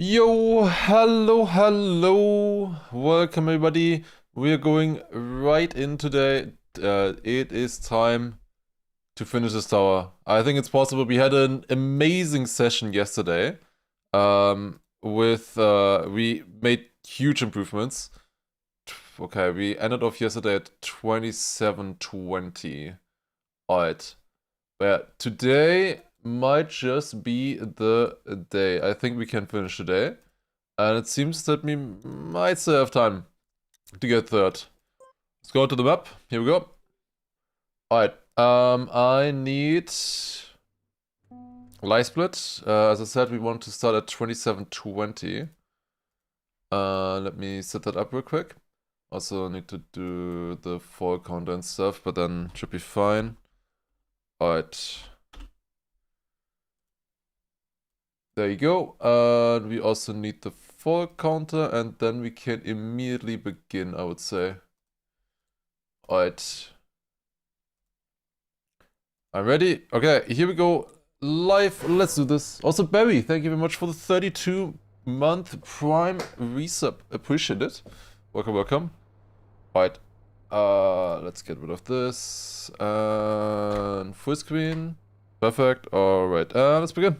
Yo, hello. Welcome everybody. We are going right in today. It is time to finish this tower. I think it's possible. We had an amazing session yesterday. We made huge improvements. Okay, we ended off yesterday at 2720. Alright. But today might just be the day. I think we can finish today. And it seems that we might still have time to get third. Let's go to the map. Here we go. Alright. I need light split. As I said, we want to start at 2720. Let me set that up real quick. Also need to do the fall counter and stuff, but then should be fine. Alright. There you go. We also need the fall counter, and then we can immediately begin, I would say. Alright. I'm ready. Okay, here we go. Live. Let's do this. Also, Barry, thank you very much for the 32-month Prime resub. Appreciate it. Welcome. Alright. Let's get rid of this. And full screen. Perfect. Alright. Let's begin.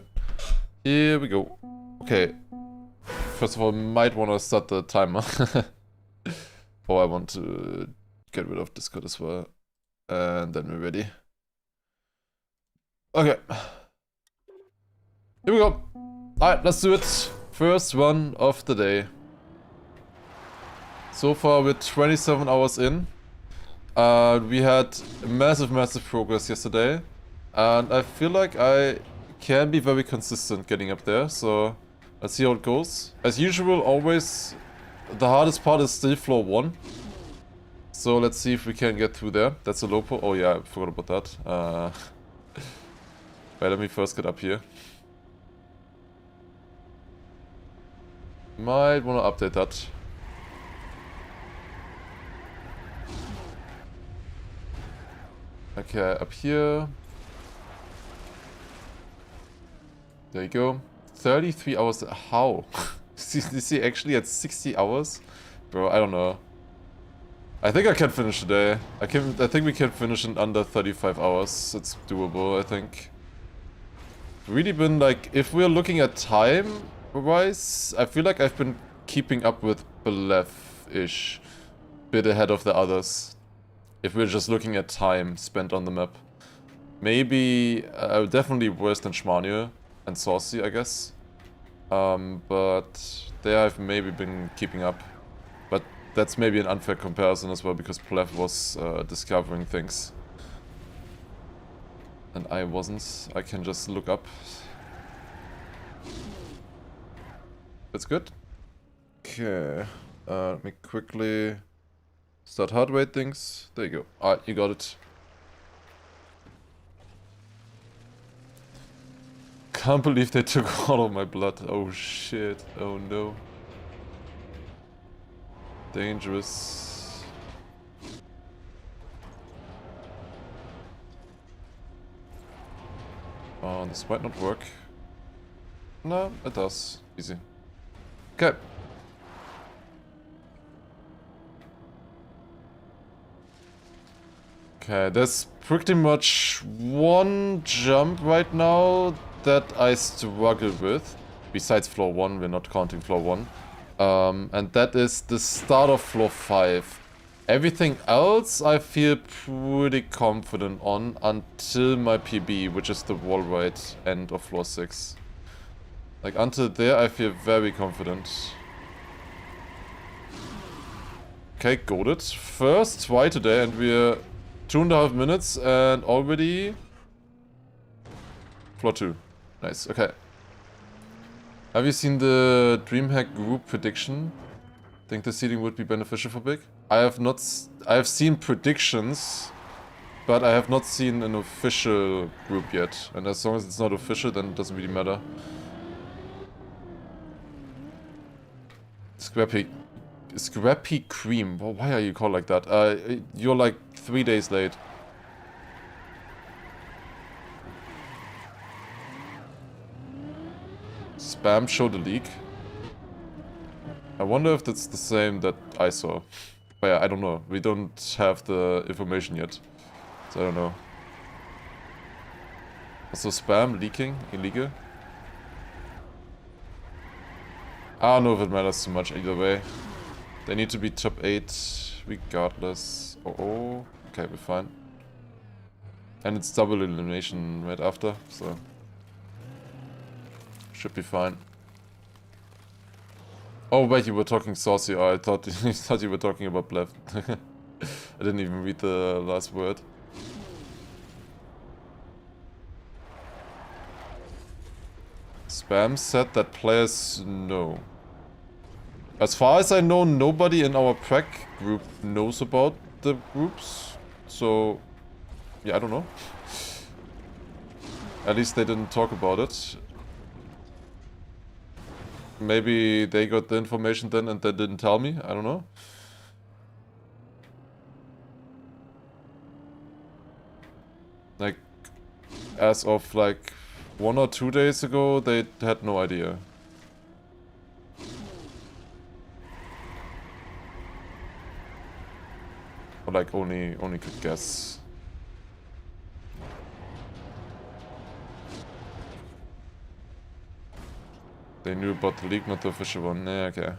Here we go. Okay. First of all, might want to start the timer. Or I want to get rid of Discord as well. And then we're ready. Okay. Here we go. Alright, let's do it. First one of the day. So far we're 27 hours in. We had massive progress yesterday. And I feel like I can be very consistent getting up there, so let's see how it goes. As usual, always the hardest part is still floor 1. So let's see if we can get through there. That's a low point. Oh yeah, I forgot about that. Wait, let me first get up here. Might want to update that. Okay, up here. There you go. 33 hours. How? Is he actually at 60 hours? Bro, I don't know. I think I can finish today. I think we can finish in under 35 hours. It's doable, I think. Really been like, if we're looking at time wise, I feel like I've been keeping up with Belev-ish. Bit ahead of the others. If we're just looking at time spent on the map. Maybe definitely worse than Schmania and Saucy, I guess. But there I've maybe been keeping up. But that's maybe an unfair comparison as well, because Plev was discovering things. And I wasn't. I can just look up. That's good. Okay. Let me quickly start heart rate things. There you go. Alright, you got it. Can't believe they took all of my blood. Oh shit. Oh no. Dangerous. Oh, this might not work. No, it does. Easy. Okay. Okay, there's pretty much one jump right now that I struggle with. Besides floor 1, we're not counting floor 1. And that is the start of floor 5. Everything else I feel pretty confident on until my PB, which is the wall right end of floor 6. Like, until there I feel very confident. Okay, got it. First try today, and we're 2.5 minutes and already floor 2. Nice, okay. Have you seen the DreamHack group prediction? Think the seeding would be beneficial for Big? I have seen predictions, but I have not seen an official group yet. And as long as it's not official, then it doesn't really matter. Scrappy Cream. Well, why are you called like that? You're like 3 days late. Spam show the leak. I wonder if that's the same that I saw. But yeah, I don't know. We don't have the information yet. So I don't know. Also spam, leaking, illegal. I don't know if it matters too much either way. They need to be top 8 regardless. Oh, okay, we're fine. And it's double elimination right after, so should be fine. Oh wait, you were talking saucy. Oh, I thought you were talking about Blev. I didn't even read the last word. Spam said that players know. As far as I know, nobody in our prac group knows about the groups. So, yeah, I don't know. At least they didn't talk about it. Maybe they got the information then and they didn't tell me. I don't know. Like, as of like 1 or 2 days ago, they had no idea. Or like only could guess. They knew about the league, not the official one. Yeah, okay.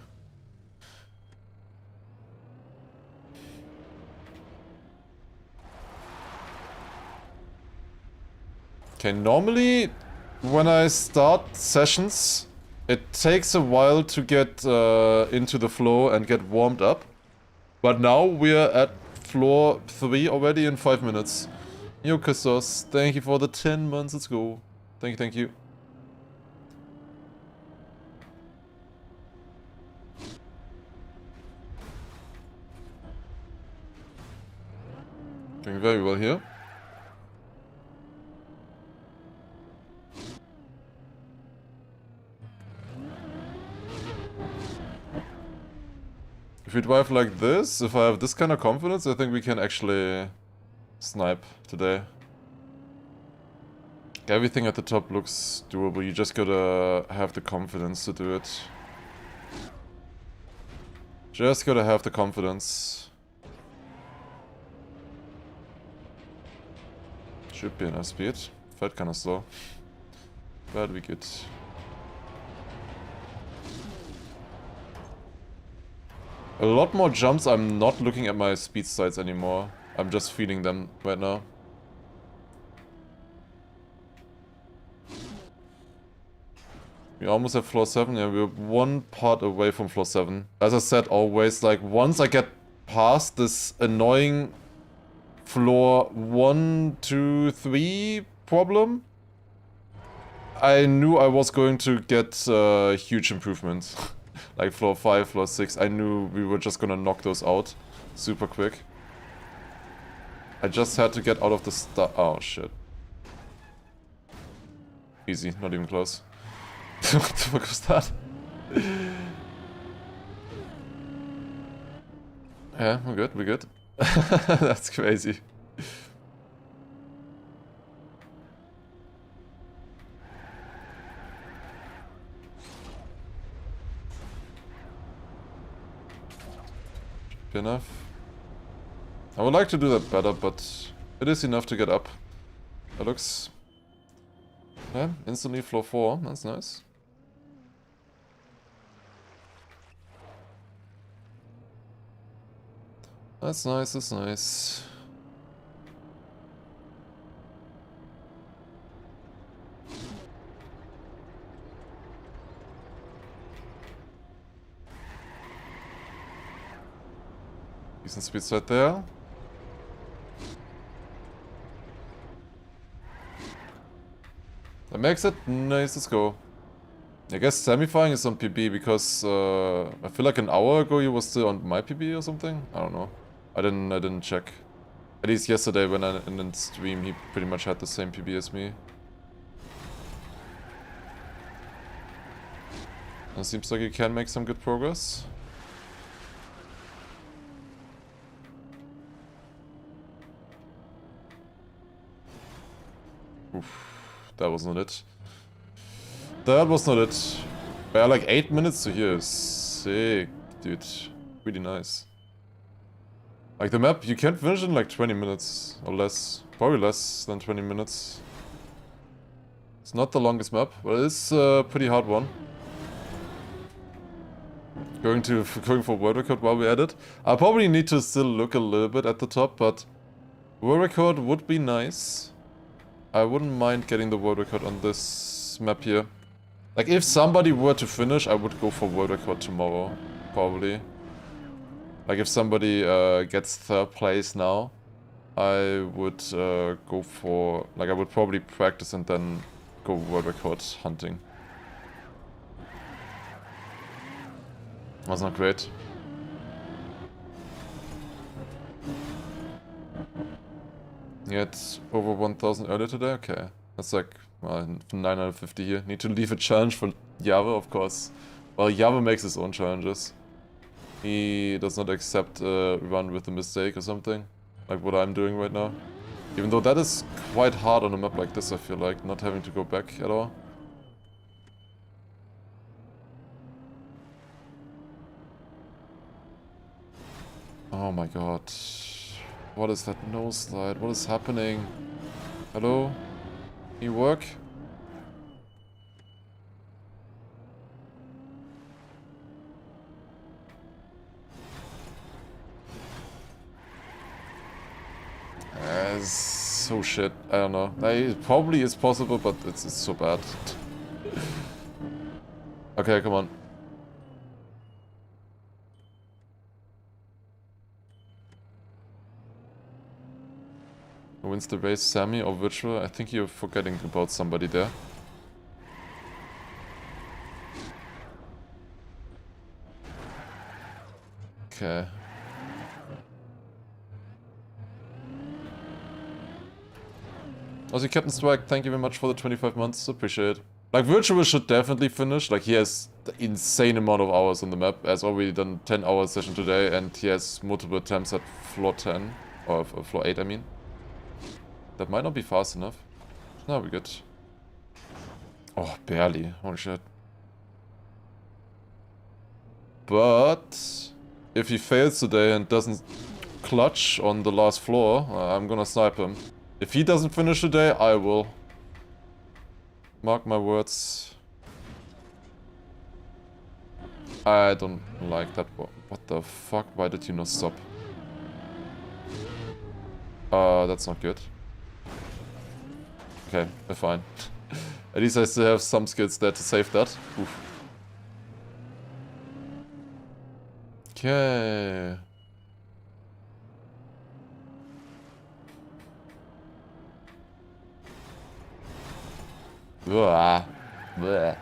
Okay, normally when I start sessions, it takes a while to get into the flow and get warmed up. But now we're at floor 3 already in 5 minutes. Yo, Christos, thank you for the 10 months. Let's go. Thank you, thank you. Doing very well here. If we drive like this, if I have this kind of confidence, I think we can actually snipe today. Everything at the top looks doable, you just gotta have the confidence to do it. Just gotta have the confidence. Should be enough speed. Felt kinda slow. But we good. A lot more jumps, I'm not looking at my speed sides anymore. I'm just feeling them right now. We almost have floor 7, yeah, we're one part away from floor 7. As I said always, like once I get past this annoying floor 1, 2, 3 problem, I knew I was going to get huge improvements. Like floor 5, floor 6, I knew we were just gonna knock those out super quick. I just had to get out of the oh shit. Easy, not even close. What the fuck was that? Yeah, we're good, we're good. That's crazy. Enough. I would like to do that better, but it is enough to get up. That looks... Yeah, instantly floor 4, that's nice. That's nice, that's nice. Decent speed right there. That makes it nice, let's go. I guess semifying is on PB because I feel like an hour ago you was still on my PB or something. I don't know. I didn't check. At least yesterday when I in the stream he pretty much had the same PB as me. It seems like you can make some good progress. Oof, that was not it. That was not it. Yeah, like 8 minutes to here is sick, dude. Really nice. Like the map, you can finish in like 20 minutes or less. Probably less than 20 minutes. It's not the longest map, but it's a pretty hard one. Going for world record while we're at it. I probably need to still look a little bit at the top, but world record would be nice. I wouldn't mind getting the world record on this map here. Like if somebody were to finish, I would go for world record tomorrow, probably. Like if somebody gets 3rd place now, I would go for, like I would probably practice and then go world record hunting. That's not great. Yeah, it's over 1000 earlier today? Okay. That's like, well, 950 here. Need to leave a challenge for Java, of course. Well, Java makes his own challenges. He does not accept a run with a mistake or something. Like what I'm doing right now. Even though that is quite hard on a map like this, I feel like. Not having to go back at all. Oh my god. What is that no slide? What is happening? Hello? Can you work? So shit. I don't know. It probably is possible, but it's so bad. Okay, come on. Who wins the race, Sammy or Virtual? I think you're forgetting about somebody there. Okay. Also, Captain Strike, thank you very much for the 25 months. Appreciate it. Like, Virtual should definitely finish. Like, he has the insane amount of hours on the map. Has already done 10-hour session today, and he has multiple attempts at floor 10. Or floor 8, I mean. That might not be fast enough. No, we're good. Oh, barely. Holy shit. But if he fails today and doesn't clutch on the last floor, I'm gonna snipe him. If he doesn't finish today, I will. Mark my words. I don't like that. What the fuck? Why did you not stop? That's not good. Okay, we're fine. At least I still have some skills there to save that. Oof. Okay. Bleh. Bleh.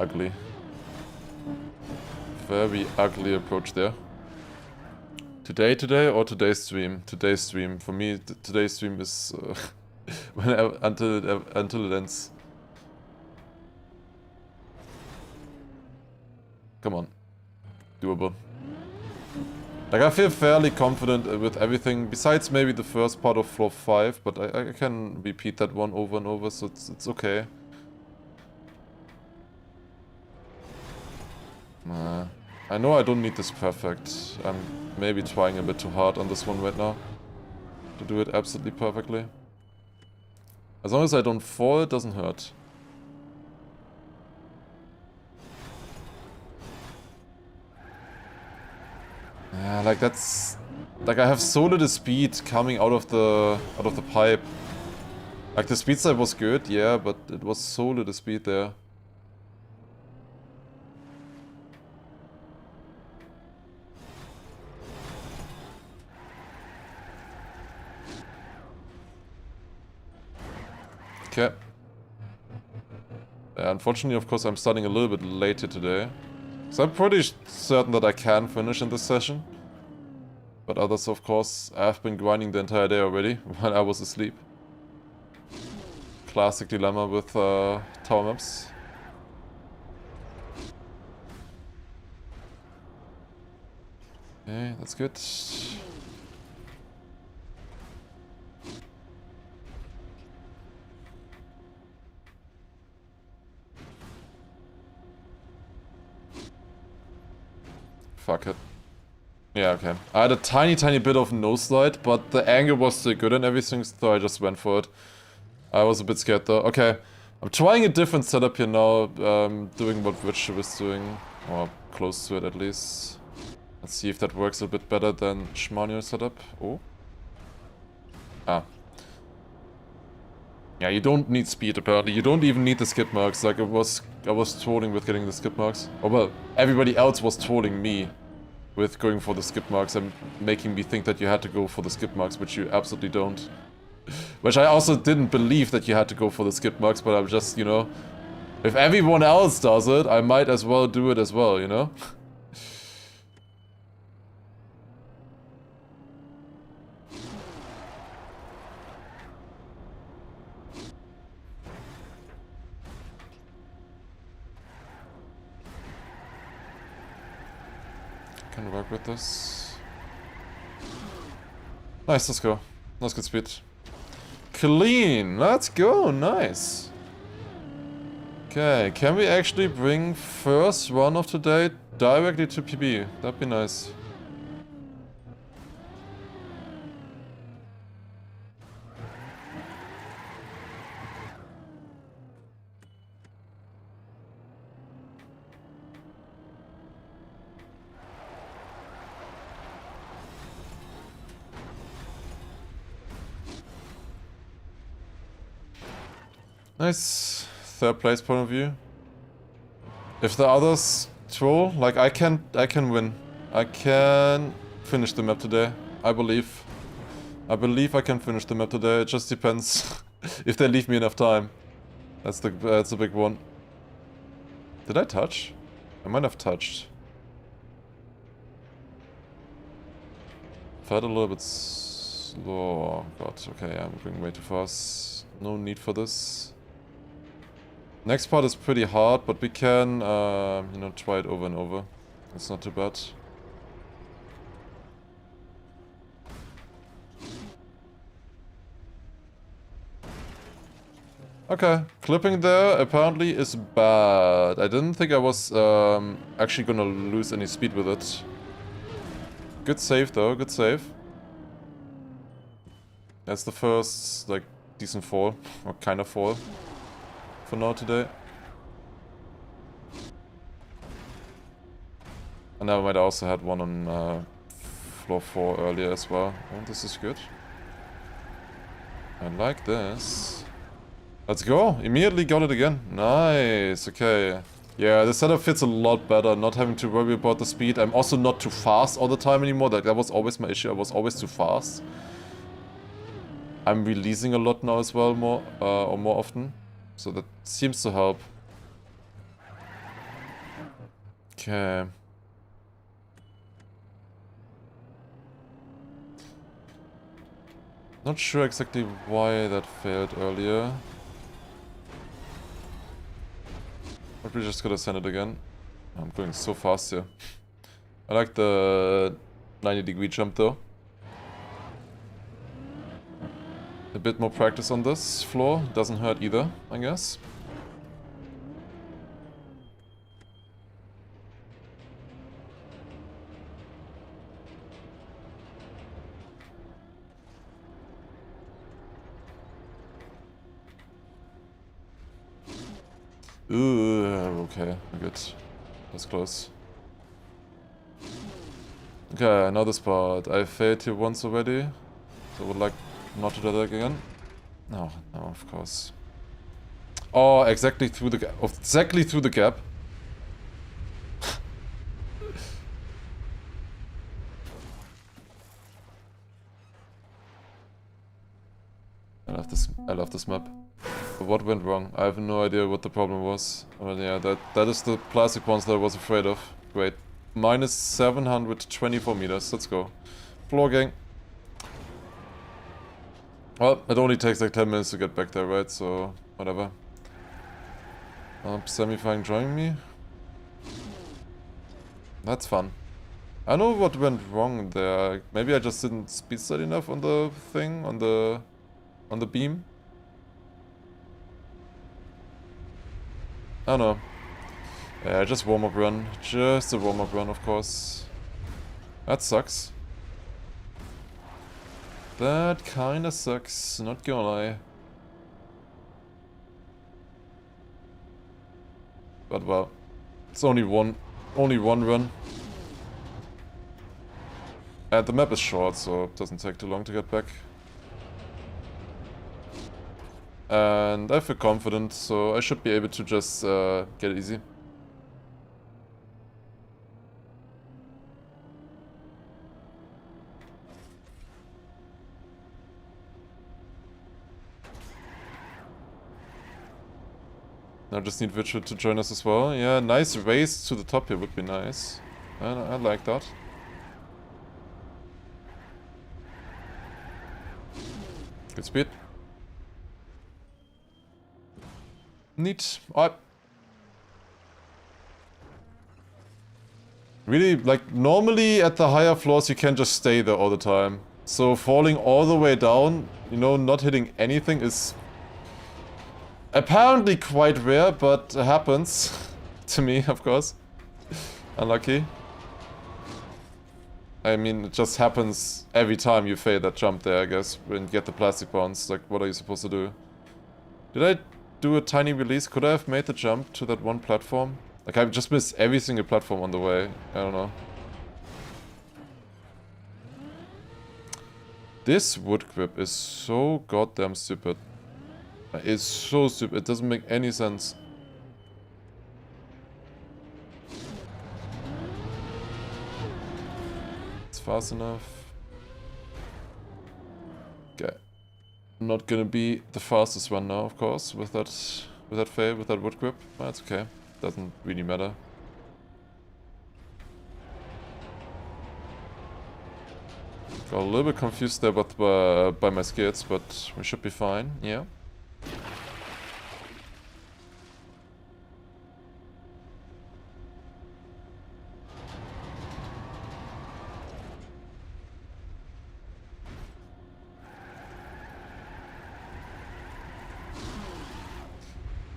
Ugly. Very ugly approach there. Today or today's stream? Today's stream. For me, today's stream is until it ends. Come on. Doable. Like, I feel fairly confident with everything, besides maybe the first part of floor 5, but I can repeat that one over and over, so it's okay. I know I don't need this perfect. I'm maybe trying a bit too hard on this one right now. To do it absolutely perfectly. As long as I don't fall, it doesn't hurt. Yeah, like that's... Like I have so little speed coming out of the pipe. Like the speed side was good, yeah, but it was so little speed there. Okay. Unfortunately, of course, I'm starting a little bit later today. So I'm pretty certain that I can finish in this session. But others, of course, have been grinding the entire day already, while I was asleep. Classic dilemma with tower maps. Okay, that's good. Fuck it. Yeah, okay. I had a tiny bit of no slide, but the angle was still good and everything, so I just went for it. I was a bit scared though. Okay, I'm trying a different setup here now, doing what Witcher was doing, or close to it at least. Let's see if that works a bit better than Schmanio's setup. Oh. Ah. Yeah, you don't need speed apparently. You don't even need the skid marks. Like I was trolling with getting the skid marks. Oh well, everybody else was trolling me with going for the skid marks and making me think that you had to go for the skid marks, which you absolutely don't. Which I also didn't believe that you had to go for the skid marks, but I'm just, you know, if everyone else does it, I might as well do it as well, you know? Can work with this. Nice, let's go. That's good speed. Clean! Let's go! Nice! Okay, can we actually bring first run of today directly to PB? That'd be nice. Nice. Third place point of view. If the others troll, like I can win. I can finish the map today. I believe. I believe I can finish the map today. It just depends if they leave me enough time. That's the big one. Did I touch? I might have touched. Felt a little bit slow. Oh god, okay, I'm moving way too fast. No need for this. Next part is pretty hard, but we can, you know, try it over and over. It's not too bad. Okay, clipping there apparently is bad. I didn't think I was actually gonna lose any speed with it. Good save though, good save. That's the first, like, decent fall, or kind of fall. For now today. And I might also had one on floor 4 earlier as well. Oh, this is good. I like this. Let's go! Immediately got it again. Nice, okay. Yeah, the setup fits a lot better, not having to worry about the speed. I'm also not too fast all the time anymore. That was always my issue, I was always too fast. I'm releasing a lot now as well, more often. So that seems to help. Okay. Not sure exactly why that failed earlier. But we're just gonna send it again. I'm going so fast here. I like the 90-degree jump though. A bit more practice on this floor doesn't hurt either, I guess. Ooh, okay, good. That's close. Okay, another spot. I failed here once already, so I would like not to do that again. No, no, of course. Oh, exactly through the gap. Exactly through the gap. I love this map. But what went wrong? I have no idea what the problem was. But yeah, that is the plastic ones that I was afraid of. Great. Minus 724 meters. Let's go. Floor gang. Well, it only takes like 10 minutes to get back there, right? So, whatever. Semifying joining me? That's fun. I know what went wrong there. Maybe I just didn't speed slide enough on the thing, on the beam. I don't know. Yeah, just warm-up run. Just a warm-up run, of course. That sucks. That kinda sucks, not gonna lie. But well, it's only one run. And the map is short, so it doesn't take too long to get back. And I feel confident, so I should be able to just get it easy. I just need Virtual to join us as well. Yeah, nice race to the top here would be nice. I like that. Good speed. Neat. Really, like, normally at the higher floors you can just stay there all the time. So falling all the way down, you know, not hitting anything is apparently quite rare, but it happens. To me, of course. Unlucky. I mean, it just happens every time you fail that jump there, I guess, when you get the plastic bounce. Like, what are you supposed to do? Did I do a tiny release? Could I have made the jump to that one platform? Like, I've just missed every single platform on the way. I don't know. This wood grip is so goddamn stupid. It's so stupid. It doesn't make any sense. It's fast enough. Okay. Not gonna be the fastest one now, of course, with that fail, with that wood grip. But it's okay. Doesn't really matter. Got a little bit confused there by my skills, but we should be fine. Yeah.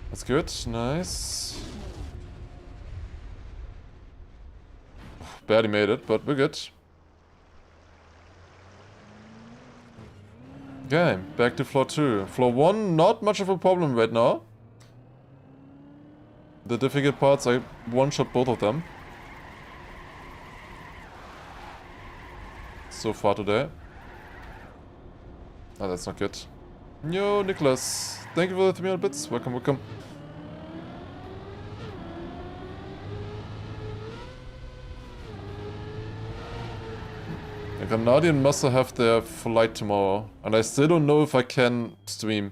That's good, nice. Barely made it, but we're good. Okay, back to floor 2. Floor 1, not much of a problem right now. The difficult parts, I one-shot both of them. So far today. Oh, that's not good. Yo, Nicholas. Thank you for the 300 bits. Welcome, welcome. The Canadian must have their flight tomorrow, and I still don't know if I can stream.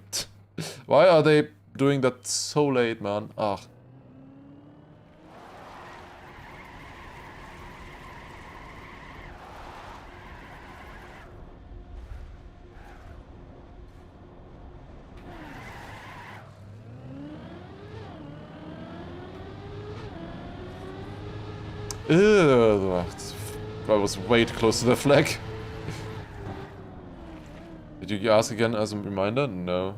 Why are they doing that so late, man? Ah. Ugh. I was way too close to the flag. Did you ask again as a reminder? No.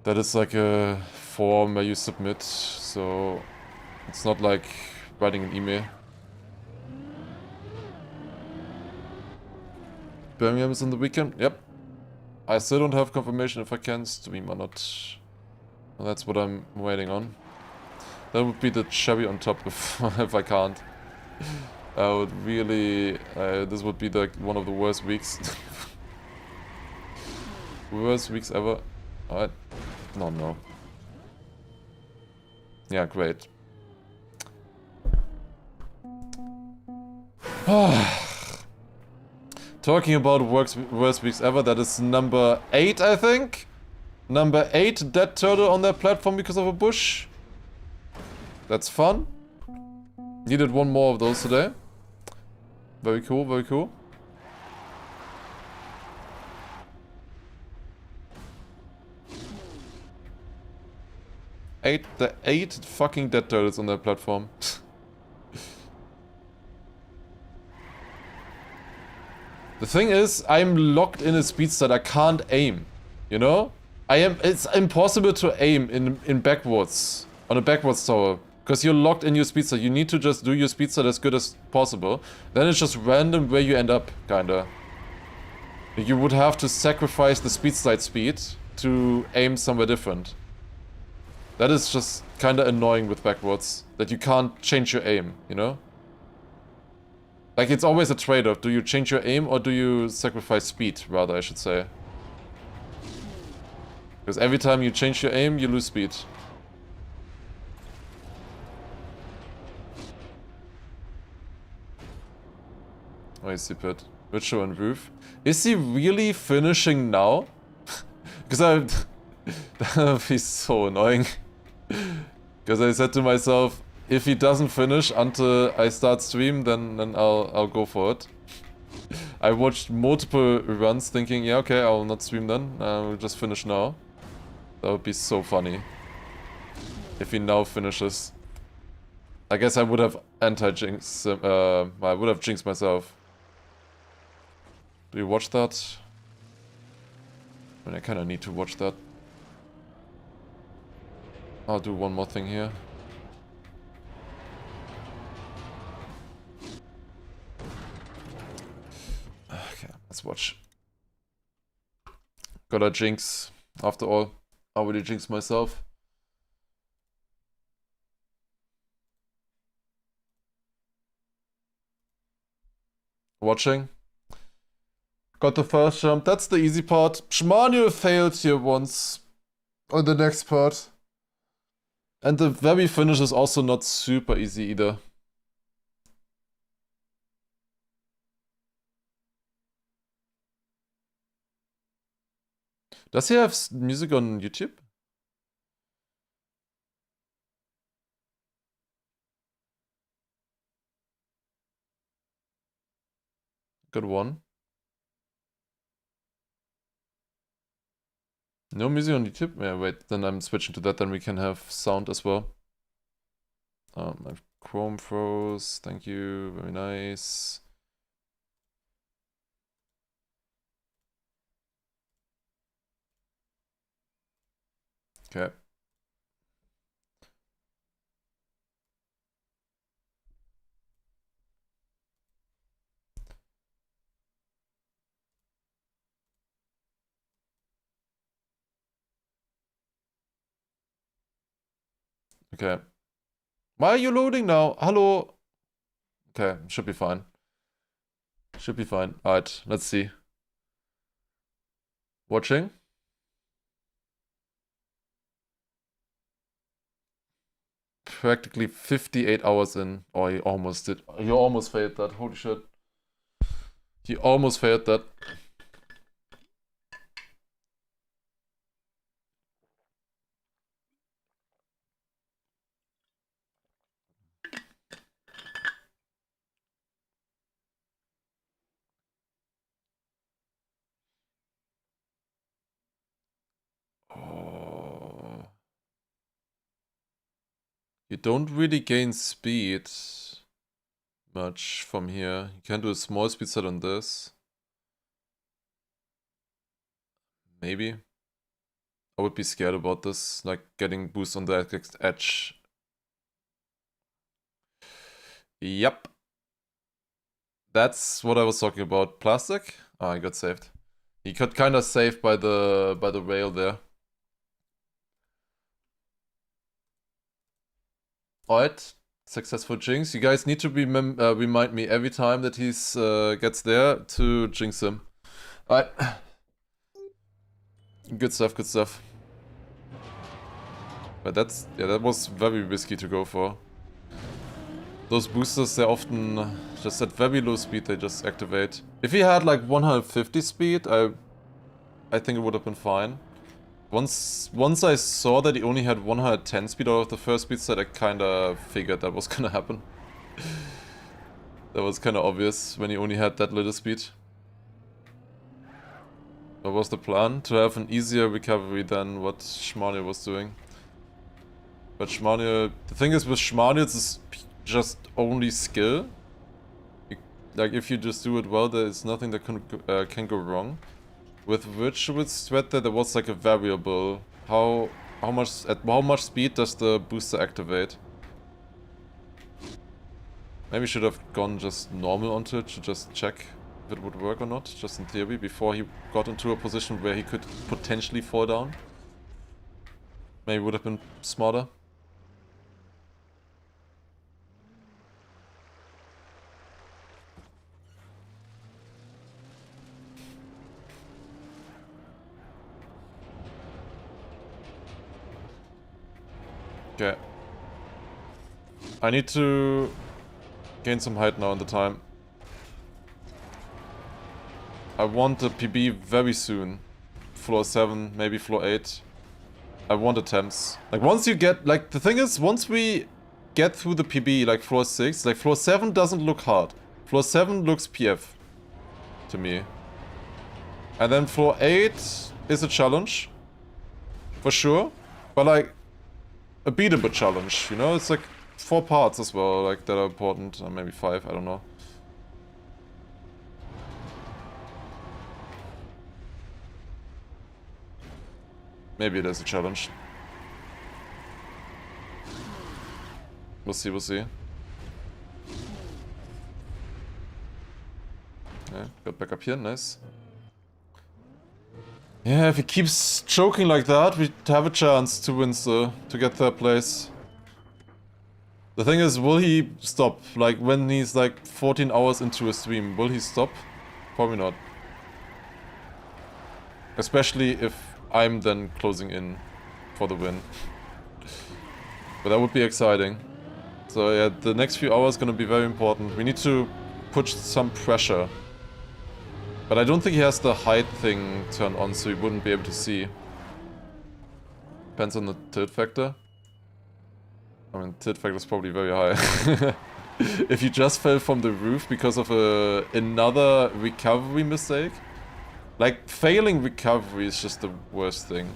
That is like a form where you submit, so it's not like writing an email. Birmingham is on the weekend? Yep. I still don't have confirmation if I can stream or not. And that's what I'm waiting on. That would be the cherry on top if I can't. I would really... this would be like one of the worst weeks. Worst weeks ever. Alright. No. Yeah, great. Talking about worst weeks ever, that is number 8, I think? Number 8 dead turtle on that platform because of a bush. That's fun. Needed one more of those today. Very cool, very cool. The 8 fucking dead turtles on that platform. The thing is, I'm locked in a speed that I can't aim. You know? It's impossible to aim in backwards. On a backwards tower. Because you're locked in your speed set. You need to just do your speed set as good as possible. Then it's just random where you end up, kinda. You would have to sacrifice the speed slide speed to aim somewhere different. That is just kinda annoying with backwards. That you can't change your aim, you know? Like, it's always a trade-off. Do you change your aim or do you sacrifice speed, rather, I should say. Because every time you change your aim, you lose speed. Oh, he's stupid. Richo and Roof. Is he really finishing now? Because that would be so annoying. Because I said to myself, if he doesn't finish until I start stream, then I'll go for it. I watched multiple runs thinking, yeah, okay, I'll not stream then. We'll just finish now. That would be so funny. If he now finishes. I guess I would have anti-jinx, I would have jinxed myself. Do you watch that? I mean, I kinda need to watch that. I'll do one more thing here. Okay, let's watch. Gotta jinx, after all. I already jinxed myself. Watching. Got the first jump. That's the easy part. Schmanuel failed here once. On the next part. And the very finish is also not super easy either. Does he have music on YouTube? Good one. No music on YouTube? Yeah, wait, then I'm switching to that, then we can have sound as well. My Chrome froze, thank you, very nice. Okay. Okay. Why are you loading now? Hello? Okay, should be fine. Should be fine. Alright, let's see. Watching? Practically 58 hours in. Oh, he almost did. He almost failed that. Holy shit. He almost failed that. Oh. You don't really gain speed much from here. You can do a small speed set on this. Maybe. I would be scared about this, like getting boost on the edge. Yep. That's what I was talking about. Plastic? Ah, I got saved. He got kinda saved by the rail there. Alright, successful jinx. You guys need to remind me every time that he's gets there to jinx him. Alright. Good stuff, good stuff. But that's, yeah, that was very risky to go for. Those boosters, they're often just at very low speed, they just activate. If he had like 150 speed, I think it would have been fine. Once I saw that he only had 110 speed out of the first speed set, I kinda figured that was gonna happen. That was kinda obvious when he only had that little speed. What was the plan? To have an easier recovery than what Schmanuel was doing. But Schmanuel... The thing is with Schmanuel, it's just only skill. Like, if you just do it well, there is nothing that can go wrong. With Virtual Thread there was like a variable. At how much speed does the booster activate? Maybe should have gone just normal onto it to just check if it would work or not, just in theory, before he got into a position where he could potentially fall down. Maybe would have been smarter. Okay. I need to gain some height now in the time. I want a PB very soon. Floor 7, maybe floor 8. I want attempts. Like, once you get... Like, the thing is, once we get through the PB, like floor 6, like floor 7 doesn't look hard. Floor 7 looks PF. To me. And then floor 8 is a challenge. For sure. But, like, a beatable challenge, you know? It's like 4 parts as well, like, that are important. Or maybe 5, I don't know. Maybe it is a challenge. We'll see, we'll see. Yeah, got back up here, nice. Yeah, if he keeps choking like that, we have a chance to win still, to get third place. The thing is, will he stop? Like, when he's like 14 hours into a stream, will he stop? Probably not. Especially if I'm then closing in for the win. But that would be exciting. So yeah, the next few hours gonna be very important. We need to put some pressure. But I don't think he has the height thing turned on, so he wouldn't be able to see. Depends on the tilt factor. I mean, tilt factor is probably very high. If you just fell from the roof because of another recovery mistake. Like, failing recovery is just the worst thing.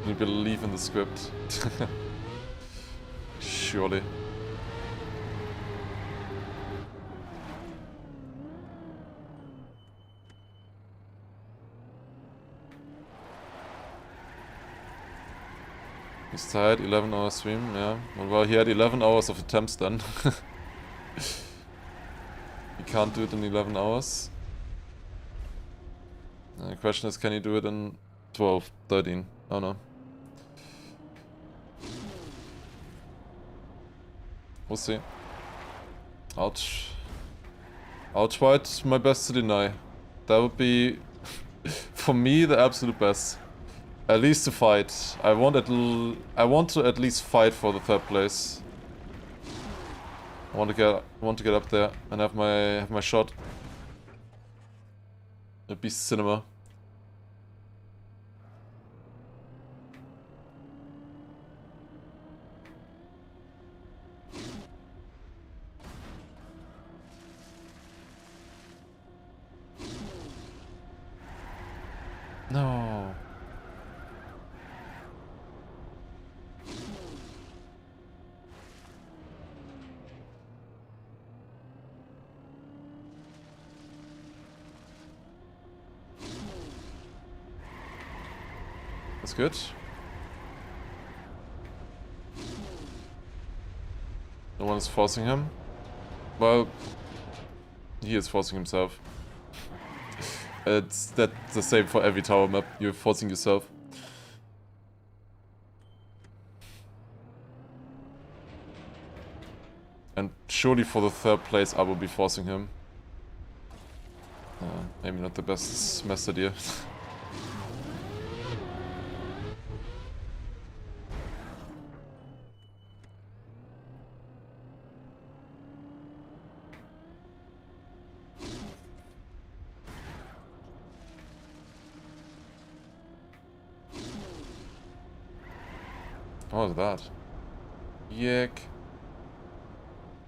You believe in the script. Surely. He's tired, 11-hour stream, yeah. Well, he had 11 hours of attempts then. He can't do it in 11 hours. The question is, can he do it in 12, 13? Oh no. We'll see. I'll try my best to deny. That would be, for me, the absolute best. At least to fight. I want to at least fight for the third place. I want to get up there and have my shot. It'd be cinema. No. That's good. No one is forcing him. Well, he is forcing himself. That's the same for every tower map. You're forcing yourself. And surely for the third place I will be forcing him. Maybe not the best mess idea. What was that? Yuck.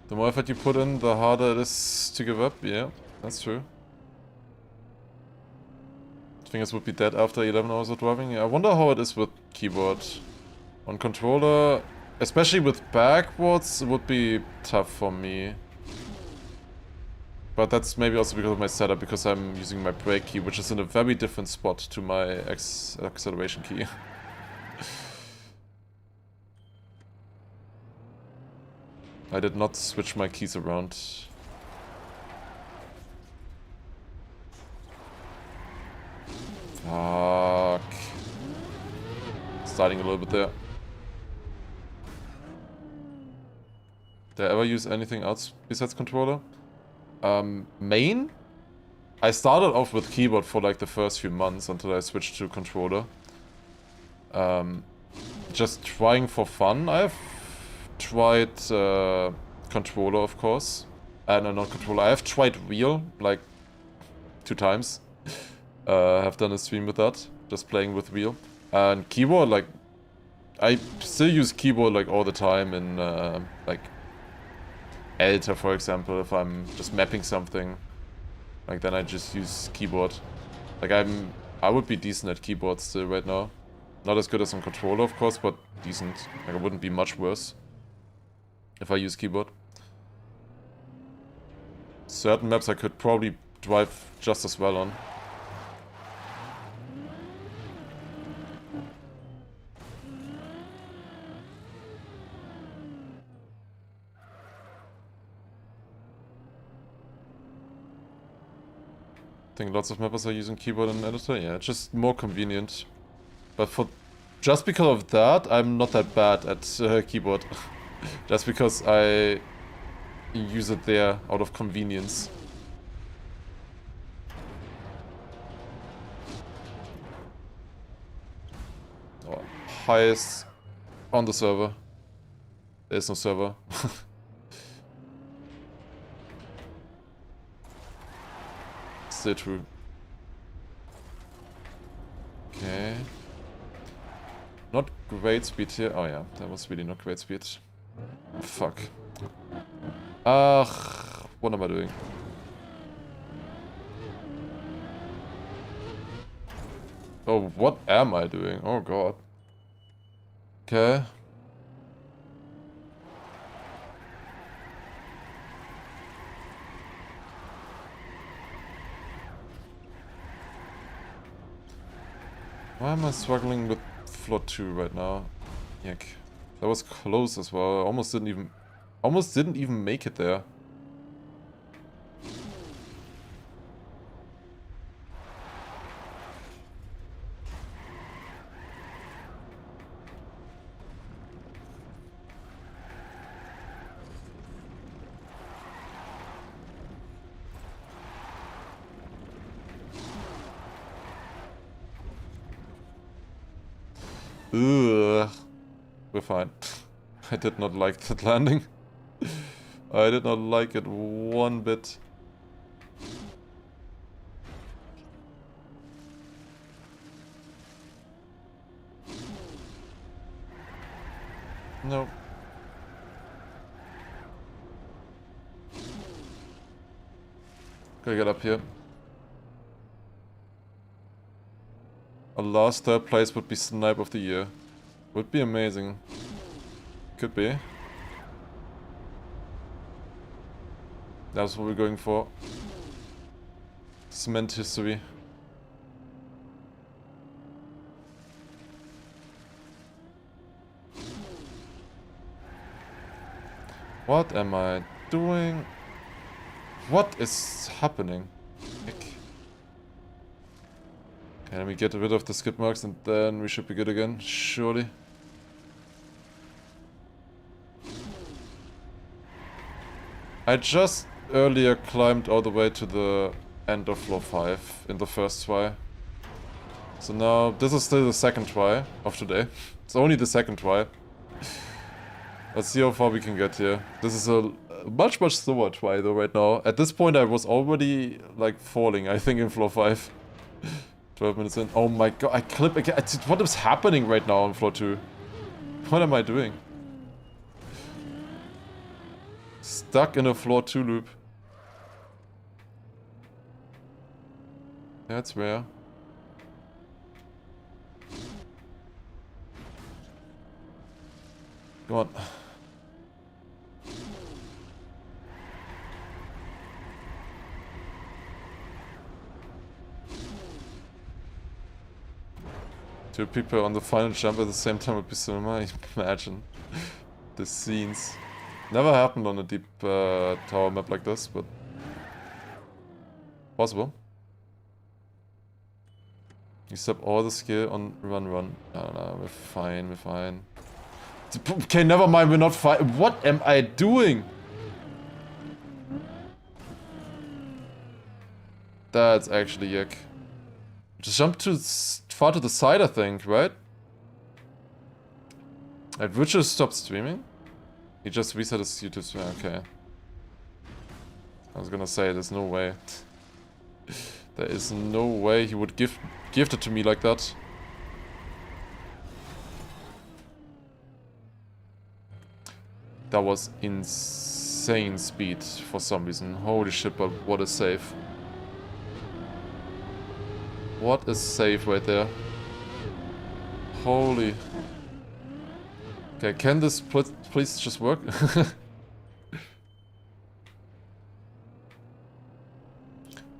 The more effort you put in, the harder it is to give up. Yeah, that's true. Fingers would be dead after 11 hours of driving. I wonder how it is with keyboard. On controller, especially with backwards, it would be tough for me. But that's maybe also because of my setup, because I'm using my brake key, which is in a very different spot to my acceleration key. I did not switch my keys around. Fuck. Starting a little bit there. Did I ever use anything else besides controller? Main? I started off with keyboard for like the first few months until I switched to controller. Just trying for fun. I've tried controller, of course. No, not controller. I've tried wheel like 2 times. Have done a stream with that, just playing with wheel. And keyboard, like, I still use keyboard like all the time in like editor, for example, if I'm just mapping something. Like then I just use keyboard. Like I would be decent at keyboard still right now. Not as good as on controller, of course, but decent. Like I wouldn't be much worse if I use keyboard. Certain maps I could probably drive just as well on. I think lots of mappers are using keyboard and editor. Yeah, it's just more convenient. But just because of that, I'm not that bad at keyboard. Just because I use it there out of convenience. Oh, highest on the server. There's no server. Still true. Okay. Not great speed here. Oh yeah, that was really not great speed. Fuck. What am I doing? Oh, what am I doing? Oh god. Okay. Why am I struggling with floor 2 right now? Yuck. That was close as well. I almost didn't even make it there. Ugh. We're fine. I did not like that landing. I did not like it one bit. No. Gotta get up here. A last 3rd place would be Snipe of the Year. Would be amazing. Could be. That's what we're going for. Cement history. What am I doing? What is happening? Okay, let me get rid of the skid marks and then we should be good again, surely. I just earlier climbed all the way to the end of floor 5 in the first try. So now, this is still the 2nd try of today. It's only the 2nd try. Let's see how far we can get here. This is a much slower try though right now. At this point I was already like falling, I think, in floor 5. 12 minutes in. Oh my god, I clip again. What is happening right now on floor 2? What am I doing? Stuck in a floor 2 loop. That's rare. Come on. Two people on the final jump at the same time would be cinema. Imagine the scenes. Never happened on a deep tower map like this, but possible. You stop all the skill on run. No, we're fine, we're fine. Okay, never mind, we're not fine. What am I doing? That's actually yuck. Just jump too far to the side, I think, right? At Witcher stopped streaming? He just reset his YouTube stream, okay. I was gonna say, there's no way. There is no way he would gift it to me like that. That was insane speed for some reason. Holy shit, but what a save. What a save right there. Holy. Okay, can this please just work?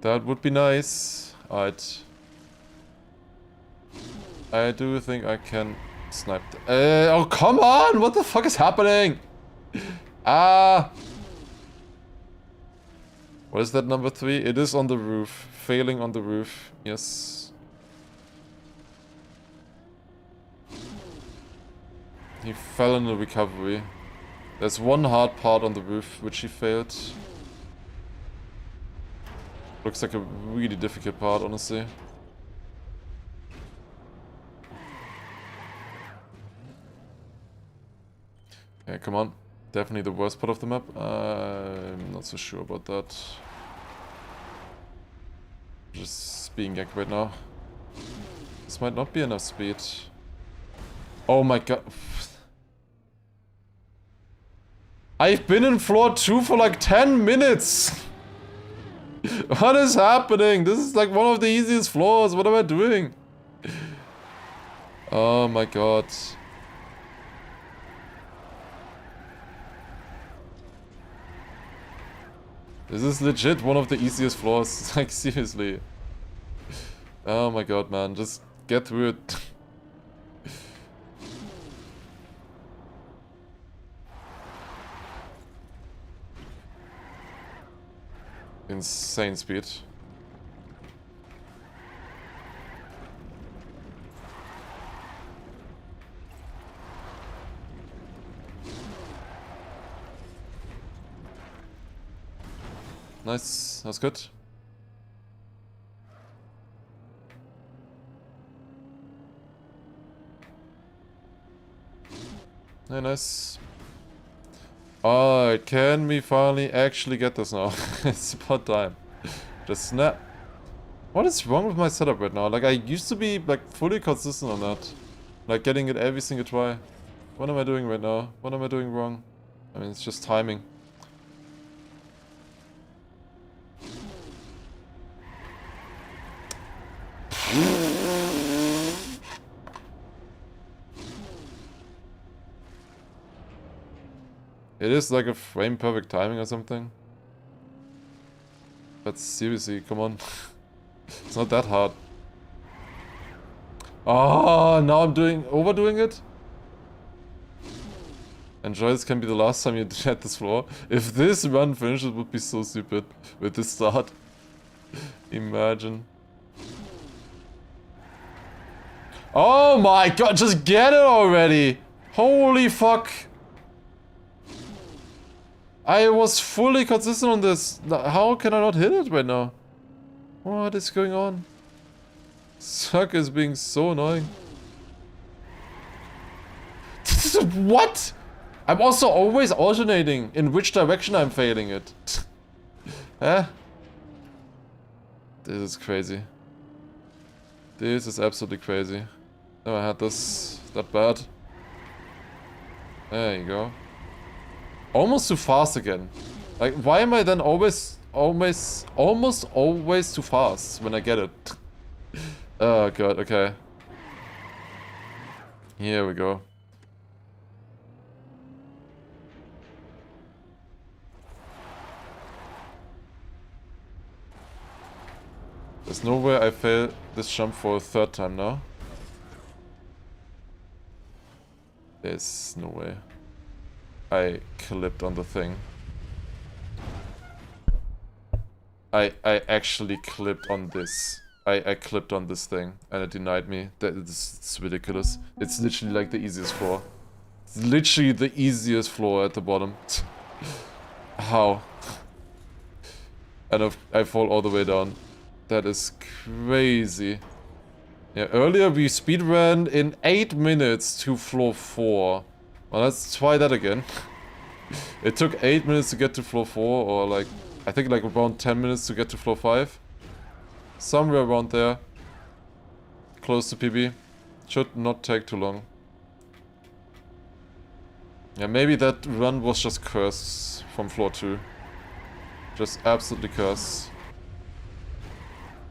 That would be nice. Alright. I do think I can snipe. Oh, come on! What the fuck is happening? Ah! What is that, number 3? It is on the roof. Failing on the roof. Yes. He fell in the recovery. There's one hard part on the roof which he failed. Looks like a really difficult part, honestly. Yeah, come on. Definitely the worst part of the map. I'm not so sure about that. Just being yanked right now. This might not be enough speed. Oh my god. I've been in floor 2 for like 10 minutes! What is happening? This is like one of the easiest floors. What am I doing? Oh my god. This is legit one of the easiest floors. Like, seriously. Oh my god, man. Just get through it. Insane speed. Nice, that's good. Yeah, nice. Alright, can we finally actually get this now? It's about time. Just snap. What is wrong with my setup right now? Like, I used to be, like, fully consistent on that. Like, getting it every single try. What am I doing right now? What am I doing wrong? I mean, it's just timing. It is like a frame perfect timing or something. But seriously, come on. It's not that hard. Oh, now I'm overdoing it? Enjoy, this can be the last time you at this floor. If this run finishes, it would be so stupid with this start. Imagine. Oh my god, just get it already! Holy fuck! I was fully consistent on this. How can I not hit it right now? What is going on? Suck is being so annoying. What? I'm also always alternating in which direction I'm failing it. Huh? This is crazy. This is absolutely crazy. Never had this that bad. There you go. Almost too fast again. Like, why am I then almost always too fast when I get it? Oh god, okay. Here we go. There's no way I fail this jump for a third time now. There's no way. I clipped on the thing. I actually clipped on this. I clipped on this thing and it denied me. It's ridiculous. It's literally like the easiest floor. It's literally the easiest floor at the bottom. How? And I fall all the way down. That is crazy. Yeah, earlier we speedran in 8 minutes to floor 4. Well, let's try that again. It took 8 minutes to get to floor 4, or like, I think like around 10 minutes to get to floor 5. Somewhere around there. Close to PB. Should not take too long. Yeah, maybe that run was just curse from floor 2. Just absolutely curse.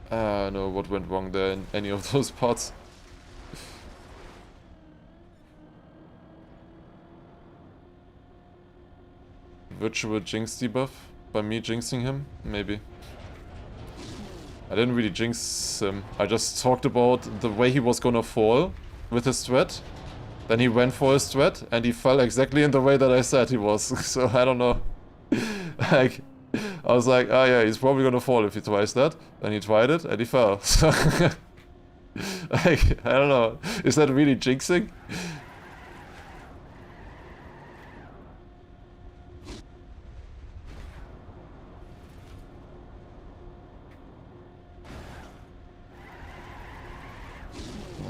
I don't know what went wrong there in any of those parts. Virtual jinx debuff? By me jinxing him? Maybe. I didn't really jinx him. I just talked about the way he was gonna fall with his threat. Then he went for his threat and he fell exactly in the way that I said he was. So I don't know. Like, I was like, oh yeah, he's probably gonna fall if he tries that. Then he tried it and he fell. So like, I don't know. Is that really jinxing?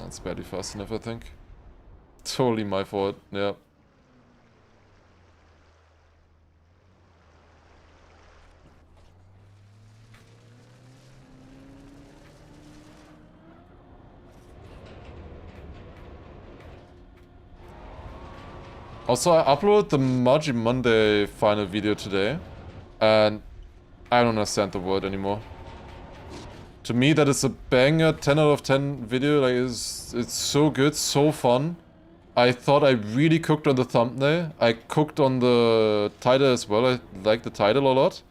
That's barely fast enough, I think. Totally my fault, yeah. Also, I uploaded the Margie Monday final video today, and I don't understand the word anymore. To me, that is a banger, 10 out of 10 video. Like, it's so good, so fun. I thought I really cooked on the thumbnail. I cooked on the title as well. I like the title a lot.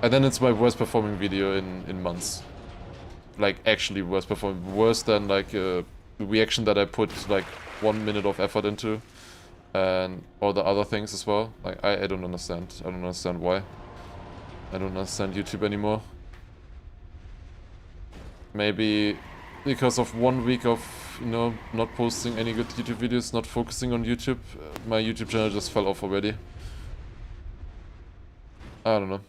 And then it's my worst performing video in months. Like, actually worst performing. Worse than, like, a reaction that I put, like, 1 minute of effort into. And all the other things as well. Like, I don't understand. I don't understand why. I don't understand YouTube anymore. Maybe because of 1 week of, you know, not posting any good YouTube videos, not focusing on YouTube, my YouTube channel just fell off already. I don't know.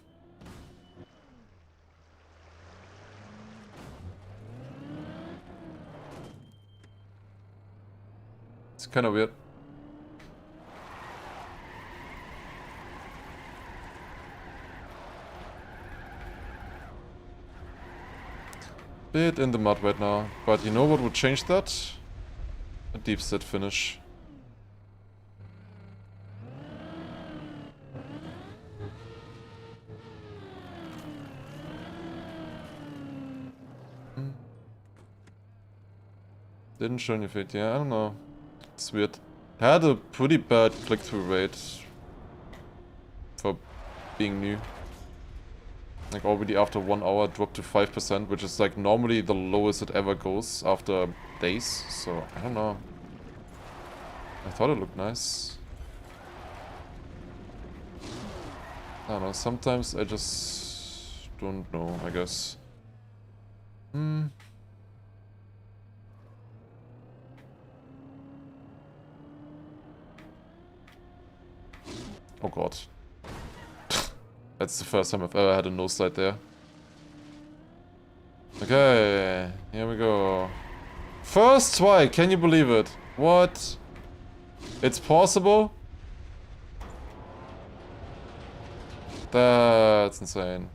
It's kind of weird. Bit in the mud right now, but you know what would change that? A deep set finish. Didn't show any fate, yeah, I don't know. It's weird. Had a pretty bad click-through rate for being new. Like already after 1 hour dropped to 5%, which is like normally the lowest it ever goes after days. So I don't know. I thought it looked nice. I don't know, sometimes I just don't know, I guess. Oh god. That's the first time I've ever had a no slide there. Okay, here we go. First try, can you believe it? What? It's possible? That's insane.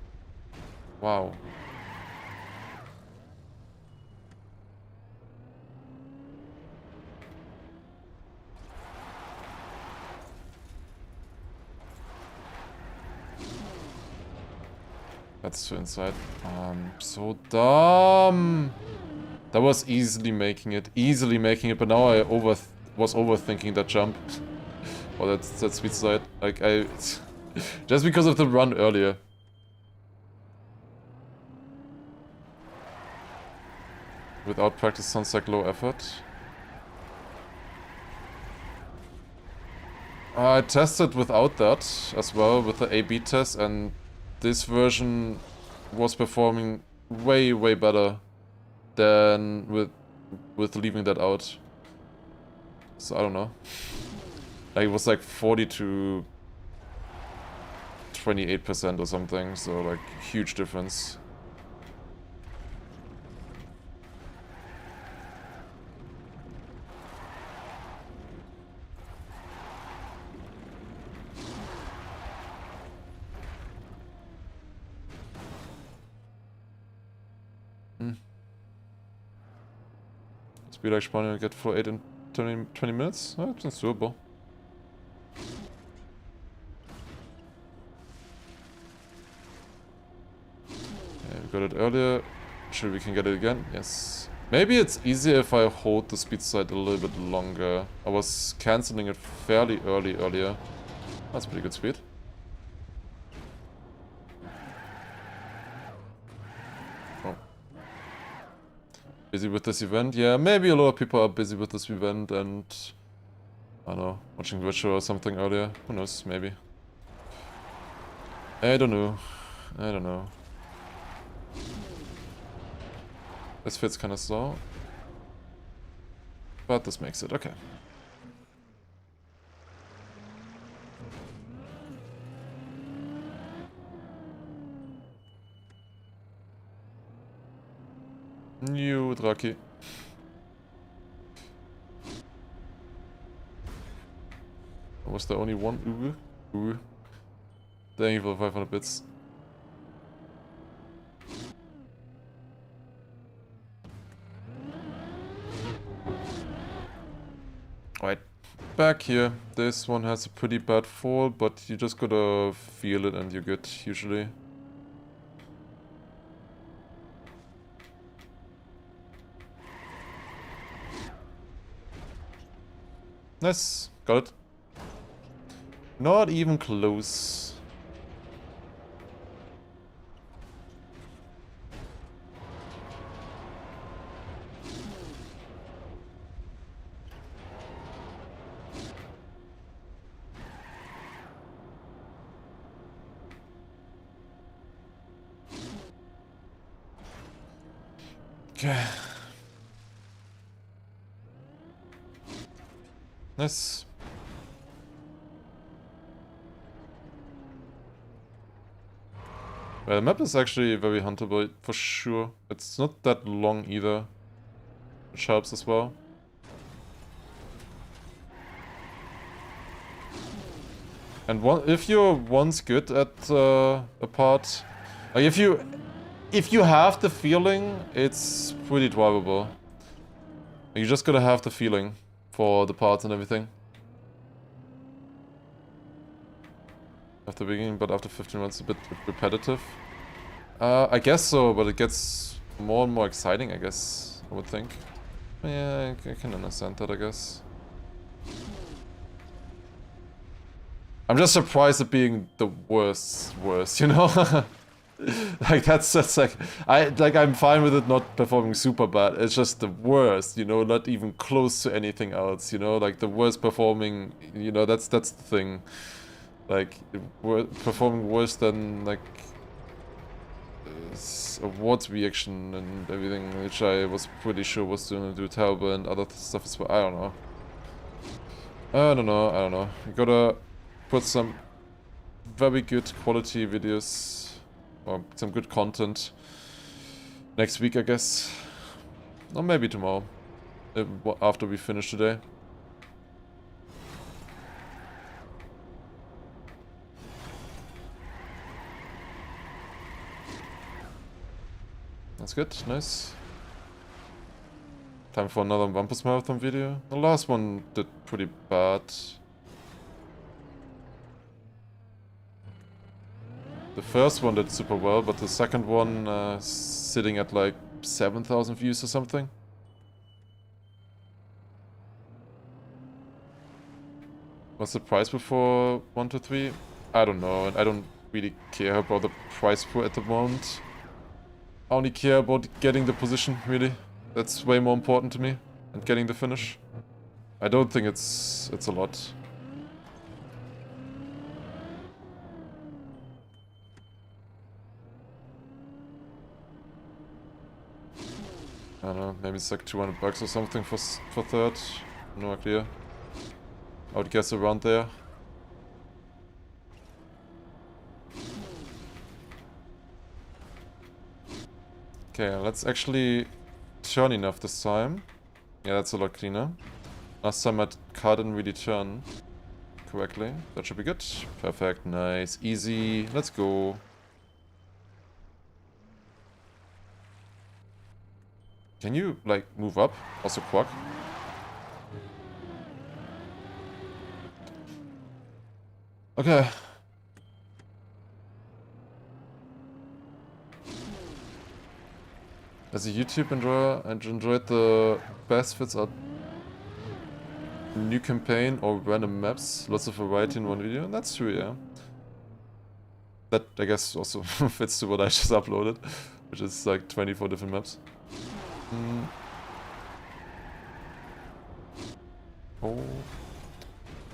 Wow. That's too inside. So dumb. That was easily making it, but now I was overthinking that jump. Or that sweet slide. Like just because of the run earlier. Without practice sounds like low effort. I tested without that as well, with the A/B test, and this version was performing way better than with leaving that out. So I don't know. Like, it was like 40 to 28% or something, so like huge difference. Speed like Spawning and get for 8 in 20 minutes? Oh, that's doable. Yeah, we got it earlier. Sure, we can get it again. Yes. Maybe it's easier if I hold the speed side a little bit longer. I was cancelling it fairly earlier. That's pretty good speed. Oh. Busy with this event? Yeah, maybe a lot of people are busy with this event and... I don't know, watching Virtual or something earlier. Who knows, maybe. I don't know. I don't know. This fits kind of slow. But this makes it, okay. New Draki. Was there only one Uwe? Ooh. Thank you for 500 bits. Right, back here. This one has a pretty bad fall, but you just gotta feel it and you're good, usually. Nice, got it. Not even close. Okay. Nice. Well, the map is actually very huntable, for sure. It's not that long either, which helps as well. And if you're once good at a part, like if you have the feeling, it's pretty drivable. You just gotta have the feeling for the parts and everything. At the beginning, but after 15 minutes, a bit repetitive. I guess so, but it gets more and more exciting, I guess, I would think. Yeah, I can understand that, I guess. I'm just surprised at being the worst, you know? Like, that's like, I'm fine with it not performing super bad. It's just the worst, you know, not even close to anything else, you know? Like, the worst performing, you know, that's the thing. Like, performing worse than, like, awards reaction and everything, which I was pretty sure was gonna do terrible, and other stuff as well. I don't know. I don't know. You gotta put some very good quality videos, or some good content next week, I guess. Or maybe tomorrow, after we finish today. That's good, nice. Time for another Wampus Marathon video. The last one did pretty bad. The first one did super well, but the second one sitting at like 7,000 views or something. What's the price before 1 to 3? I don't know, and I don't really care about the price pool at the moment. I only care about getting the position, really. That's way more important to me, and getting the finish. I don't think it's a lot. I don't know, maybe it's like 200 bucks or something for third. No idea. I would guess around there. Okay, let's actually turn enough this time. Yeah, that's a lot cleaner. Last time my car didn't really turn correctly. That should be good. Perfect, nice, easy. Let's go. Can you, like, move up? Also quack. Okay. As a YouTube enjoyer, I enjoyed the best fits are new campaign or random maps. Lots of variety in one video. And that's true, yeah. That, I guess, also fits to what I just uploaded, which is like 24 different maps. Oh.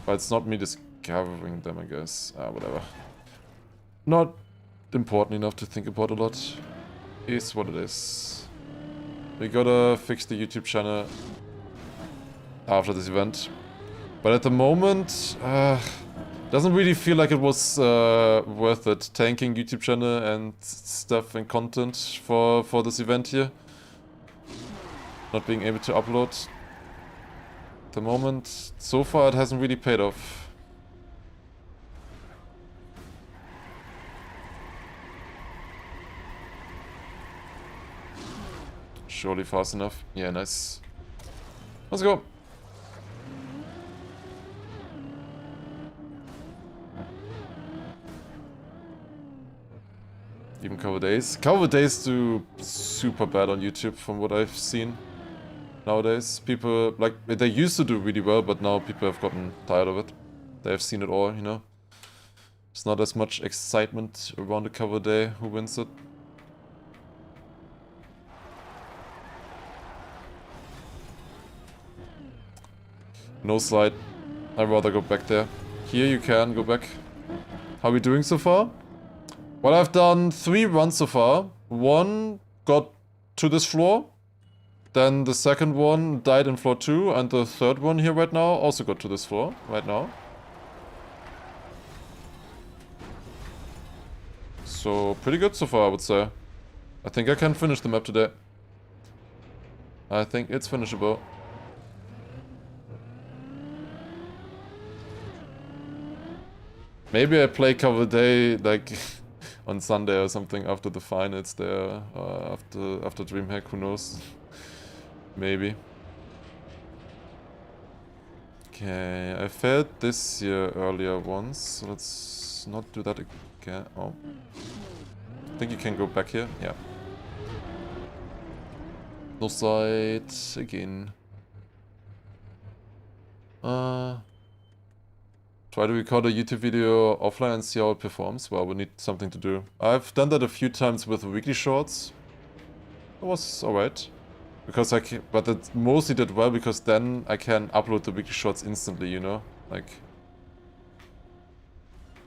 But it's not me discovering them, I guess. Whatever. Not important enough to think about a lot. Is what it is. We gotta fix the YouTube channel after this event. But at the moment, doesn't really feel like it was worth it. Tanking YouTube channel and stuff and content for this event here. Not being able to upload. At the moment, so far it hasn't really paid off. Surely fast enough. Yeah, nice. Let's go. Even cover days. Cover days do super bad on YouTube from what I've seen. Nowadays, people, like, they used to do really well, but now people have gotten tired of it. They have seen it all, you know. There's not as much excitement around the cover day, who wins it. No slide. I'd rather go back there. Here you can go back. How are we doing so far? Well, I've done 3 runs so far. One got to this floor. Then the second one died in floor 2. And the third one here right now also got to this floor right now. So, pretty good so far, I would say. I think I can finish the map today. I think it's finishable. Maybe I play cover day, like, on Sunday or something after the finals there, after DreamHack, who knows? Maybe. Okay, I failed this here earlier once, so let's not do that again. Oh. I think you can go back here, yeah. No side again. Try to record a YouTube video offline and see how it performs. Well, we need something to do. I've done that a few times with weekly shorts. It was alright. Because but it mostly did well because then I can upload the weekly shorts instantly, you know? Like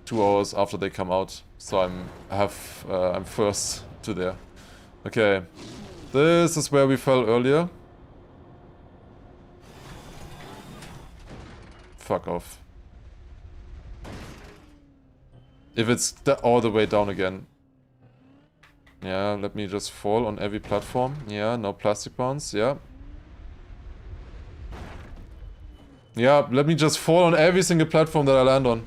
2 hours after they come out. So I'm first to there. Okay. This is where we fell earlier. Fuck off. If it's all the way down again. Yeah, let me just fall on every platform. Yeah, no plastic bounce. Yeah. Yeah, let me just fall on every single platform that I land on.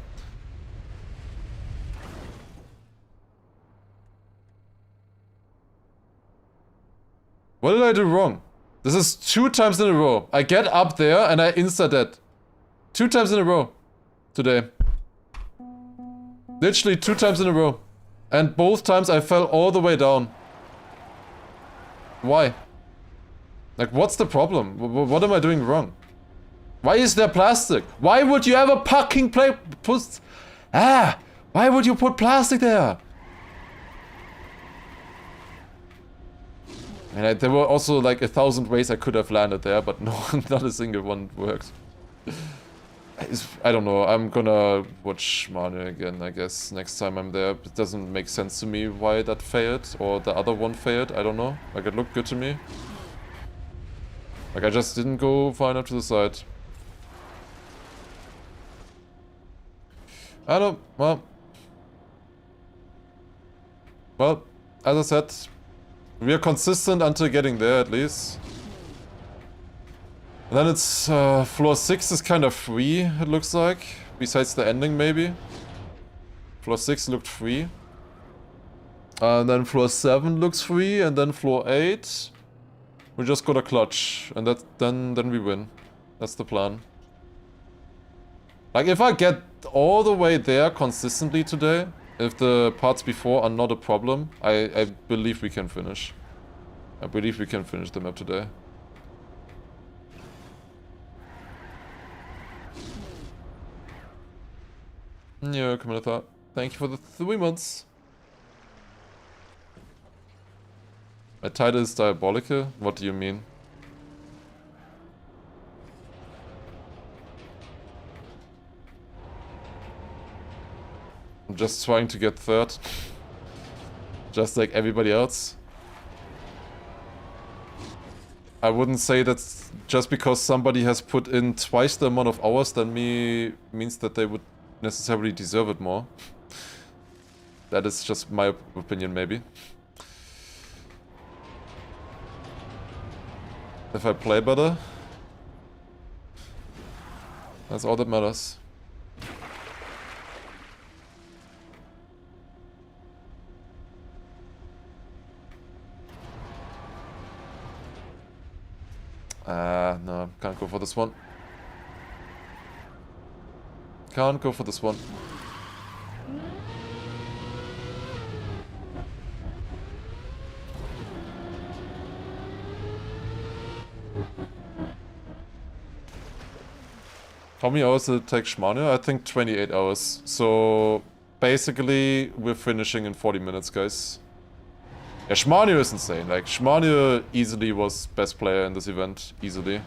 What did I do wrong? This is 2 times in a row. I get up there and I insta-dead. 2 times in a row. Today. Literally 2 times in a row. And both times I fell all the way down. Why? Like, what's the problem? What am I doing wrong? Why is there plastic? Why would you ever fucking why would you put plastic there? And there were also like 1,000 ways I could have landed there, but no, not a single one worked. I don't know, I'm gonna watch Manuel again, I guess, next time I'm there. It doesn't make sense to me why that failed, or the other one failed, I don't know. Like, it looked good to me. Like, I just didn't go far enough to the side. I don't... Well, as I said, we are consistent until getting there, at least. And then it's... floor 6 is kind of free, it looks like. Besides the ending, maybe. Floor 6 looked free. And then floor 7 looks free, and then floor 8... We just got a clutch, and then we win. That's the plan. Like, if I get all the way there consistently today, if the parts before are not a problem, I believe we can finish. I believe we can finish the map today. Yeah, Commander, thank you for the 3 months. My title is diabolical? What do you mean? I'm just trying to get third. Just like everybody else. I wouldn't say that just because somebody has put in twice the amount of hours than me means that they would necessarily deserve it more. That is just my opinion, maybe. If I play better, that's all that matters. No, can't go for this one. Can't go for this one. How many hours did it take Schmania? I think 28 hours. So basically, we're finishing in 40 minutes, guys. Yeah, Schmania is insane. Like, Schmania easily was best player in this event. Easily.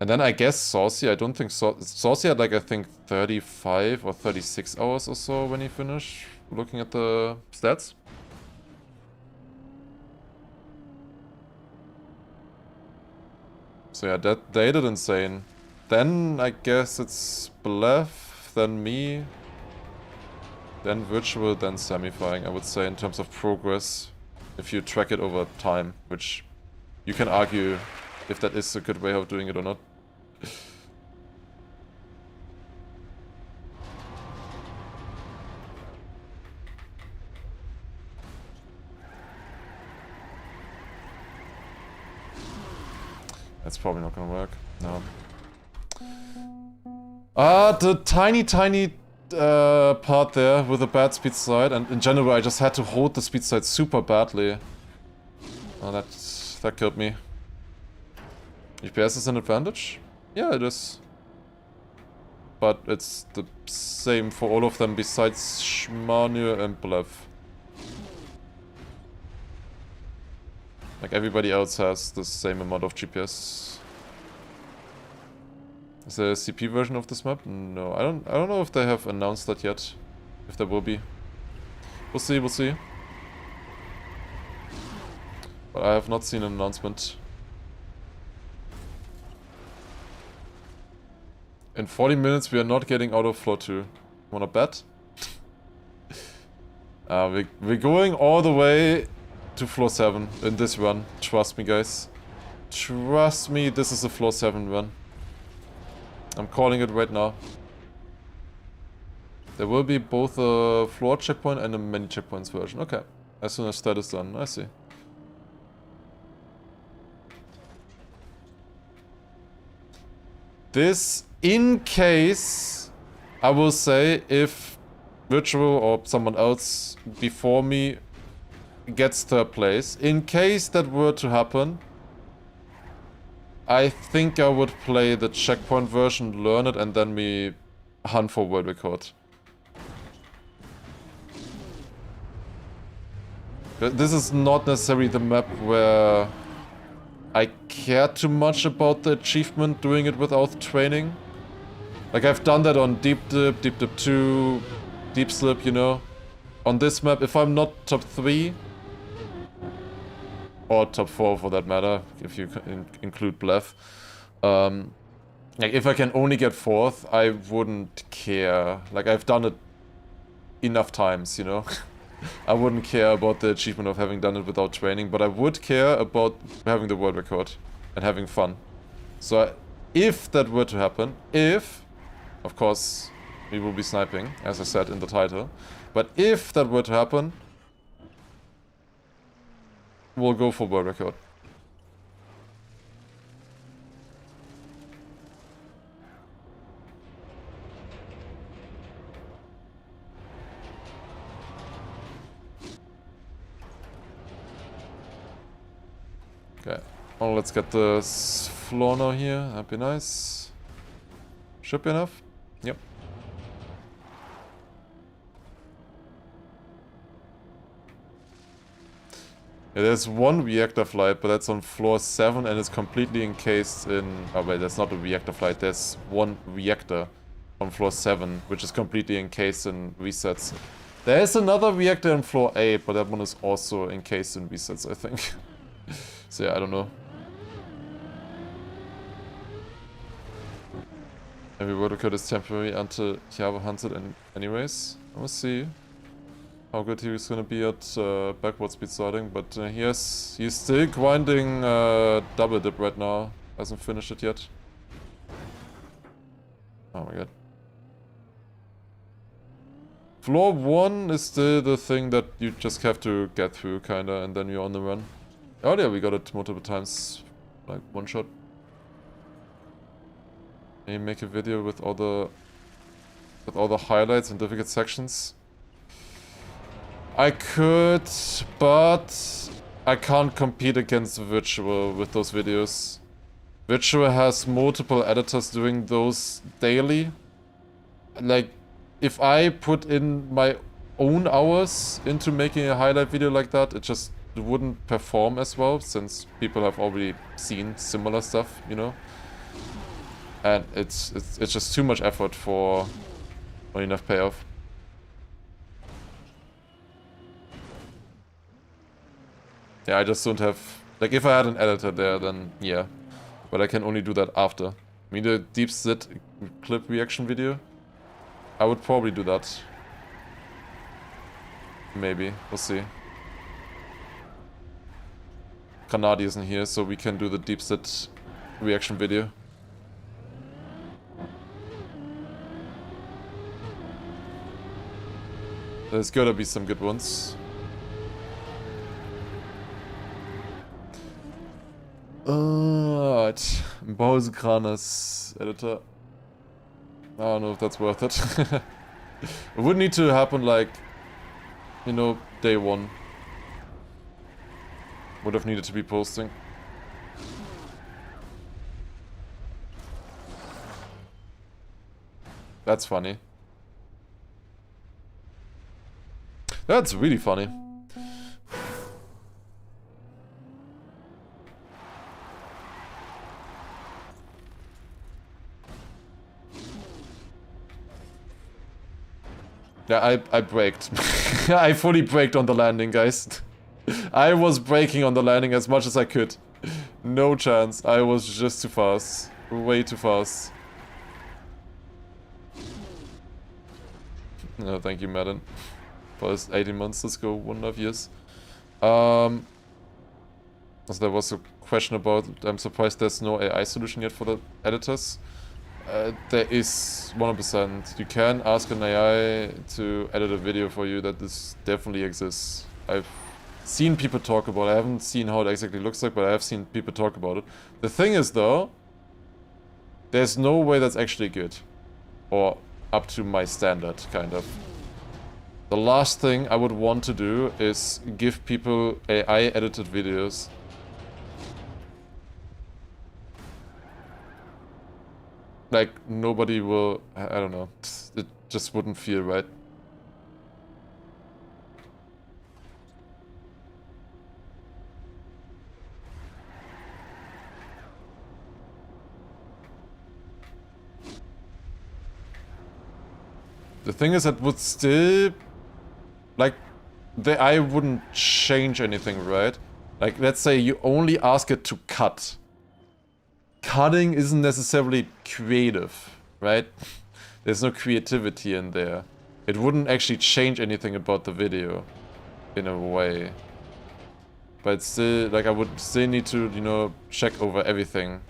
And then I guess Saucy. I don't think Saucy had like, I think 35 or 36 hours or so when he finished. Looking at the stats. So yeah, they did insane. Then I guess it's Blef, then me, then Virtual, then Semifying, I would say, in terms of progress. If you track it over time, which you can argue if that is a good way of doing it or not. That's probably not gonna work. No. The tiny part there with a bad speed slide, and in general I just had to hold the speed slide super badly. Oh, that killed me. FPS is an advantage? Yeah, it is. But it's the same for all of them besides Schmania and Blev. Like, everybody else has the same amount of GPS. Is there a CP version of this map? No, I don't know if they have announced that yet. If there will be. We'll see, we'll see. But I have not seen an announcement. In 40 minutes we are not getting out of floor 2. Wanna bet? We're going all the way to floor 7 in this run. Trust me, guys. Trust me, this is a floor 7 run. I'm calling it right now. There will be both a floor checkpoint and a many checkpoints version. Okay. As soon as that is done, I see. This, in case, I will say, if Virtual or someone else before me gets third place, in case that were to happen, I think I would play the checkpoint version, learn it, and then we hunt for world record. This is not necessarily the map where I care too much about the achievement doing it without training. Like, I've done that on Deep Dip 2, Deep Slip, you know. On this map, if I'm not top 3, or top 4 for that matter, if you include Blef. Like, if I can only get 4th, I wouldn't care. Like, I've done it enough times, you know? I wouldn't care about the achievement of having done it without training, but I would care about having the world record and having fun. So, if that were to happen, of course, we will be sniping, as I said in the title, but if that were to happen, we'll go for world record. Okay, well, let's get the floor now here. That'd be nice. Should be enough. Yep. Yeah, there's one reactor flight, but that's on floor 7 and it's completely encased in... Oh wait, that's not a reactor flight. There's one reactor on floor 7, which is completely encased in resets. There's another reactor on floor 8, but that one is also encased in resets, I think. So yeah, I don't know. Every world record is temporary until Java hunted anyways. We'll see how good he's gonna be at backward speed starting, but he's still grinding double dip right now. Hasn't finished it yet. Oh my god. Floor 1 is still the thing that you just have to get through, kinda, and then you're on the run. Oh yeah, we got it multiple times, like one shot. Maybe make a video with all the highlights and difficult sections. I could, but I can't compete against Virtual with those videos. Virtual has multiple editors doing those daily. Like, if I put in my own hours into making a highlight video like that, it just wouldn't perform as well, since people have already seen similar stuff, you know? And it's just too much effort for not enough payoff. Yeah, I just don't have... Like, if I had an editor there, then yeah. But I can only do that after. I mean, the deep SLID clip reaction video, I would probably do that. Maybe. We'll see. Kanadi isn't here, so we can do the deep SLID reaction video. There's gotta be some good ones. Alright. Bausekranas editor. I don't know if that's worth it. It would need to happen like, you know, day 1. Would have needed to be posting. That's funny. That's really funny. Yeah, I braked. I fully braked on the landing, guys. I was braking on the landing as much as I could. No chance. I was just too fast. Way too fast. No, thank you, Madden. First 18 months, let's go 1.5 years. So there was a question about, I'm surprised there's no AI solution yet for the editors. There is 100%. You can ask an AI to edit a video for you. That this definitely exists. I've seen people talk about it. I haven't seen how it exactly looks like, but I have seen people talk about it. The thing is though, there's no way that's actually good. Or up to my standard, kind of. The last thing I would want to do is give people AI edited videos. Like, nobody will... I don't know. It just wouldn't feel right. The thing is, that would still... Like, the AI wouldn't change anything, right? Like, let's say you only ask it to cut. Cutting isn't necessarily creative, right? There's no creativity in there. It wouldn't actually change anything about the video, in a way. But still, like, I would still need to, you know, check over everything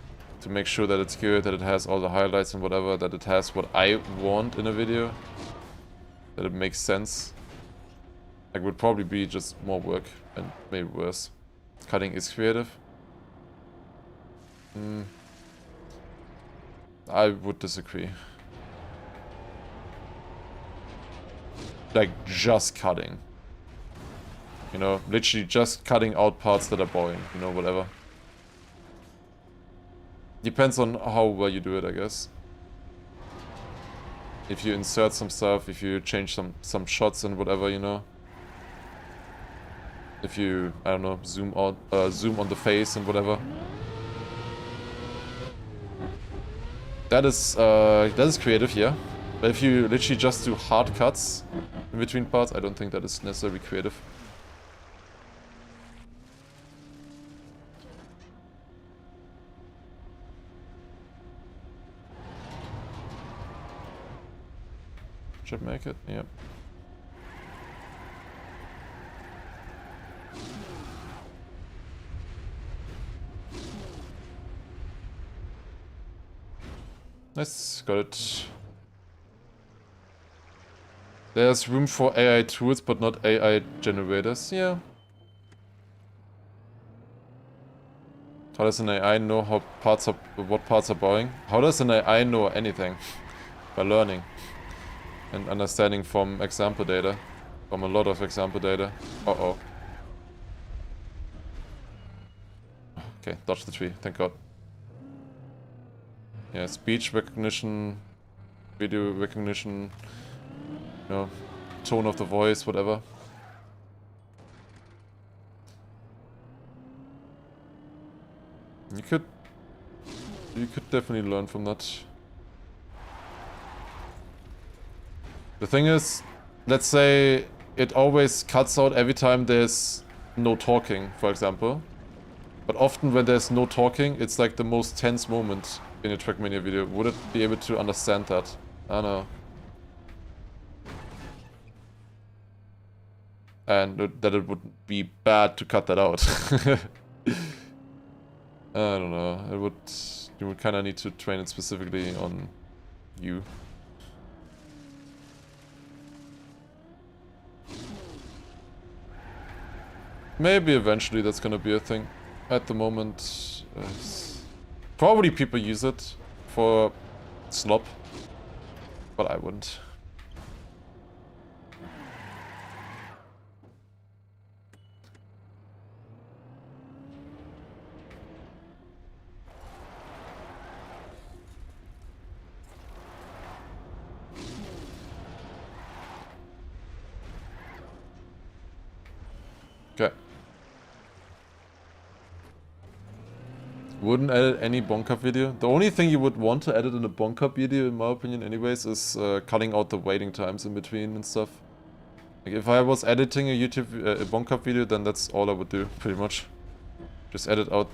to make sure that it's good, that it has all the highlights and whatever, that it has what I want in a video, that it makes sense. Like, would probably be just more work and maybe worse. Cutting is creative. I would disagree. Like, just cutting. You know, literally just cutting out parts that are boring, you know, whatever. Depends on how well you do it, I guess. If you insert some stuff, if you change some shots and whatever, you know. If you, I don't know, zoom on the face and whatever. That is creative, yeah. But if you literally just do hard cuts in between parts, I don't think that is necessarily creative. Should make it, yeah. Nice, got it. There's room for AI tools, but not AI generators, yeah. How does an AI know what parts are boring? How does an AI know anything? By learning. And understanding from example data. From a lot of example data. Uh-oh. Okay, dodge the tree, thank god. Yeah, speech recognition, video recognition, you know, tone of the voice, whatever. You could definitely learn from that. The thing is, let's say it always cuts out every time there's no talking, for example. But often when there's no talking, it's like the most tense moment in a Trackmania video. Would it be able to understand that? I don't know. And that it would be bad to cut that out. I don't know. You would kind of need to train it specifically on you. Maybe eventually that's gonna be a thing. At the moment, probably people use it for slop, but I wouldn't. Okay. Wouldn't edit any Bonk video. The only thing you would want to edit in a Bonk video, in my opinion anyways, is cutting out the waiting times in between and stuff. Like, if I was editing a a Bonk video, then that's all I would do, pretty much. Just edit out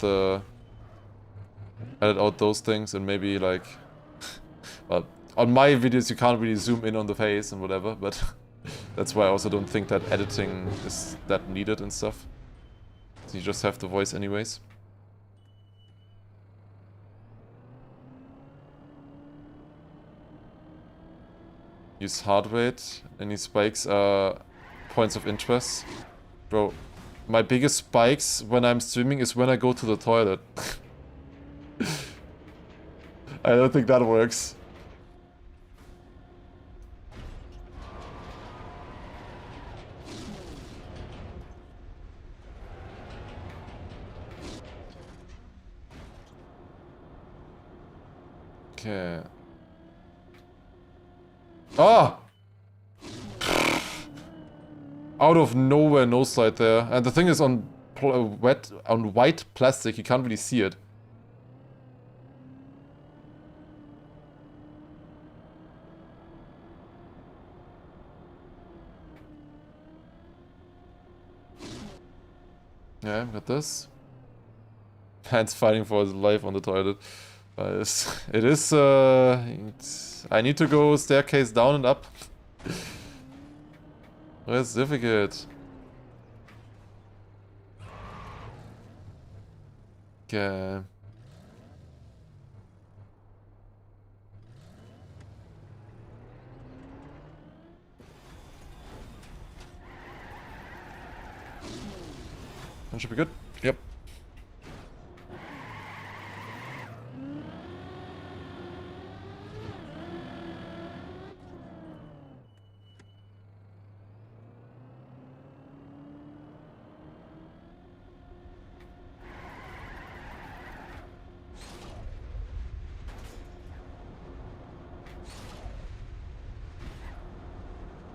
those things and maybe like... well, on my videos you can't really zoom in on the face and whatever, but that's why I also don't think that editing is that needed and stuff. So you just have the voice anyways. Use heart rate. Any spikes are points of interest. Bro, my biggest spikes when I'm streaming is when I go to the toilet. I don't think that works. Okay. Ah! Out of nowhere, no slide there. And the thing is, on white plastic, you can't really see it. Yeah, got this. Man's fighting for his life on the toilet. It is, I need to go staircase down and up. It's difficult. Okay. That should be good. Yep.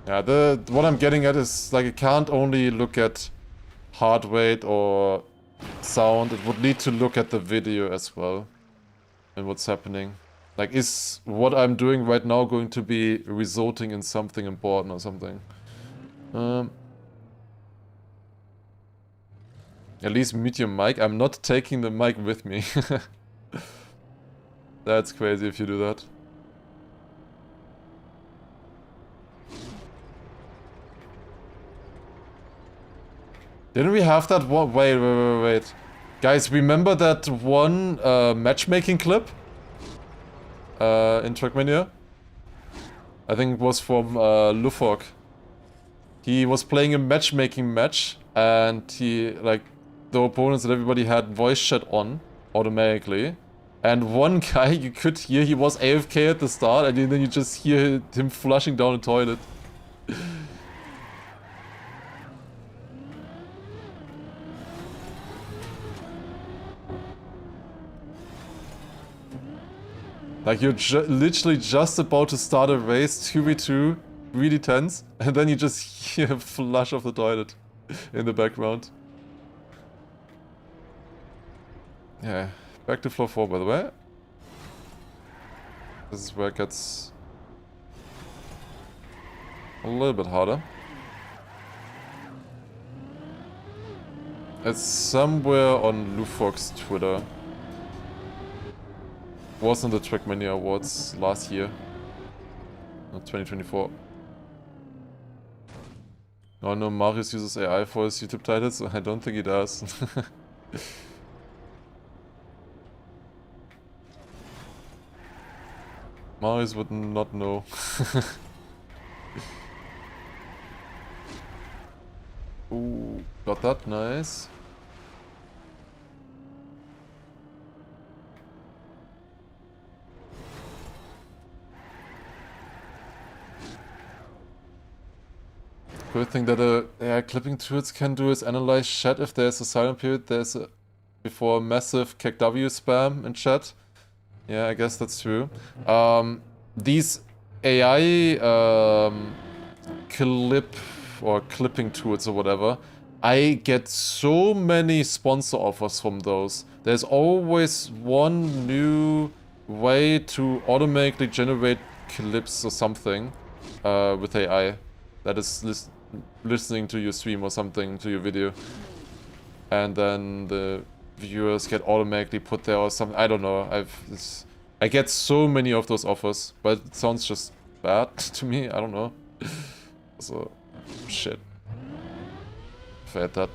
Yeah, what I'm getting at is, like, it can't only look at heart rate or sound, it would need to look at the video as well and what's happening. Like, is what I'm doing right now going to be resulting in something important or something? At least mute your mic. I'm not taking the mic with me. That's crazy if you do that. Didn't we have that one? Wait. Guys, remember that one matchmaking clip? In Trackmania? I think it was from Lufok. He was playing a matchmaking match and he, like, the opponents and everybody had voice chat on automatically. And one guy, you could hear he was AFK at the start and then you just hear him flushing down the toilet. Like, you're literally just about to start a race, 2v2, really tense, and then you just hear a flush of the toilet in the background. Yeah, back to floor 4, by the way. This is where it gets a little bit harder. It's somewhere on Lufok's Twitter. Was in the Trackmania Awards last year. No, 2024. Oh no, Marius uses AI for his YouTube titles? I don't think he does. Marius would not know. Ooh, got that, nice. Good thing that AI clipping tools can do is analyze chat if there's a silent period, before massive KW spam in chat. Yeah, I guess that's true. These AI clipping tools or whatever, I get so many sponsor offers from those. There's always one new way to automatically generate clips or something with AI that is listening to your stream or something, to your video, and then the viewers get automatically put there or something. I don't know. I get so many of those offers, but it sounds just bad to me. I don't know. So, shit. If I had that.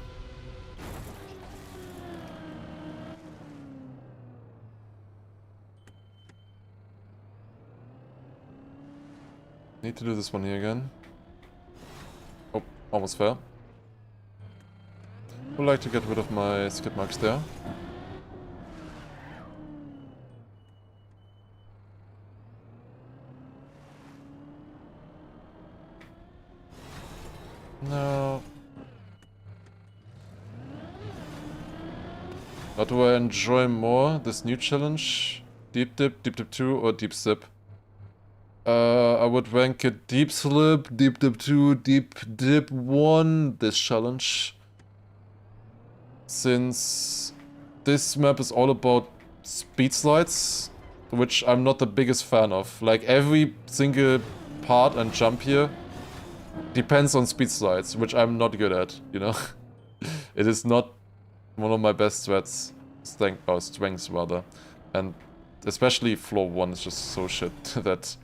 Need to do this one here again. Oh, almost fair. Would like to get rid of my skid marks there. No. What do I enjoy more? This new challenge? Deep Dip 2, or Deep Sip? I would rank it Deep Slip, Deep Dip 2, Deep Dip 1, this challenge. Since this map is all about speed slides, which I'm not the biggest fan of. Like, every single part and jump here depends on speed slides, which I'm not good at, you know? It is not one of my best strengths rather. And especially floor 1 is just so shit that...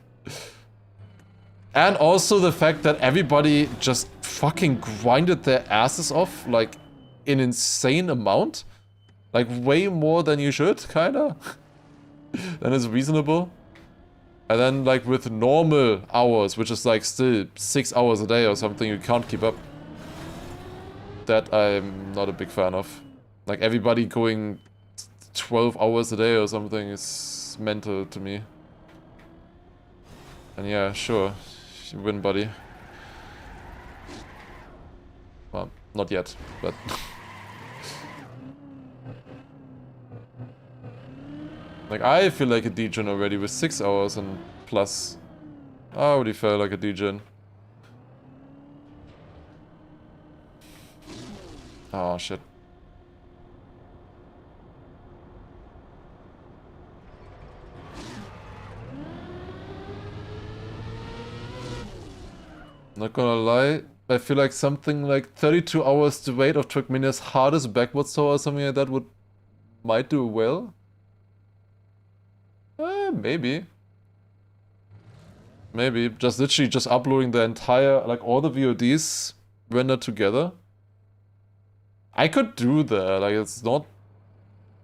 And also the fact that everybody just fucking grinded their asses off, like, in insane amount. Like, way more than you should, kinda. Than is reasonable. And then, like, with normal hours, which is, like, still 6 hours a day or something, you can't keep up. That I'm not a big fan of. Like, everybody going 12 hours a day or something is mental to me. And yeah, sure. You win, buddy. Well, not yet, but... Like, I feel like a degen already with 6 hours and plus. I already felt like a degen. Oh, shit. Not gonna lie, I feel like something like 32 hours to wait of Turkmenia's hardest backwards tower or something like that might do well. Maybe. Maybe. Just literally just uploading the entire, like all the VODs rendered together. I could do that, like it's not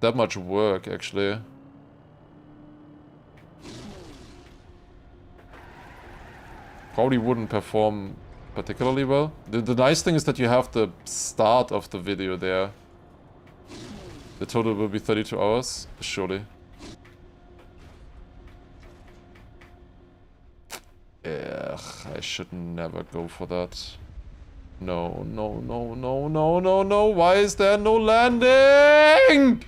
that much work actually. Probably wouldn't perform particularly well. The nice thing is that you have the start of the video there. The total will be 32 hours, surely. Ugh, I should never go for that. No, no, no, no, no, no, no. Why is there no landing?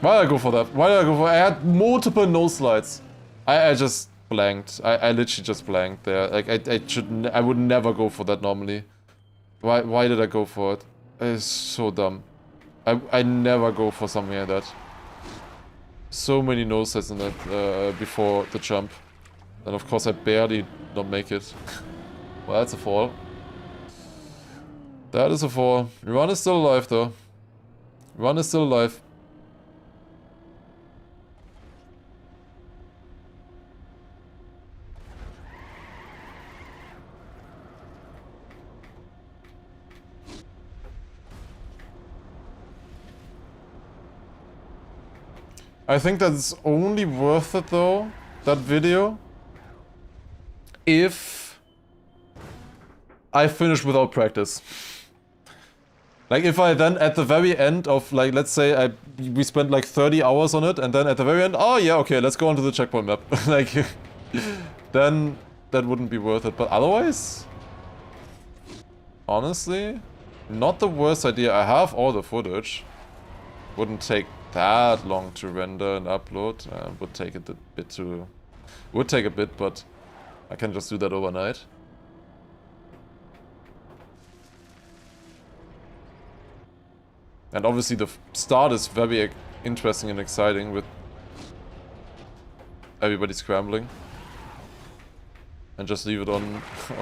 Why did I go for that? Why did I go for... I had multiple no slides. I just blanked. I literally just blanked there. Like, I would never go for that normally. Why did I go for it? It's so dumb. I never go for something like that. So many no sets in that before the jump. And of course I barely not make it. Well, that's a fall. That is a fall. Run is still alive though. Run is still alive. I think that's only worth it though, that video, if I finish without practice. Like if I then at the very end of like, let's say we spent like 30 hours on it and then at the very end, oh yeah, okay, let's go on to the checkpoint map. Like, then that wouldn't be worth it. But otherwise, honestly, not the worst idea. I have all the footage. Wouldn't take that long to render and upload. Would take it a bit to... Would take a bit, but I can just do that overnight. And obviously the start is very interesting and exciting with everybody scrambling. And just leave it on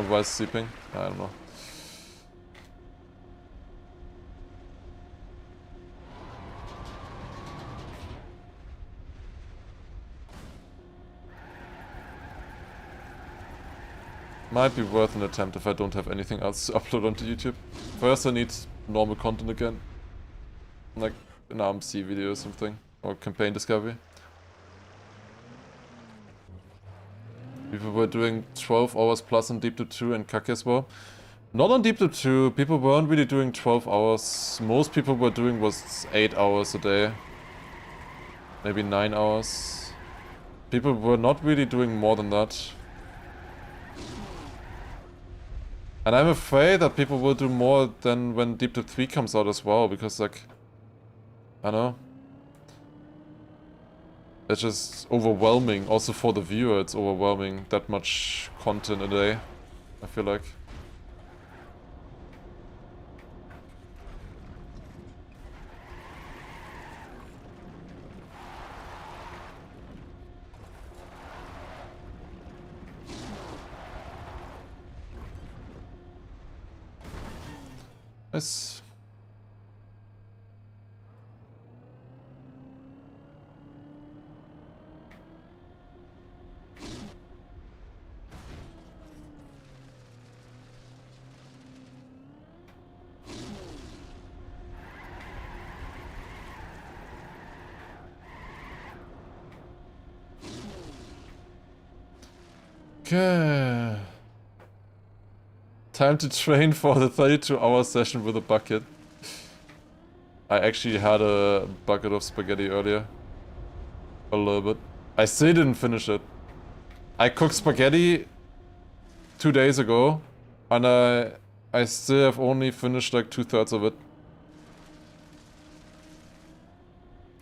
while sleeping. I don't know. Might be worth an attempt if I don't have anything else to upload onto YouTube. First I need normal content again. Like an RMC video or something. Or campaign discovery. People were doing 12 hours plus on Deep Dive 2 and Kaki as well. Not on Deep Dive 2, people weren't really doing 12 hours. Most people were doing was 8 hours a day. Maybe 9 hours. People were not really doing more than that. And I'm afraid that people will do more than when Deep Dive 3 comes out as well, because like, I don't know. It's just overwhelming, also for the viewer it's overwhelming, that much content a day, I feel like. Nice. Okay. Time to train for the 32-hour session with a bucket. I actually had a bucket of spaghetti earlier. A little bit. I still didn't finish it. I cooked spaghetti 2 days ago, and I still have only finished like 2/3 of it.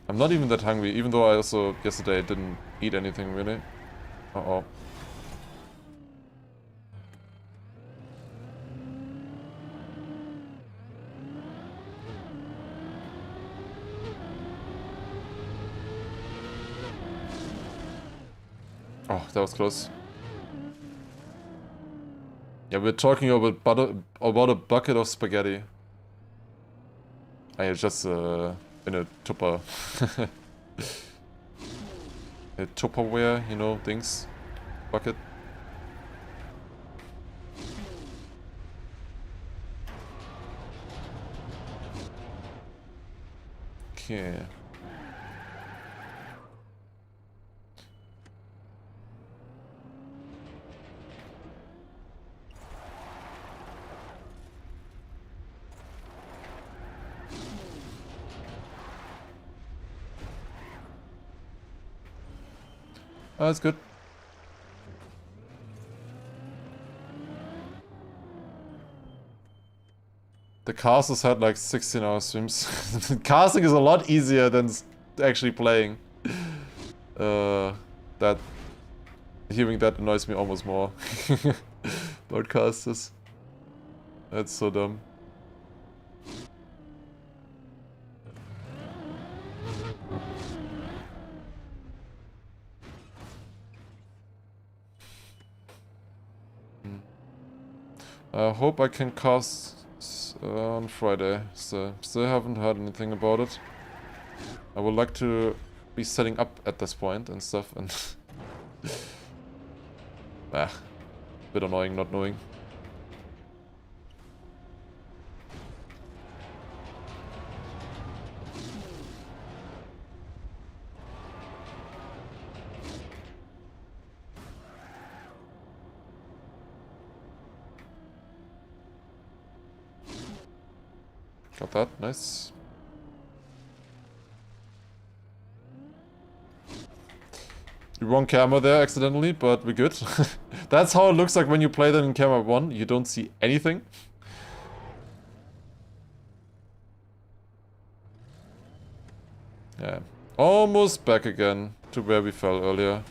I'm not even that hungry, even though I also yesterday didn't eat anything really. Uh-oh. Oh, that was close. Yeah, we're talking about a bucket of spaghetti. I just in a tupper, a Tupperware, you know, things, bucket. Okay. Oh, that's good. The casters had like 16-hour streams. Casting is a lot easier than actually playing. Hearing that annoys me almost more. Broadcasters. That's so dumb. I hope I can cast on Friday. Still haven't heard anything about it. I would like to be setting up at this point and stuff, and bit annoying not knowing. Got that, nice. The wrong camera there accidentally, but we're good. That's how it looks like when you play that in camera 1. You don't see anything. Yeah. Almost back again to where we fell earlier.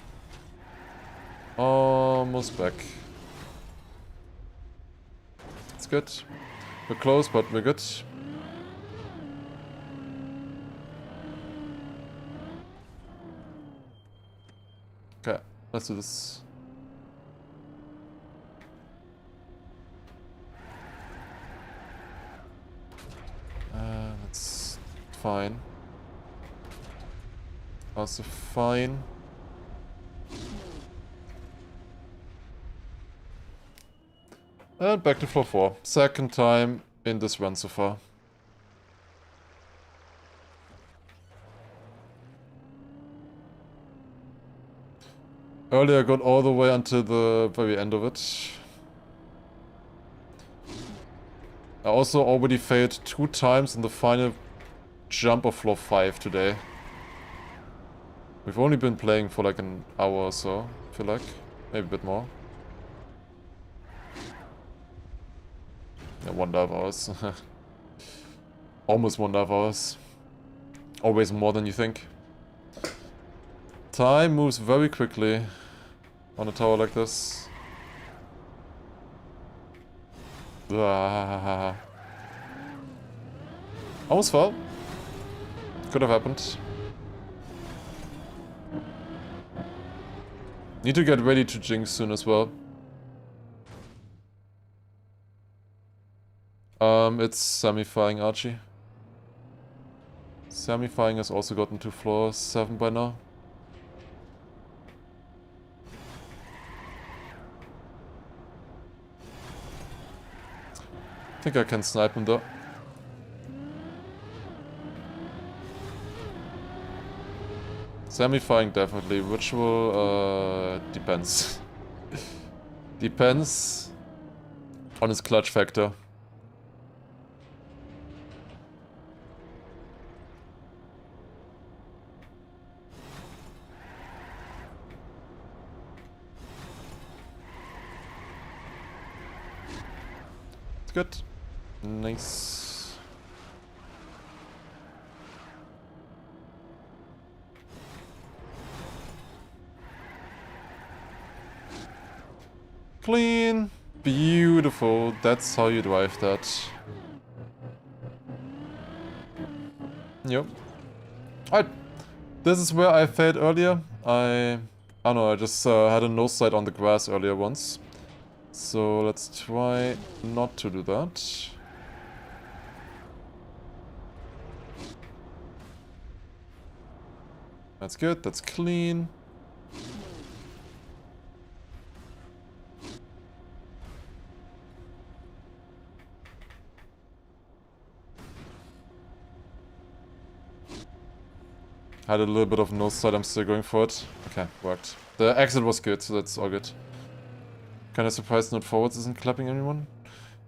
Almost back. It's good. We're close, but we're good. Okay, let's do this. That's fine. Also fine. And back to floor 4. Second time in this run so far. Earlier I got all the way until the very end of it. I also already failed 2 times in the final jump of floor 5 today. We've only been playing for like an hour or so, I feel like. Maybe a bit more. Yeah, 1.5 hours. Almost 1.5 hours. Always more than you think. Time moves very quickly on a tower like this. Almost fell. Could have happened. Need to get ready to jinx soon as well. It's semi-firing Archie. Semi-firing has also gotten to floor 7 by now. I think I can snipe him though. Semi-firing definitely. Ritual, depends. Depends on his clutch factor. It's good. Nice. Clean. Beautiful. That's how you drive that. Yep. This is where I failed earlier. I don't know, I just had a nose slide on the grass earlier once. So let's try not to do that. That's good, that's clean. Had a little bit of nose slide, I'm still going for it. Okay, worked. The exit was good, so that's all good. Kinda surprised not forwards isn't clapping anyone.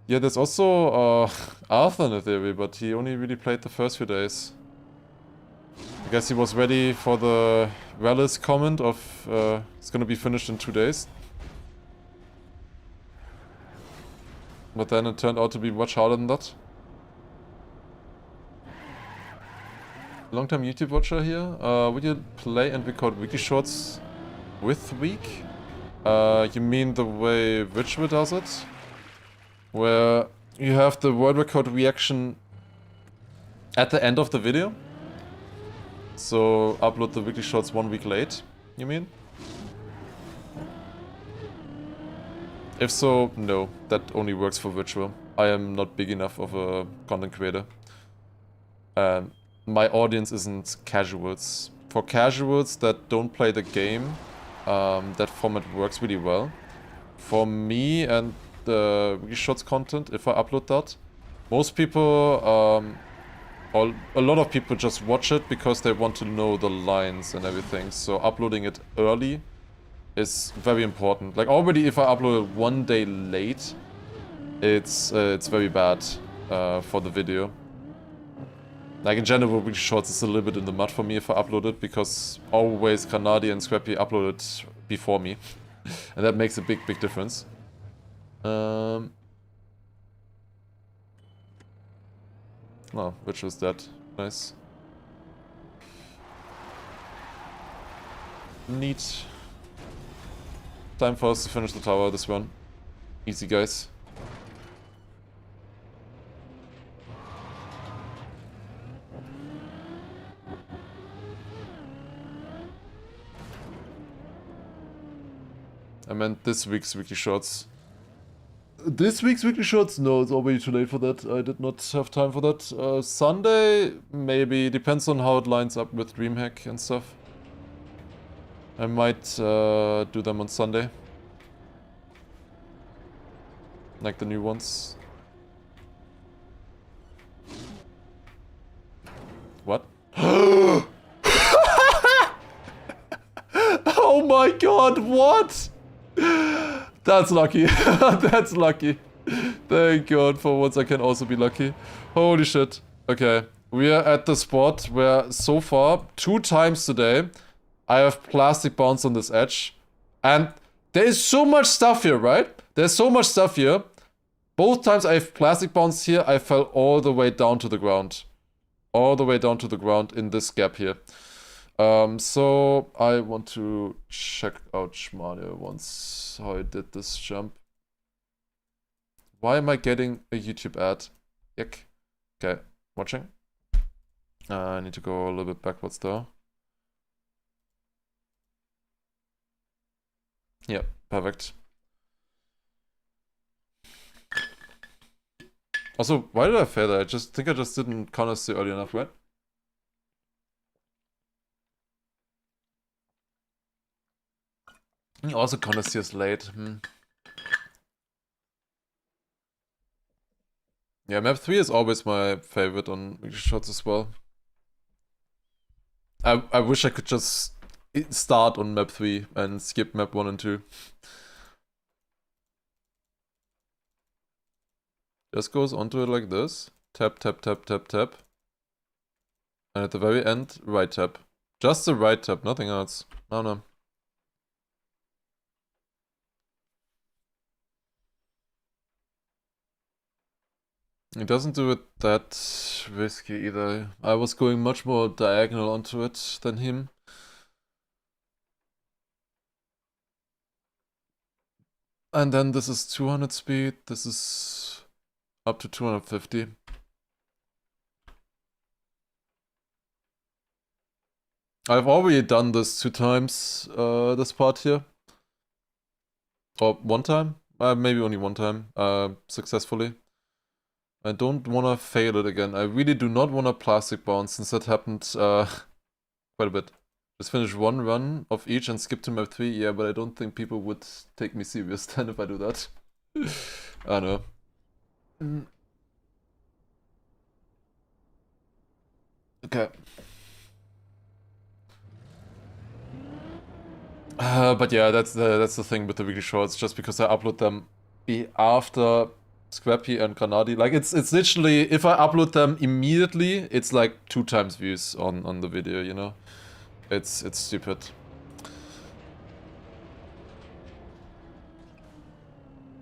Yeah, there's also Arthur in the theory, but he only really played the first few days. I guess he was ready for the Relic comment of it's gonna be finished in 2 days. But then it turned out to be much harder than that. Long-time YouTube watcher here. Would you play and record weekly shorts with week? You mean the way Ritual does it? Where you have the world record reaction at the end of the video? So upload the weekly shorts 1 week late, you mean? If so, no. That only works for Ritual. I am not big enough of a content creator. My audience isn't casuals. For casuals that don't play the game, that format works really well. For me and the weekly shorts content, if I upload that, most people, or a lot of people just watch it because they want to know the lines and everything. So uploading it early is very important. Like already if I upload it 1 day late, it's very bad for the video. Like in general, weekly shorts is a little bit in the mud for me if I upload it, because always Granadi and Scrappy upload it before me. And that makes a big difference. Oh, which was that? Nice. Neat. Time for us to finish the tower this run. Easy, guys. I meant this week's weekly shorts. This week's weekly shorts? No, it's already too late for that. I did not have time for that. Sunday? Maybe. Depends on how it lines up with DreamHack and stuff. I might do them on Sunday. Like the new ones. What? Oh my god, what? That's lucky. That's lucky. Thank god, for once I can also be lucky. Holy shit. Okay, we are at the spot where so far, 2 times today, I have plastic bounce on this edge. And there is so much stuff here, right? There's so much stuff here. Both times I have plastic bounce here, I fell all the way down to the ground. All the way down to the ground in this gap here. So I want to check out Schmalia once, how I did this jump. Why am I getting a YouTube ad? Yuck. Okay, watching. I need to go a little bit backwards though. Yeah, perfect. Also, why did I fail that? I just think I just didn't counter steer early enough, right? He also counter steers late. Yeah, map 3 is always my favorite on shots as well. I wish I could just start on map 3 and skip map 1 and 2. Just goes onto it like this. Tap, tap, tap, tap, tap. And at the very end, right tap. Just the right tap, nothing else. No. It doesn't do it that risky either. I was going much more diagonal onto it than him. And then this is 200 speed, this is up to 250. I've already done this 2 times, this part here. Or 1 time? Maybe only 1 time, successfully. I don't wanna fail it again. I really do not wanna plastic bounce since that happened, quite a bit. Just finish 1 run of each and skip to map 3, yeah, but I don't think people would take me serious then if I do that. I don't know. Okay. But yeah, that's the thing with the weekly shorts. Just because I upload them after Scrappy and Granadi, like it's literally, if I upload them immediately, it's like 2 times views on the video, you know. It's stupid.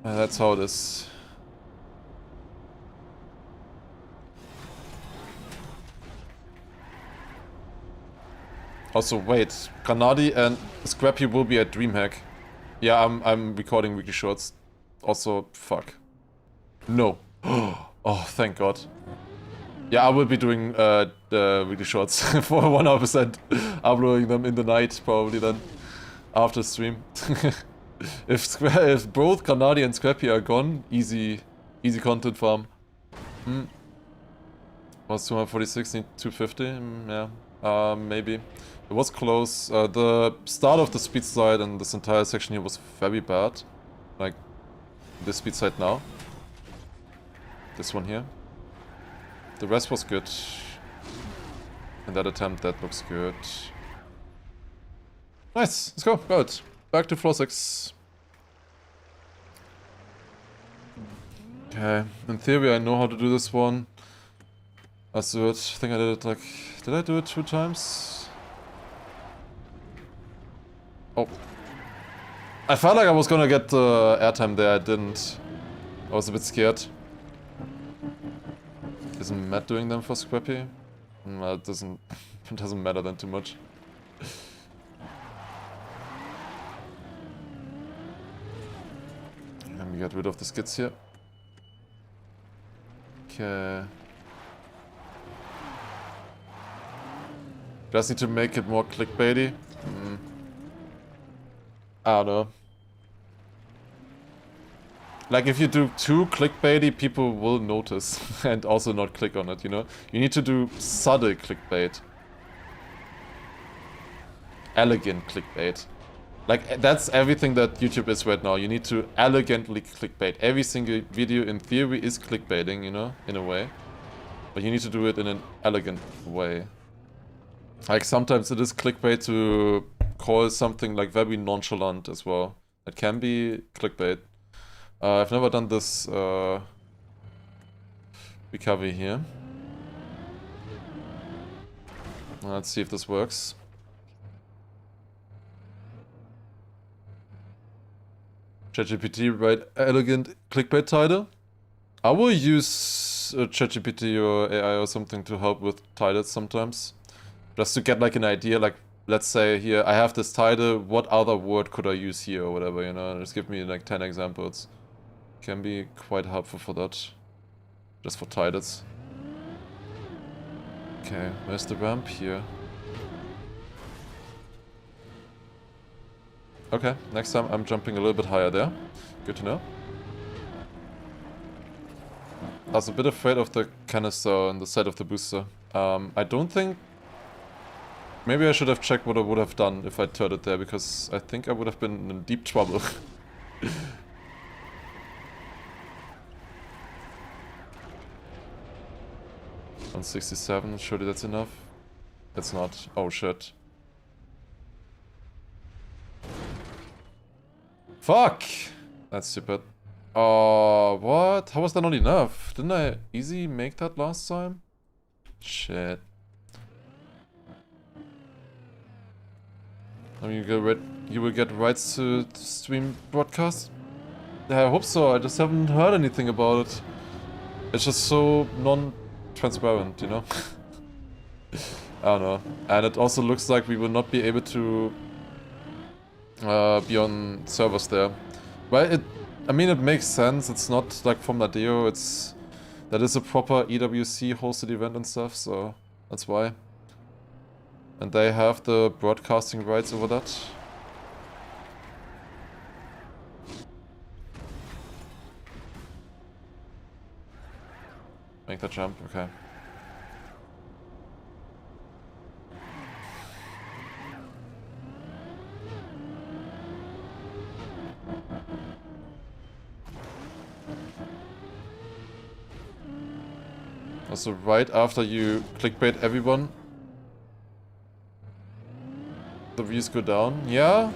That's how it is. Also, wait, Granadi and Scrappy will be at DreamHack. Yeah, I'm recording weekly shorts. Also, fuck. No. Oh, thank God. Yeah, I will be doing the weekly shorts for 100%. Uploading them in the night, probably then. After stream. If both Granadi and Scrappy are gone, easy content farm. Was 246, need 250? Yeah, maybe. It was close. The start of the speed slide and this entire section here was very bad. Like, this speed slide now. This one here. The rest was good. And that attempt, that looks good. Nice, let's go, good. Back to floor 6. Okay, in theory I know how to do this one. Let's do it. I think I did it like... Did I do it 2 times? Oh. I felt like I was gonna get airtime there, I didn't. I was a bit scared. Isn't Matt doing them for Scrappy? No, it doesn't matter then too much. Let me get rid of the skids here. Okay. Just need to make it more clickbaity. I don't know. Like, if you do too clickbaity, people will notice and also not click on it, you know? You need to do subtle clickbait. Elegant clickbait. Like, that's everything that YouTube is right now. You need to elegantly clickbait. Every single video, in theory, is clickbaiting, you know? In a way. But you need to do it in an elegant way. Like, sometimes it is clickbait to call something, like, very nonchalant as well. It can be clickbait. I've never done this recovery here. Let's see if this works. ChatGPT, write elegant clickbait title. I will use ChatGPT or AI or something to help with titles sometimes. Just to get like an idea, like let's say here I have this title, what other word could I use here or whatever, you know, just give me like 10 examples. Can be quite helpful for that. Just for titles. Okay, where's the ramp here? Okay, next time I'm jumping a little bit higher there. Good to know. I was a bit afraid of the canister on the side of the booster. I don't think... Maybe I should have checked what I would have done if I turned it there, because I think I would have been in deep trouble. 167, surely that's enough? It's not. Oh shit. Fuck! That's stupid. Oh, what? How was that not enough? Didn't I easy make that last time? Shit. I mean, you will get rights to stream broadcast? Yeah, I hope so. I just haven't heard anything about it. It's just so non-transparent, you know? I don't know. And it also looks like we will not be able to be on servers there. Well, I mean, it makes sense. It's not like from Nadeo. That is a proper EWC hosted event and stuff, so that's why. And they have the broadcasting rights over that. Make that jump, okay. Also, right after you clickbait everyone, the views go down. Yeah.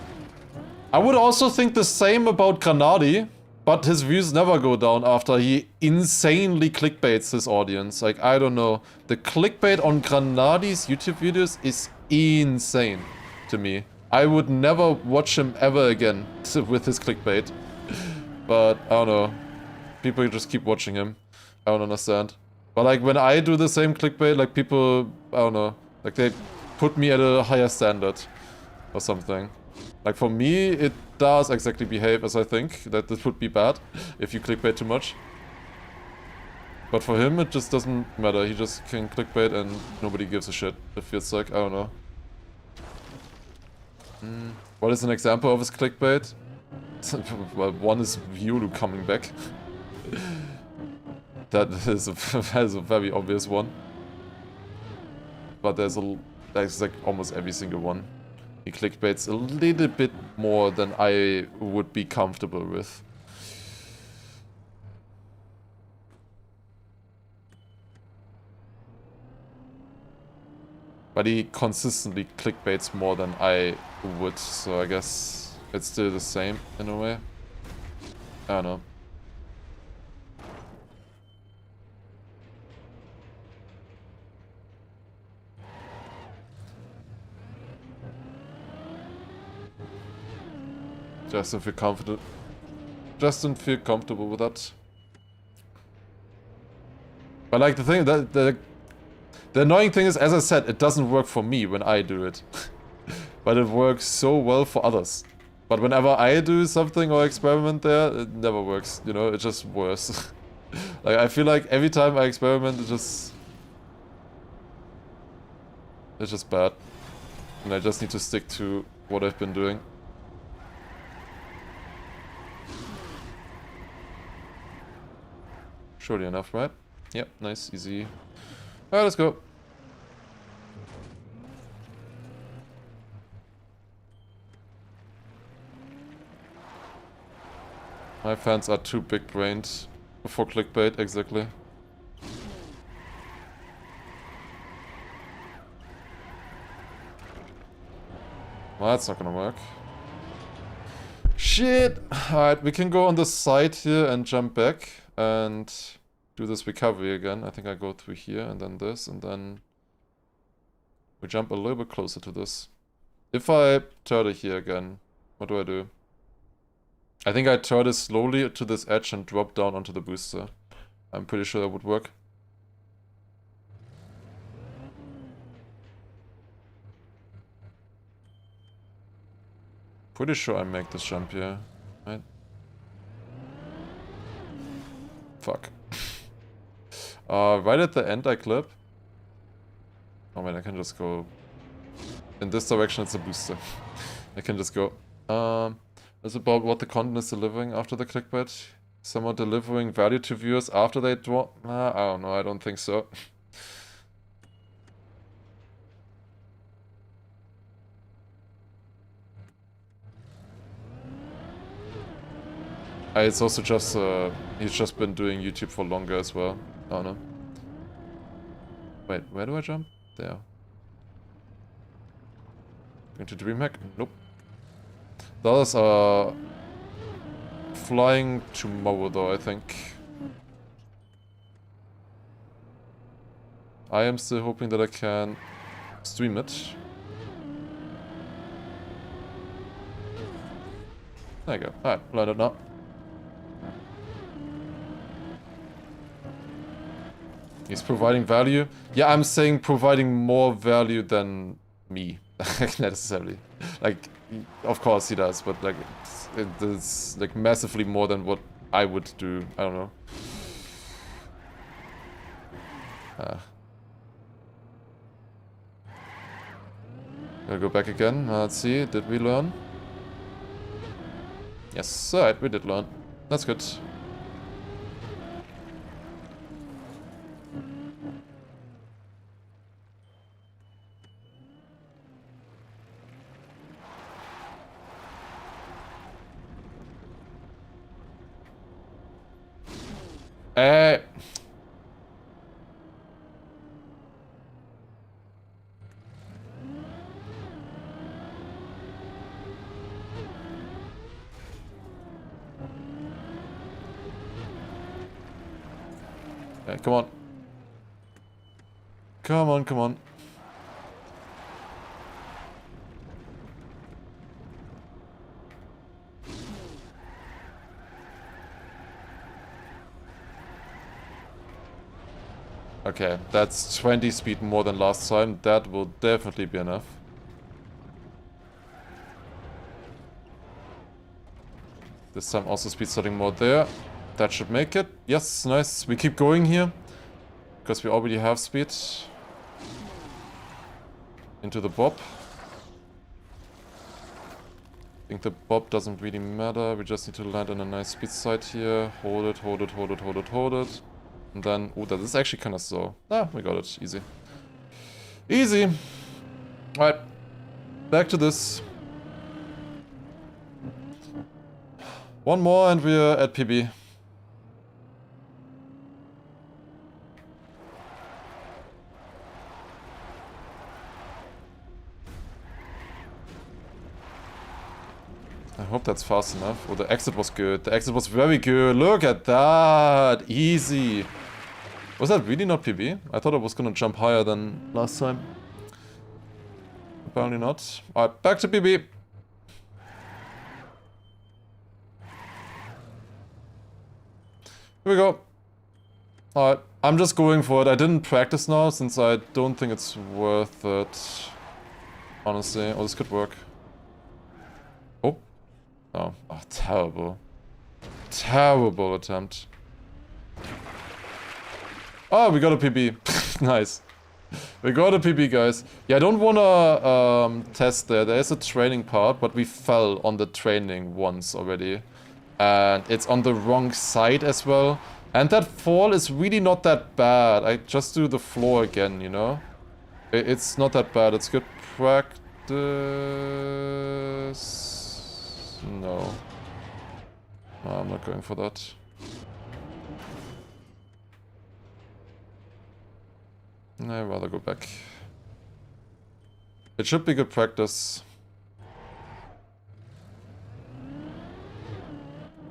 I would also think the same about Granadi, but his views never go down after he insanely clickbaits his audience. Like, I don't know. The clickbait on Granadi's YouTube videos is insane to me. I would never watch him ever again with his clickbait. But, I don't know. People just keep watching him. I don't understand. But like, when I do the same clickbait, like people, I don't know. Like, they put me at a higher standard. Or something. Like, for me, it does exactly behave as I think. That this would be bad if you clickbait too much. But for him, it just doesn't matter. He just can clickbait and nobody gives a shit. It feels like, I don't know. What is an example of his clickbait? Well, one is Yulu coming back. That is a very obvious one. But there's like almost every single one. He clickbaits a little bit more than I would be comfortable with. But he consistently clickbaits more than I would, so I guess it's still the same in a way. I don't know. Justin feel confident. Justin feel comfortable with that. But like the thing that the annoying thing is, as I said, it doesn't work for me when I do it. But it works so well for others. But whenever I do something or experiment there, it never works, you know, it's just worse. Like, I feel like every time I experiment, it's just bad. And I just need to stick to what I've been doing. Surely enough, right? Yep, nice, easy. Alright, let's go. My fans are too big-brained for clickbait, exactly. Well, that's not gonna work. Shit! Alright, we can go on the side here and jump back and do this recovery again. I think I go through here and then this, and then we jump a little bit closer to this. If I turtle here again, what do I do? I think I turtle slowly to this edge and drop down onto the booster. I'm pretty sure that would work. Pretty sure I make this jump here, right? Fuck. Right at the end I clip. Oh man, I can just go... In this direction it's a booster. I can just go. It's about what the content is delivering after the clickbait. Someone delivering value to viewers after they draw? I don't know, I don't think so. It's also just, he's just been doing YouTube for longer as well. I don't know. Wait, where do I jump? There. Going to DreamHack? Nope. The others are flying tomorrow though, I think. I am still hoping that I can stream it. There you go. Alright, learned it now. He's providing value. Yeah, I'm saying providing more value than me. Necessarily. Like, of course he does, but like, it's like massively more than what I would do. I don't know. Gotta go back again. Let's see. Did we learn? Yes, alright, we did learn. That's good. Come on. Come on, come on. Okay, that's 20 speed more than last time. That will definitely be enough. This time also speed setting more there. That should make it. Yes, nice. We keep going here. Because we already have speed. Into the bob. I think the bob doesn't really matter. We just need to land on a nice speed side here. Hold it, hold it, hold it, hold it, hold it. And then... oh, that is actually kind of slow. Ah, we got it. Easy. Easy! Alright. Back to this. One more and we're at PB. I hope that's fast enough. Oh, the exit was good. The exit was very good. Look at that. Easy. Was that really not PB? I thought I was gonna jump higher than last time. Apparently not. Alright, back to PB. Here we go. Alright, I'm just going for it. I didn't practice now since I don't think it's worth it. Honestly. Oh, this could work. Oh. Oh, oh, terrible. Terrible attempt. Oh, we got a PB. Nice. We got a PB, guys. Yeah, I don't wanna test there. There is a training part, but we fell on the training once already. And it's on the wrong side as well. And that fall is really not that bad. I just do the floor again, you know? It's not that bad. It's good practice. No. No, I'm not going for that. I'd rather go back. It should be good practice.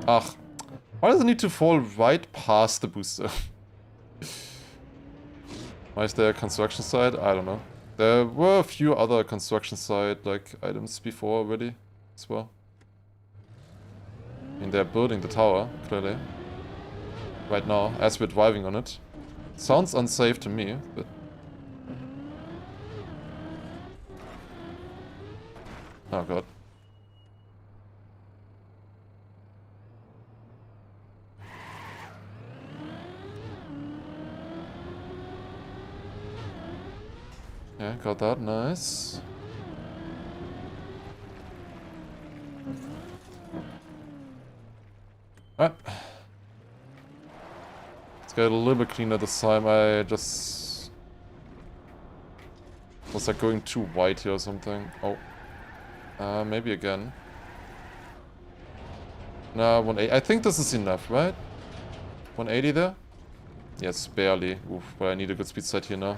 Ach. Why does it need to fall right past the booster? Why is there a construction site? I don't know. There were a few other construction site like items before already as well. I mean, they're building the tower, clearly. Right now, as we're driving on it. Sounds unsafe to me, but... oh god. Yeah, got that, nice. Alright. Let's get a little bit cleaner this time. I just was like going too wide here or something. Oh. Maybe again. No, 180. I think this is enough, right? 180 there? Yes, barely. Oof, but I need a good speed slide here now.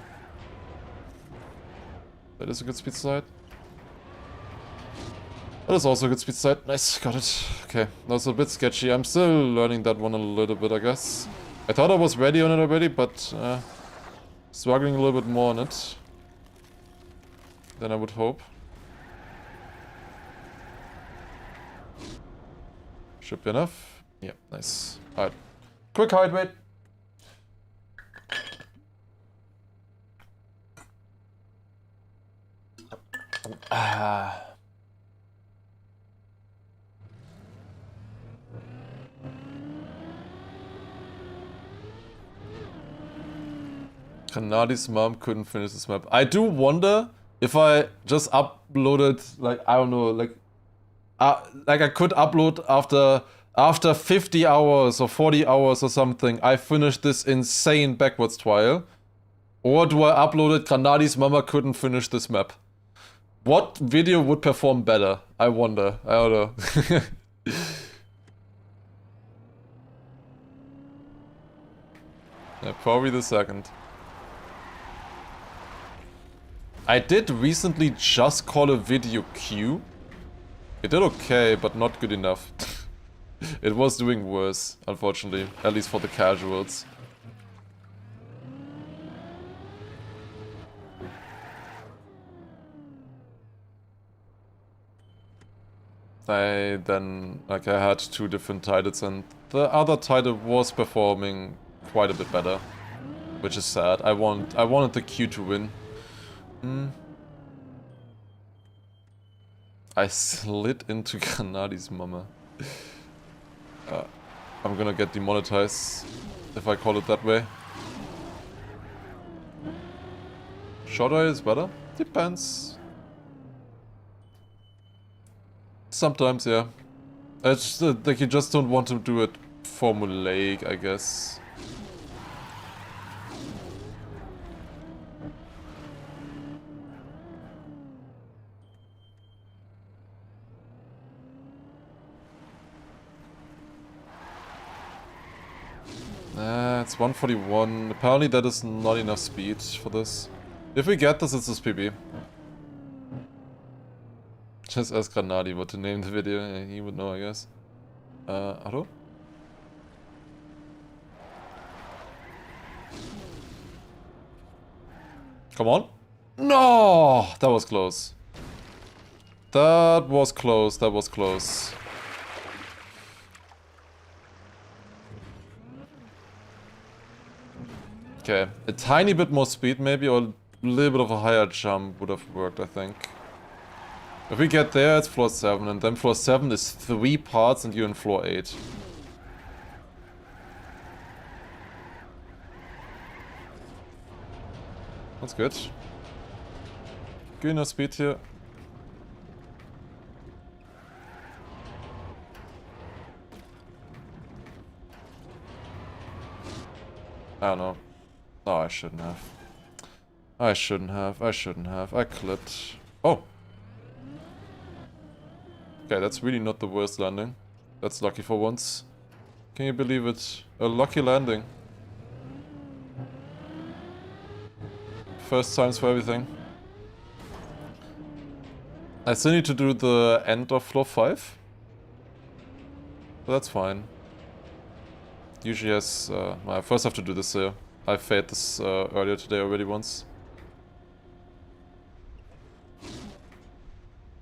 That is a good speed slide. That is also a good speed slide. Nice, got it. Okay, that was a bit sketchy. I'm still learning that one a little bit, I guess. I thought I was ready on it already, but struggling a little bit more on it than I would hope. Should be enough. Yeah, nice. Alright. Quick height weight. Kanadi's mom couldn't finish this map. I do wonder if I just uploaded, like, I don't know, like I could upload after 50 hours or 40 hours or something, I finished this insane backwards trial. Or do I upload it, Kanadi's mama couldn't finish this map? What video would perform better? I wonder. I don't know. Yeah, probably the second. I did recently just call a video Q. It did okay, but not good enough. It was doing worse, unfortunately. At least for the casuals. I had two different titles and the other title was performing quite a bit better. Which is sad. I wanted the Q to win. I slid into Kanadi's mama. I'm gonna get demonetized if I call it that way. Short eye is better? Depends. Sometimes, yeah. It's like you just don't want to do it formulaic, I guess. It's 141. Apparently that is not enough speed for this. If we get this, it's this PB. Just ask Granadi what to name the video. Yeah, he would know, I guess. Hello? Come on. No! That was close. That was close. That was close. Okay, a tiny bit more speed maybe, or a little bit of a higher jump would have worked, I think. If we get there, it's floor 7, and then floor 7 is 3 parts and you're in floor 8. That's good. Good enough speed here. I don't know. Oh, I shouldn't have. I shouldn't have. I clipped. Oh! Okay, that's really not the worst landing. That's lucky for once. Can you believe it? A lucky landing. First times for everything. I still need to do the end of floor 5. But that's fine. Usually has... I first have to do this here. I failed this earlier today already once.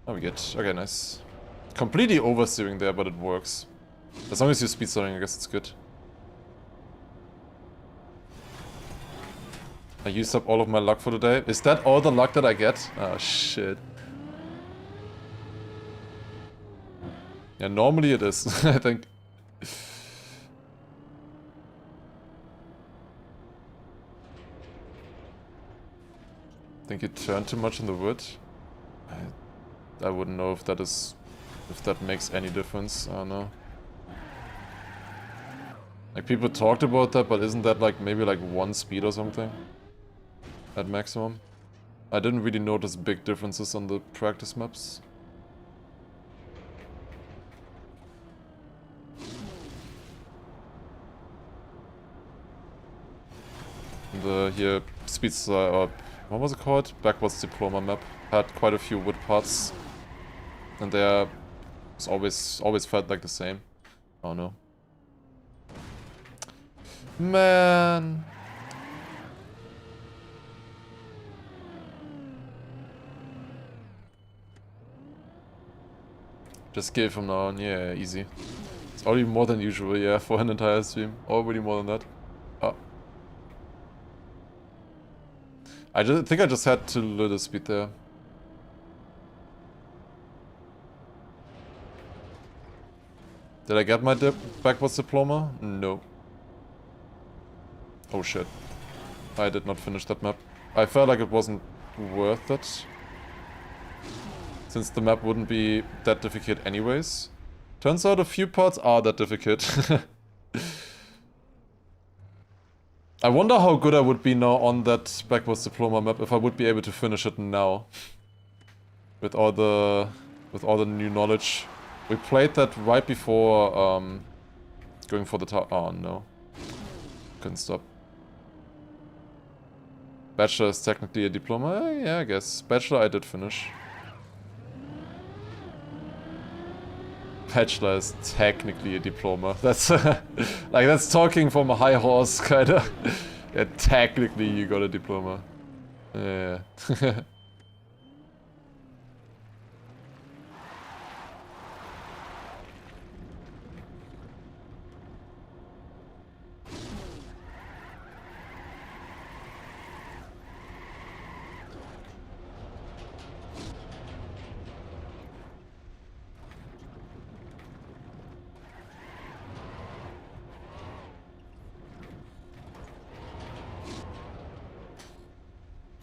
Oh, we get... Okay, nice. Completely oversteering there, but it works. As long as you're speed sliding, I guess it's good. I used up all of my luck for today. Is that all the luck that I get? Oh, shit. Yeah, normally it is, I think. Think you turned too much in the wood? I wouldn't know if that is... if that makes any difference. I don't know. Like, people talked about that, but isn't that like maybe like 1 speed or something? At maximum? I didn't really notice big differences on the practice maps. The here speeds what was it called? Backwards diploma map had quite a few wood parts, and they always felt like the same. Oh no, man. Just give from now on, yeah, easy. It's already more than usual, yeah, for an entire stream. Already more than that. Oh. I think I just had too little speed there. Did I get my backwards diploma? No. Oh shit. I did not finish that map. I felt like it wasn't worth it, since the map wouldn't be that difficult anyways. Turns out a few parts are that difficult. I wonder how good I would be now on that backwards diploma map if I would be able to finish it now. With all the new knowledge. We played that right before going for the top. Oh no. Couldn't stop. Bachelor is technically a diploma? Yeah, I guess. Bachelor I did finish. Bachelor is technically a diploma. That's like, that's talking from a high horse, kinda. Yeah, technically you got a diploma. Yeah.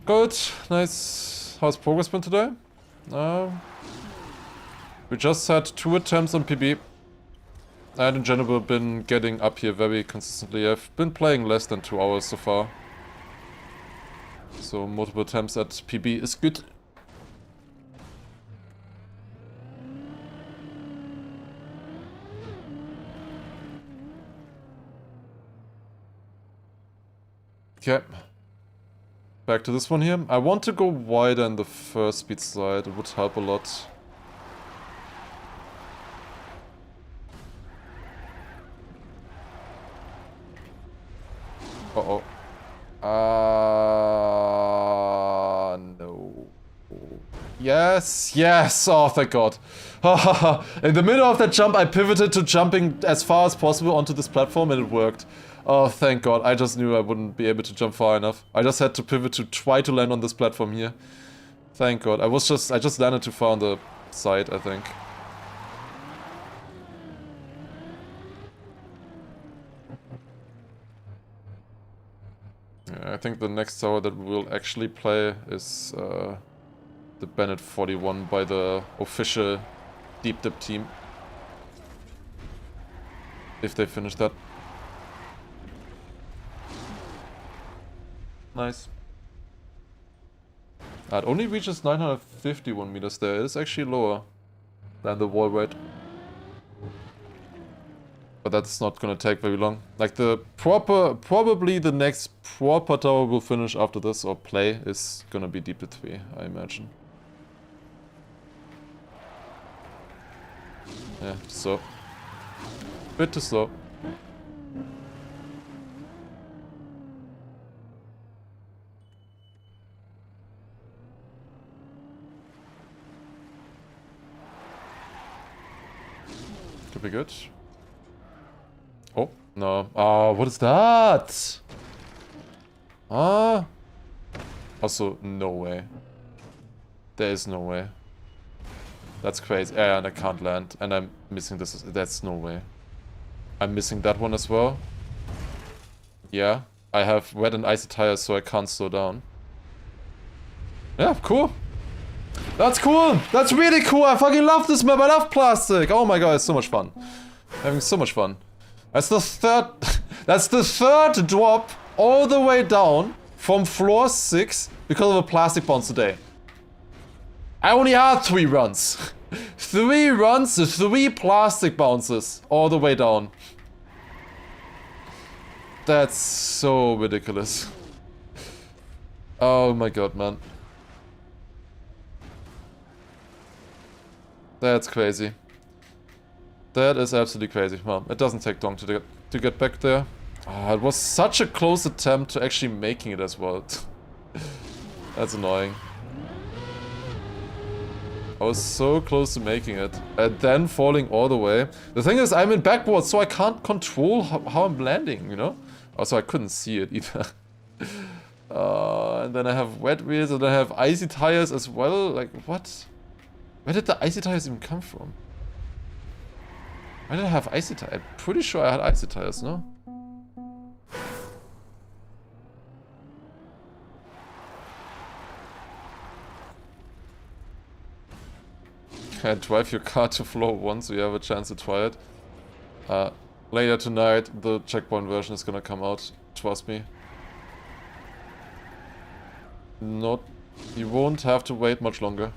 Good, nice. How's progress been today? We just had 2 attempts on PB. And in general been getting up here very consistently. I've been playing less than 2 hours so far. So multiple attempts at PB is good. Okay. Back to this one here. I want to go wider in the first speed slide. It would help a lot. Uh-oh. No. Yes, yes! Oh, thank god. In the middle of that jump, I pivoted to jumping as far as possible onto this platform and it worked. Oh, thank god. I just knew I wouldn't be able to jump far enough. I just had to pivot to try to land on this platform here. Thank god. I just landed too far on the side, I think. Yeah, I think the next tower that we'll actually play is the Bennett 41 by the official Deep Dip team. If they finish that. Nice. It only reaches 951 meters there. It is actually lower than the wall rate. But that's not gonna take very long. Like probably the next proper tower we'll finish after this or play is gonna be Deep Dip 3, I imagine. Yeah, so. Bit too slow. Could be good. Oh, no. Oh, what is that? Also, no way. There is no way. That's crazy. And I can't land. And I'm missing this. That's no way. I'm missing that one as well. Yeah. I have wet and icy tires, so I can't slow down. Yeah, cool. That's cool! That's really cool! I fucking love this map! I love plastic! Oh my god, it's so much fun. Having so much fun. That's the third... That's the third drop all the way down from floor 6 because of a plastic bounce today. I only had 3 runs. 3 runs, 3 plastic bounces all the way down. That's so ridiculous. Oh my god, man. That's crazy. That is absolutely crazy. Well, it doesn't take long to get back there. Oh, it was such a close attempt to actually making it as well. That's annoying. I was so close to making it, and then falling all the way. The thing is, I'm in backwards, so I can't control how I'm landing, you know? Also, I couldn't see it either. And then I have wet wheels, and I have icy tires as well. Like, what? Where did the icy tires even come from? Why did I have icy tires? I'm pretty sure I had icy tires, no? Drive your car to floor 1 so you have a chance to try it. Later tonight, the checkpoint version is gonna come out. Trust me. Not... You won't have to wait much longer.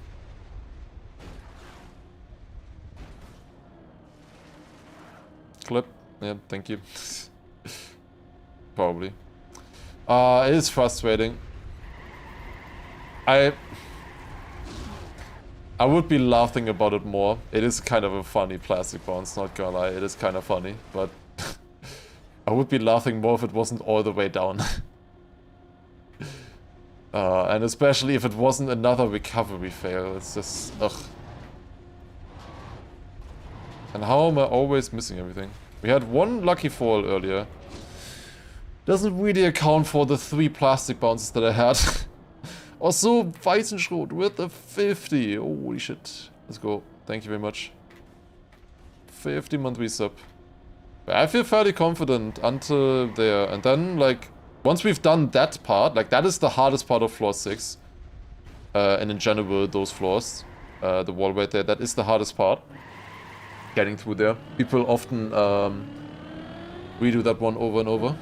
Clip. Yeah, thank you. Probably. It is frustrating. I would be laughing about it more. It is kind of a funny plastic bounce, not gonna lie. It is kind of funny, but I would be laughing more if it wasn't all the way down. And especially if it wasn't another recovery fail. It's just, ugh. And how am I always missing everything? We had 1 lucky fall earlier. Doesn't really account for the 3 plastic bounces that I had. Also, Weizenschrot with a 50. Holy shit. Let's go. Thank you very much. 50 monthly sub. I feel fairly confident until there. And then, like, once we've done that part, like, that is the hardest part of floor 6. And in general, those floors. The wall right there, that is the hardest part. Getting through there. People often redo that one over and over.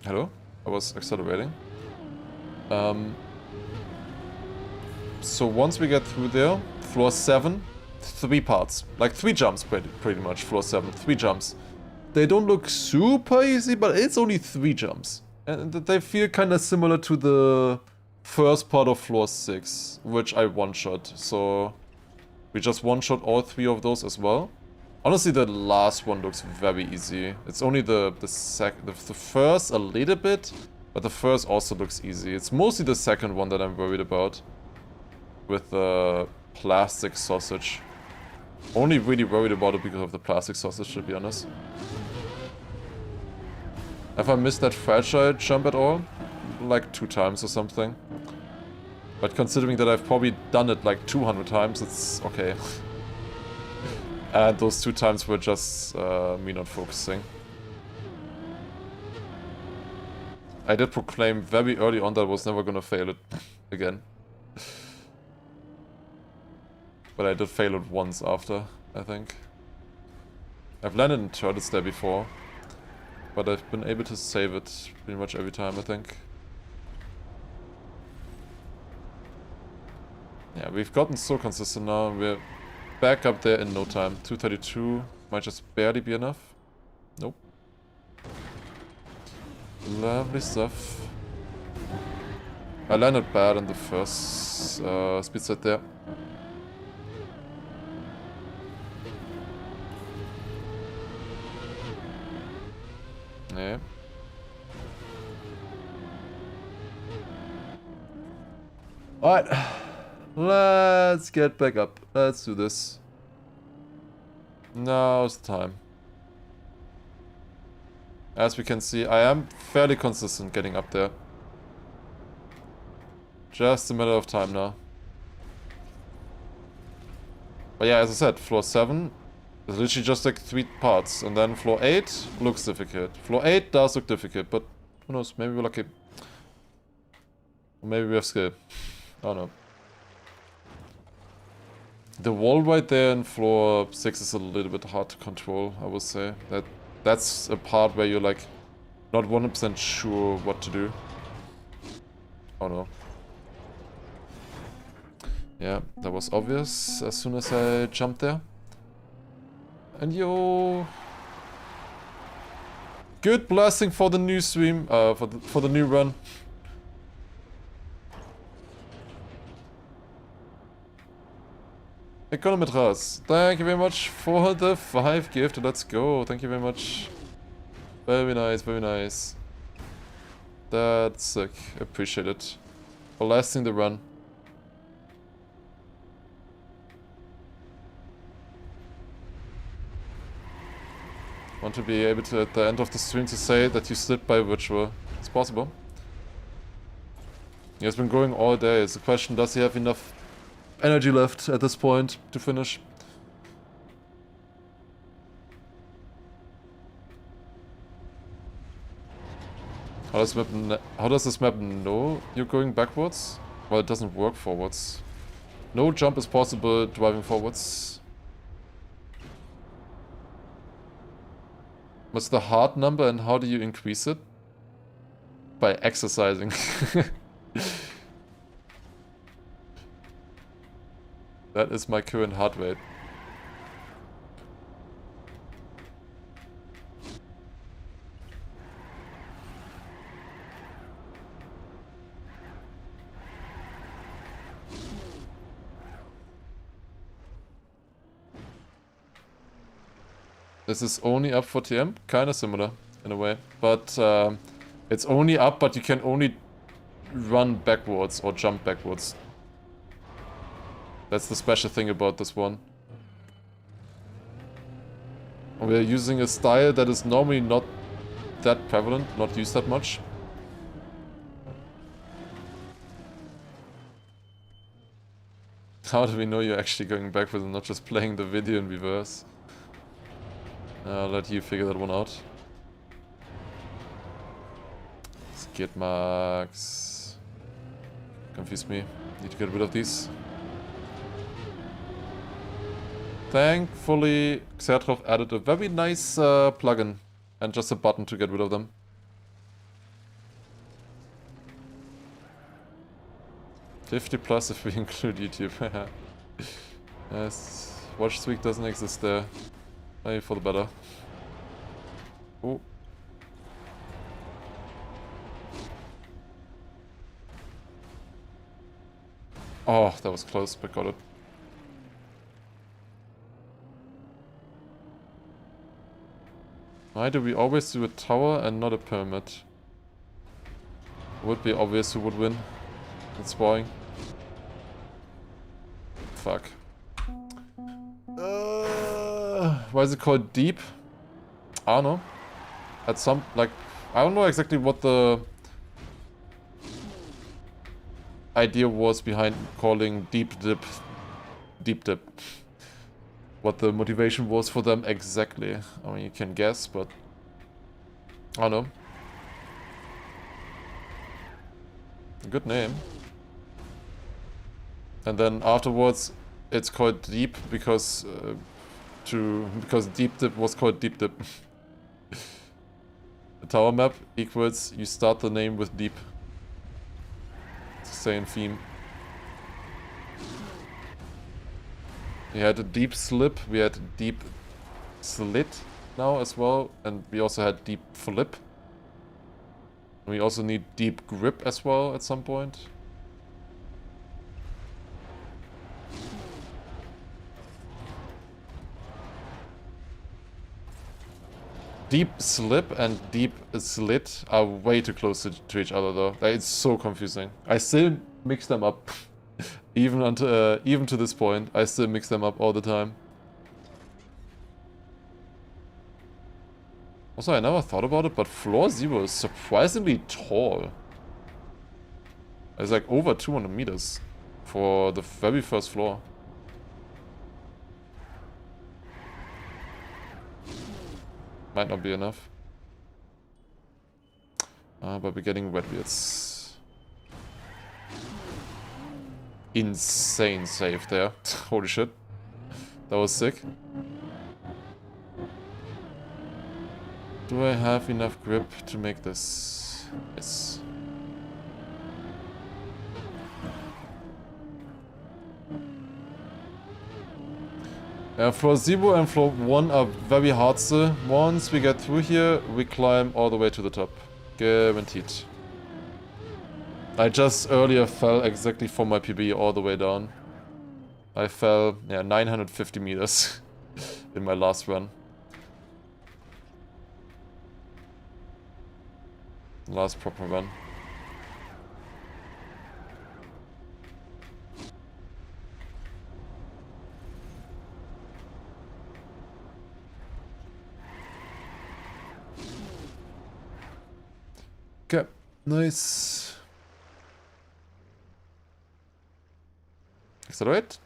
Hello? I was accelerating. So once we get through there, floor 7, 3 parts. Like 3 jumps pretty much, floor 7, 3 jumps. They don't look super easy, but it's only 3 jumps. And they feel kind of similar to the first part of floor 6, which I one-shot. So we just one-shot all 3 of those as well. Honestly, the last one looks very easy. It's only the first a little bit, but the first also looks easy. It's mostly the second one that I'm worried about. With the plastic sausage. Only really worried about it because of the plastic sausage, to be honest. Have I missed that fragile jump at all? Like 2 times or something. But considering that I've probably done it like 200 times, it's okay. And those 2 times were just me not focusing. I did proclaim very early on that I was never gonna fail it again. But I did fail it once after, I think. I've landed in turtles there before. But I've been able to save it pretty much every time, I think. Yeah, we've gotten so consistent now. We're back up there in no time. 232 might just barely be enough. Nope. Lovely stuff. I landed bad in the first speed set there. Yeah. Alright. Let's get back up. Let's do this. Now's the time. As we can see, I am fairly consistent getting up there. Just a matter of time now. But yeah, as I said, floor 7 is literally just like 3 parts. And then floor 8 looks difficult. Floor 8 does look difficult, but who knows, maybe we're lucky. Or maybe we have skill. I don't know. The wall right there in floor 6 is a little bit hard to control, I would say. That's a part where you're like not 100% sure what to do. Oh no. Yeah, that was obvious as soon as I jumped there. And yo... Good blasting for the new stream, for the new run. Econometras, thank you very much for the 5 gift. Let's go. Thank you very much. Very nice, very nice. That's sick. Appreciate it. For lasting the run. Want to be able to, at the end of the stream, to say that you slid by virtual. It's possible. He has been going all day. It's a question, does he have enough energy left at this point to finish? How does this map know you're going backwards? Well, it doesn't work forwards. No jump is possible driving forwards. What's the hard number and how do you increase it? By exercising. That is my current heart rate. This is only up for TM, kinda similar in a way, but it's only up, but you can only run backwards or jump backwards. That's the special thing about this one. We're using a style that is normally not that prevalent, not used that much. How do we know you're actually going backwards and not just playing the video in reverse? I'll let you figure that one out. Skid marks. Confuse me. Need to get rid of these. Thankfully, Xertrov added a very nice plugin and just a button to get rid of them. $50+ if we include YouTube. Yes, watch streak doesn't exist there. Maybe for the better. Oh. Oh, that was close, but got it. Why do we always do a tower and not a pyramid? It would be obvious who would win. It's boring. Fuck. Why is it called deep? I don't know. At some, like, I don't know exactly what the idea was behind calling deep dip. What the motivation was for them exactly. I mean, you can guess, but I don't know. Good name. And then afterwards, it's called deep because deep dip was called deep dip. The tower map equals you start the name with deep. It's the same theme. We had a deep slip, we had deep slit now as well, and we also had deep flip. We also need deep grip as well at some point. Deep slip and deep slit are way too close to each other though. Like, it's so confusing. I still mix them up. Even to this point, I still mix them up all the time. Also, I never thought about it, but floor 0 is surprisingly tall. It's like over 200 meters for the very first floor. Might not be enough. But we're getting wet beards. Insane save there. Holy shit. That was sick. Do I have enough grip to make this? Yes. Floor 0 and floor 1 are very hard still. Once we get through here, we climb all the way to the top. Guaranteed. I just earlier fell exactly from my PB all the way down. I fell, yeah, 950 meters in my last run. Last proper run. Okay, nice. Accelerate.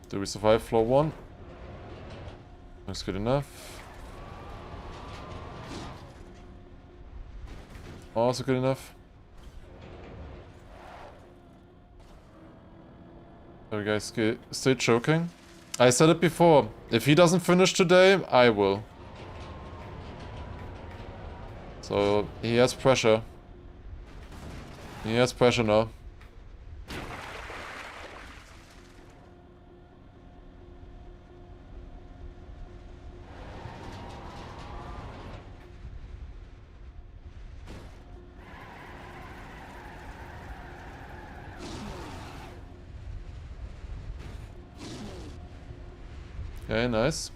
Do we survive floor 1? That's good enough. Also good enough. There we go, still choking. I said it before, if he doesn't finish today, I will. So, he has pressure. He has pressure now. Okay, nice.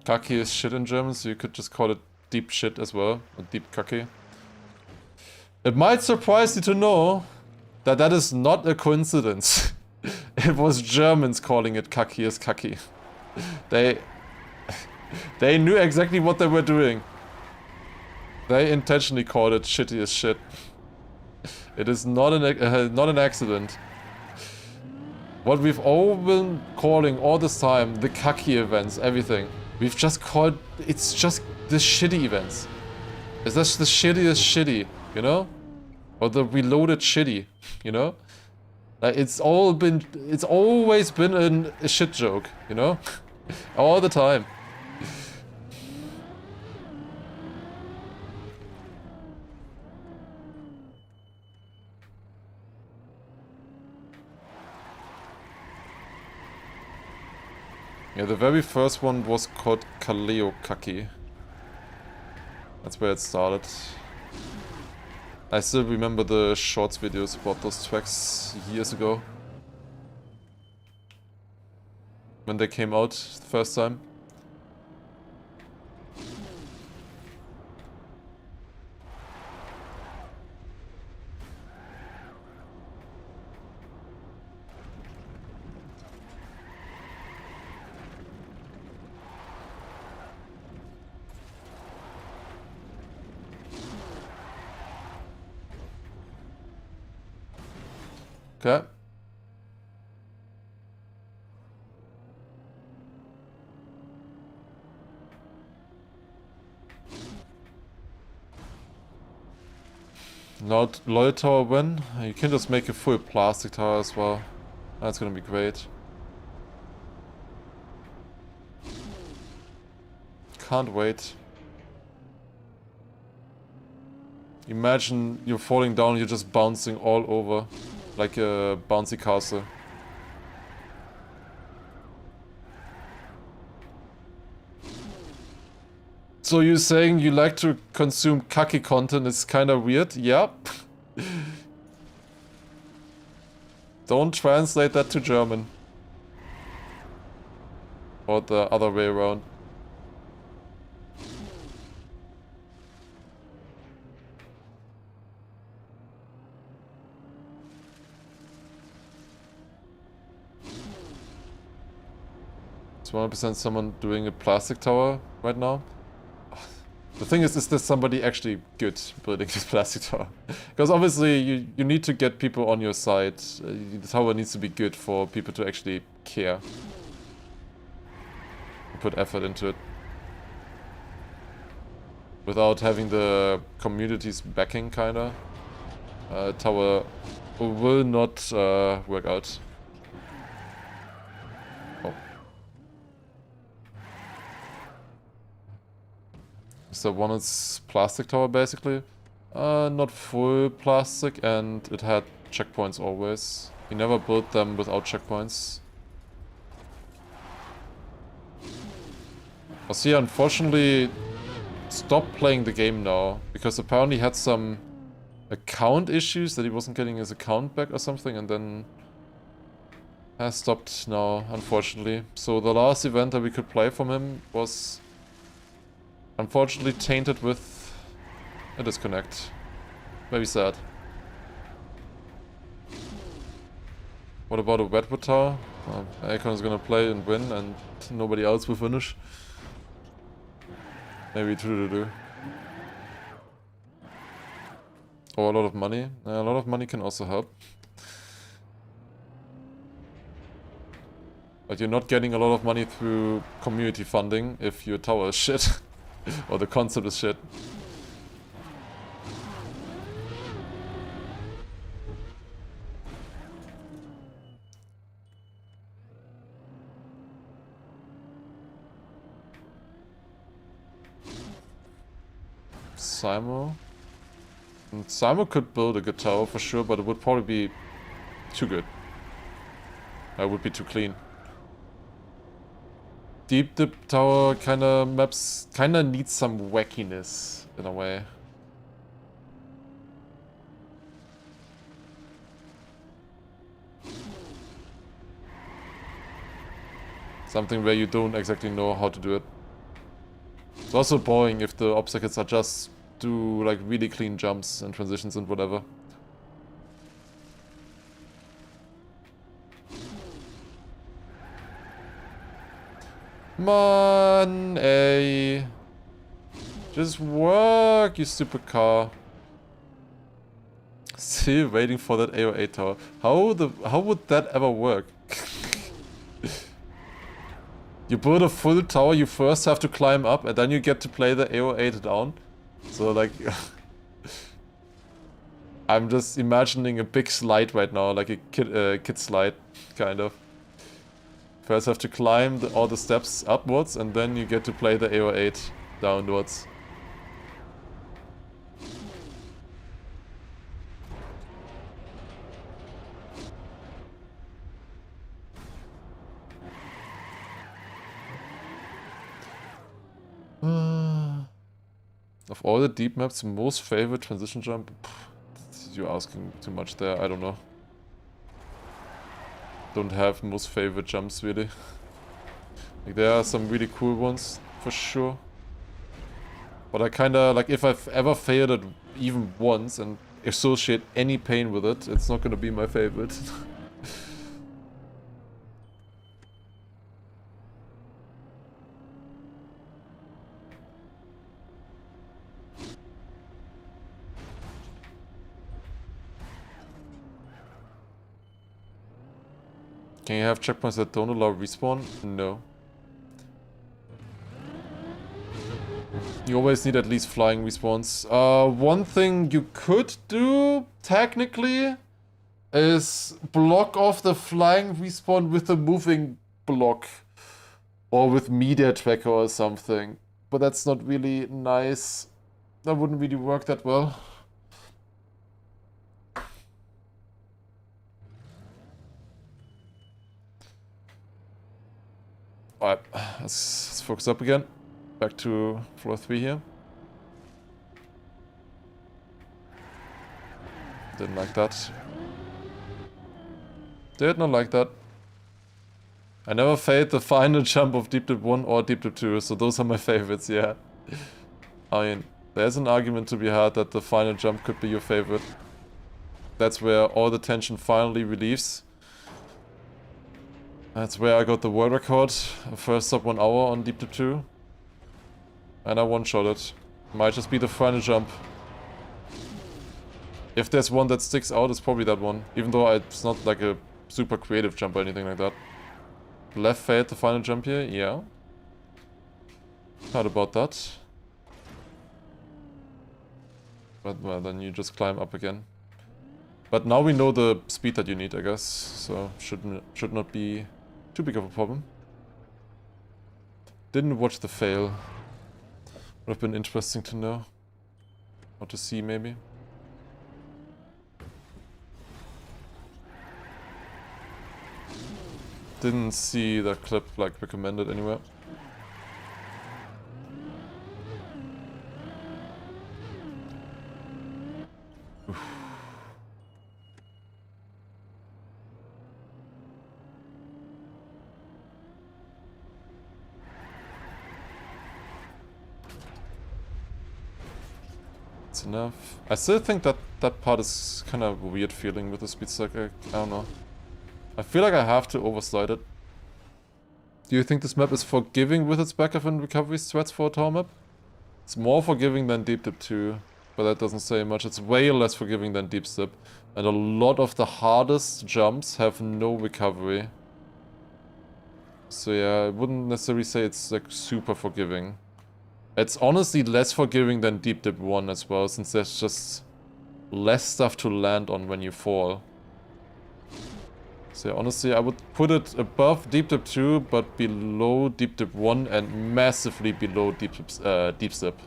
Kaki is shit in German, so you could just call it deep shit as well. Or deep kaki. It might surprise you to know that that is not a coincidence. It was Germans calling it kaki as kaki. They knew exactly what they were doing. They intentionally called it shitty as shit. It is not an accident. What we've all been calling all this time, the kaki events, everything. We've just called, it's just the shitty events. It's just the shittiest shitty, you know? Or the reloaded shitty, you know? Like, it's always been a shit joke, you know? All the time. Yeah, the very first one was called Kaleo Kaki. That's where it started. I still remember the shorts videos about those tracks years ago. When they came out the first time. Okay. Not Loyal Tower win. You can just make a full plastic tower as well. That's gonna be great. Can't wait. Imagine you're falling down, you're just bouncing all over. Like a bouncy castle. So you're saying you like to consume kaki content is kinda weird? Yep. Don't translate that to German. Or the other way around. Is 100% someone doing a plastic tower right now? The thing is there somebody actually good building this plastic tower? Because obviously you need to get people on your side. The tower needs to be good for people to actually care. put effort into it. Without having the community's backing, kinda. Tower will not work out. Oh. So one is plastic tower, basically. Not full plastic, and it had checkpoints always. He never built them without checkpoints. He unfortunately stopped playing the game now, because apparently he had some account issues, that he wasn't getting his account back or something, and then has stopped now, unfortunately. So the last event that we could play from him was unfortunately tainted with a disconnect. Very sad. What about a Wetwood Tower? Akon is gonna play and win, and nobody else will finish. Maybe true to do. Or a lot of money. A lot of money can also help. But you're not getting a lot of money through community funding if your tower is shit. Or the concept is shit. Simo. Simo could build a good tower for sure, but it would probably be too good. It would be too clean. Deep Dip Tower kinda maps kinda needs some wackiness in a way. Something where you don't exactly know how to do it. It's also boring if the obstacles are just do like really clean jumps and transitions and whatever. Come on, hey. Just work, you stupid car. Still waiting for that AO8 tower. How would that ever work? You build a full tower, you first have to climb up, and then you get to play the AO8 down. So like, I'm just imagining a big slide right now, like a kid slide, kind of. First have to climb all the steps upwards, and then you get to play the AO8 downwards. Of all the deep maps, most favorite transition jump? You're asking too much there, I don't know. Don't have most favorite jumps really. Like there are some really cool ones, for sure. But I kinda, like if I've ever failed it even once and associate any pain with it, it's not gonna be my favorite. Can you have checkpoints that don't allow respawn? No. You always need at least flying respawns. One thing you could do, technically, is block off the flying respawn with a moving block. Or with media tracker or something. But that's not really nice. That wouldn't really work that well. Alright, let's focus up again. Back to floor 3 here. Didn't like that. Did not like that. I never failed the final jump of Deep Dip 1 or Deep Dip 2, so those are my favorites, yeah. I mean, there's an argument to be had that the final jump could be your favorite. That's where all the tension finally relieves. That's where I got the world record. First sub 1 hour on Deep Dip 2. And I one-shot it. Might just be the final jump. If there's one that sticks out, it's probably that one. Even though it's not like a super creative jump or anything like that. Left failed the final jump here? Yeah. How about that? But well, then you just climb up again. But now we know the speed that you need, I guess. So should not be too big of a problem. Didn't watch the fail. Would have been interesting to know. Or to see, maybe. Didn't see that clip, like, recommended anywhere. Oof. It's enough. I still think that that part is kind of a weird feeling with the speed stack. I don't know. I feel like I have to overslide it. Do you think this map is forgiving with its backup and recovery threats for a tower map? It's more forgiving than Deep Dip 2, but that doesn't say much. It's way less forgiving than Deep Dip, and a lot of the hardest jumps have no recovery. So yeah, I wouldn't necessarily say it's like super forgiving. It's honestly less forgiving than Deep Dip 1 as well, since there's just less stuff to land on when you fall. So honestly, I would put it above Deep Dip 2, but below Deep Dip 1 and massively below Deep Dip.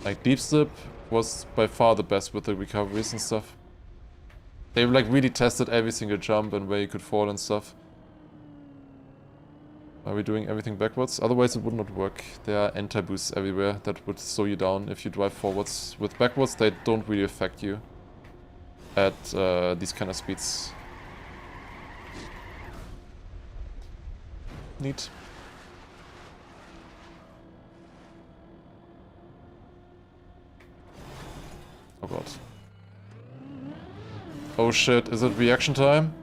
Like, Deep Dip was by far the best with the recoveries and stuff. They like really tested every single jump and where you could fall and stuff. Are we doing everything backwards? Otherwise it would not work. There are anti-boosts everywhere that would slow you down if you drive forwards. With backwards, they don't really affect you at these kind of speeds. Neat. Oh god. Oh shit, is it reaction time?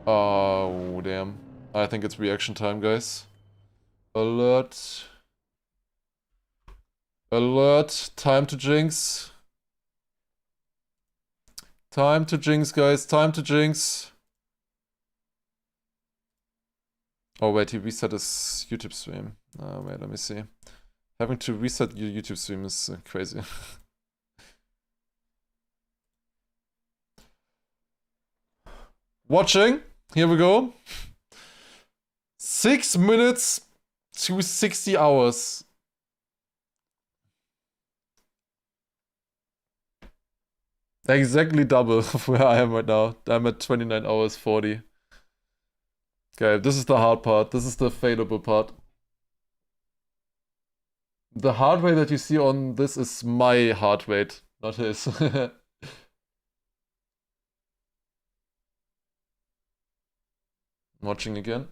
Oh damn. I think it's reaction time, guys. Alert. Alert. Time to jinx. Time to jinx, guys. Time to jinx. Oh, wait. He reset his YouTube stream. Oh, wait. Let me see. Having to reset your YouTube stream is crazy. Watching. Here we go. 6 minutes to 60 hours. Exactly double of where I am right now. I'm at 29 hours 40. Okay, this is the hard part. This is the failable part. The heart rate that you see on this is my heart rate, not his. Watching again.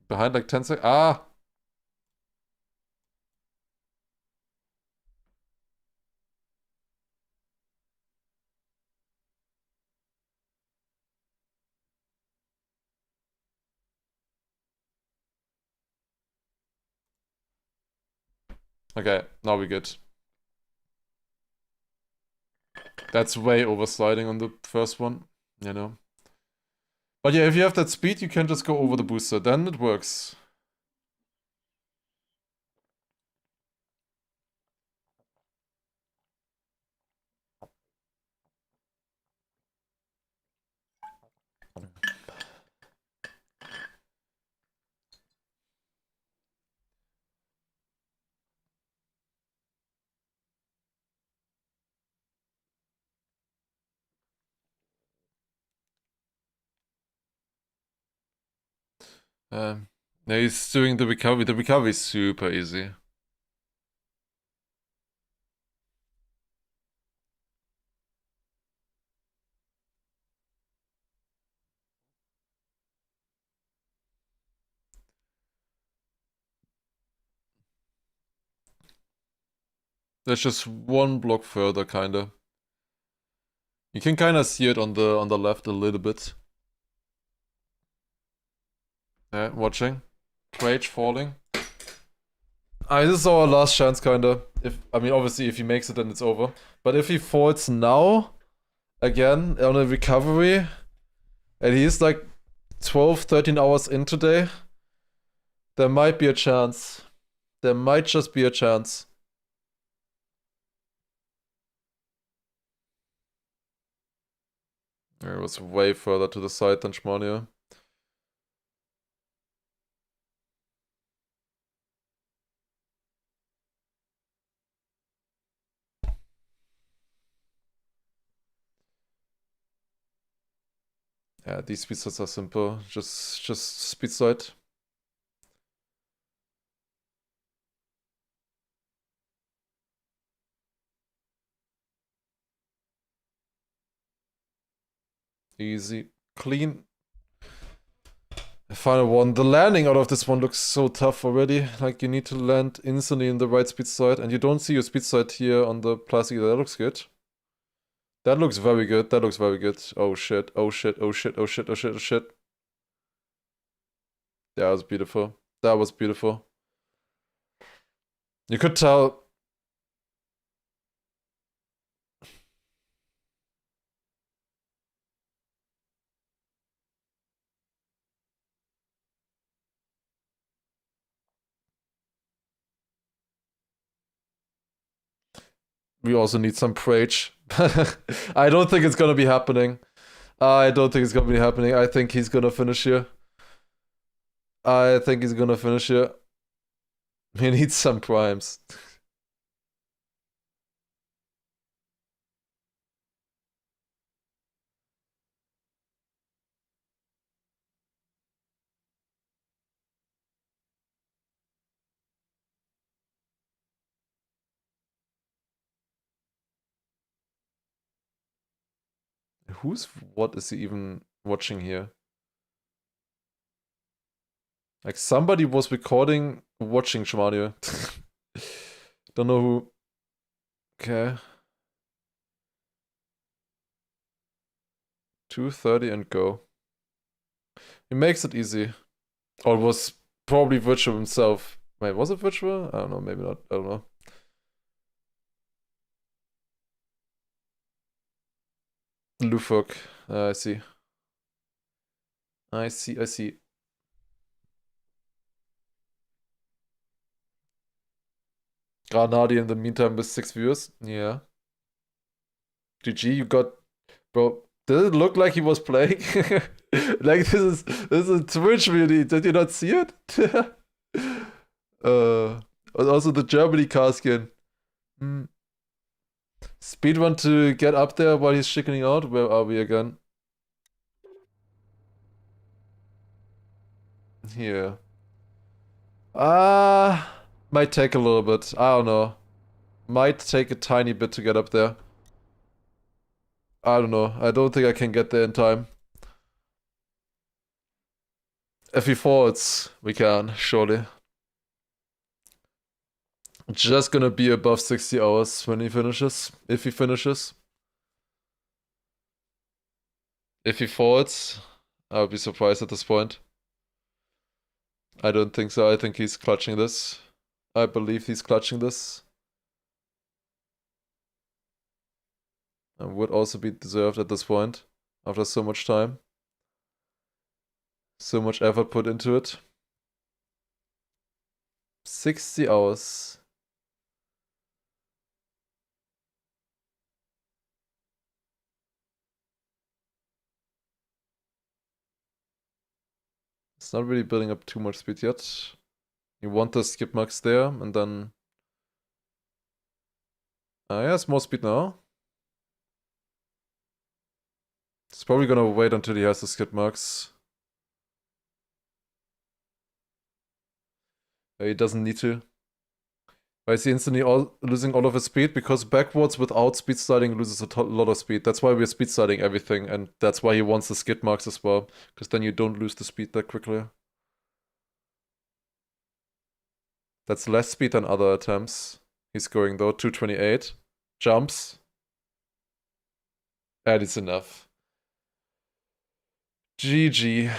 Behind like 10 seconds. Ah! Okay, now we're good. That's way oversliding on the first one, you know. But yeah, if you have that speed, you can just go over the booster. Then it works. Yeah, he's doing the recovery. The recovery is super easy. There's just one block further, kinda. You can kinda see it on the left a little bit. Yeah, watching. Rage falling. This is our last chance, kinda. I mean, obviously, if he makes it, then it's over. But if he falls now, again, on a recovery, and he's like 12, 13 hours in today. There might be a chance. There might just be a chance. It was way further to the side than Schmania. Yeah, these speed sides are simple. Just speed side. Easy. Clean. Final one. The landing out of this one looks so tough already. Like, you need to land instantly in the right speed side. And you don't see your speed side here on the plastic. That looks good. That looks very good. That looks very good. Oh shit. Oh shit. Oh shit. Oh shit. Oh shit. Oh shit. That was beautiful. That was beautiful. You could tell. We also need some Prage. I don't think it's gonna be happening. I don't think it's gonna be happening. I think he's gonna finish here. I think he's gonna finish here. He needs some primes. What is he even watching here? Like, somebody was recording watching Shmadio. Don't know who. Okay. 2:30 and go. He makes it easy. Or it was probably Virtual himself. Wait, was it Virtual? I don't know, maybe not. I don't know. Lufok. I see. I see, I see. Granadi in the meantime with 6 viewers. Yeah. GG, you got. Bro, did it look like he was playing? Like, this is a Twitch video. Did you not see it? Also the Germany car skin. Mm. Speedrun to get up there while he's chickening out. Where are we again? Here. Might take a little bit. I don't know. Might take a tiny bit to get up there. I don't know. I don't think I can get there in time. If he forwards, we can, surely. Just gonna be above 60 hours when he finishes. If he finishes. If he forwards, I would be surprised at this point. I don't think so. I think he's clutching this. I believe he's clutching this. And would also be deserved at this point. After so much time. So much effort put into it. 60 hours. It's not really building up too much speed yet. You want the skip marks there, and then... yeah, it's more speed now. It's probably gonna wait until he has the skip marks. He doesn't need to. Why is he instantly losing all of his speed? Because backwards without speed sliding loses a lot of speed. That's why we're speed sliding everything, and that's why he wants the skid marks as well. Because then you don't lose the speed that quickly. That's less speed than other attempts. He's going though, 228. Jumps. And it's enough. GG.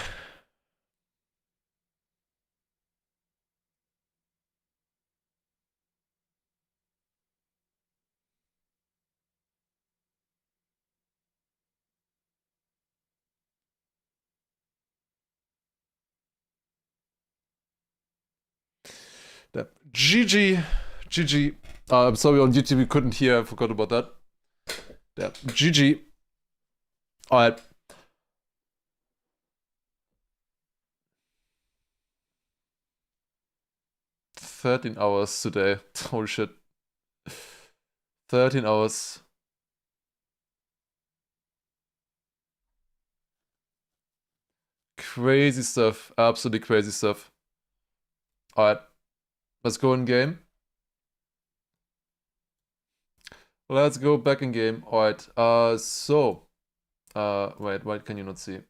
Damn. GG. GG. I'm sorry on YouTube you couldn't hear. I forgot about that. Damn. GG. Alright. $13 hours today. Holy shit. 13 hours. Crazy stuff. Absolutely crazy stuff. Alright. Let's go in game. Let's go back in game. Alright. Wait, why can you not see?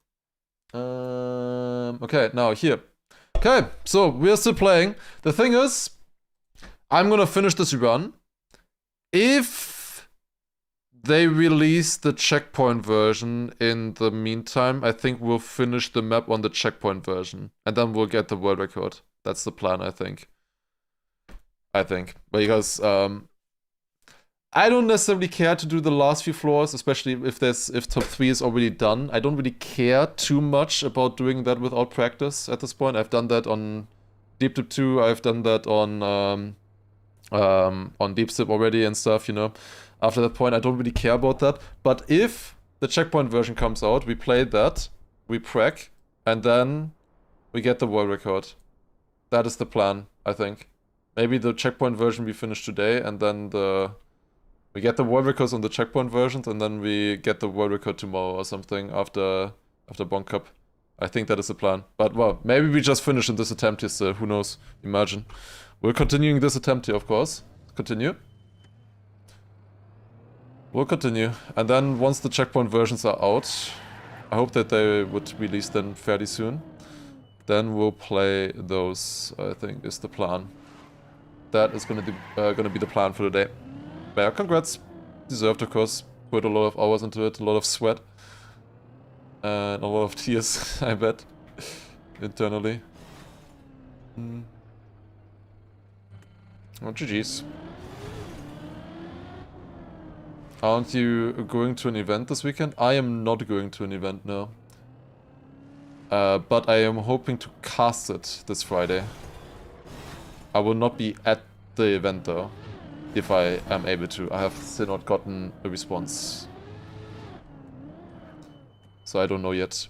Okay, now here. Okay, so we're still playing. The thing is, I'm gonna finish this run. If they release the checkpoint version in the meantime, I think we'll finish the map on the checkpoint version. And then we'll get the world record. That's the plan, I think. Because, I don't necessarily care to do the last few floors, especially if top 3 is already done. I don't really care too much about doing that without practice at this point. I've done that on Deep Dip 2, I've done that on Deep Sip already and stuff, you know. After that point, I don't really care about that. But if the checkpoint version comes out, we play that, we prac, and then we get the world record. That is the plan, I think. Maybe the checkpoint version we finish today, and then we get the world records on the checkpoint versions, and then we get the world record tomorrow or something after Bonk Cup. I think that is the plan. But, well, maybe we just finish in this attempt here, who knows? Imagine. We're continuing this attempt here, of course. Continue. We'll continue. And then once the checkpoint versions are out, I hope that they would release them fairly soon. Then we'll play those, I think, is the plan. That is gonna be the plan for today. But yeah, congrats. Deserved, of course. Put a lot of hours into it, a lot of sweat. And a lot of tears, I bet. Internally. Oh, GG's. Aren't you going to an event this weekend? I am not going to an event, no. But I am hoping to cast it this Friday. I will not be at the event though, if I am able to. I have still not gotten a response. So I don't know yet.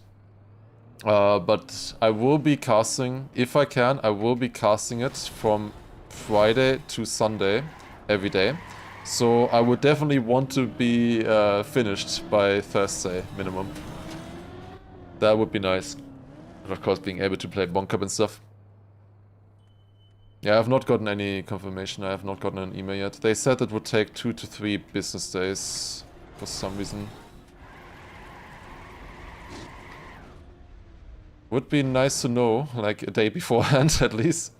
But I will be casting, if I can, I will be casting it from Friday to Sunday, every day. So I would definitely want to be finished by Thursday, minimum. That would be nice. And of course being able to play Bonk Cup and stuff. Yeah, I have not gotten any confirmation, I have not gotten an email yet. They said it would take 2 to 3 business days, for some reason. Would be nice to know, like a day beforehand at least.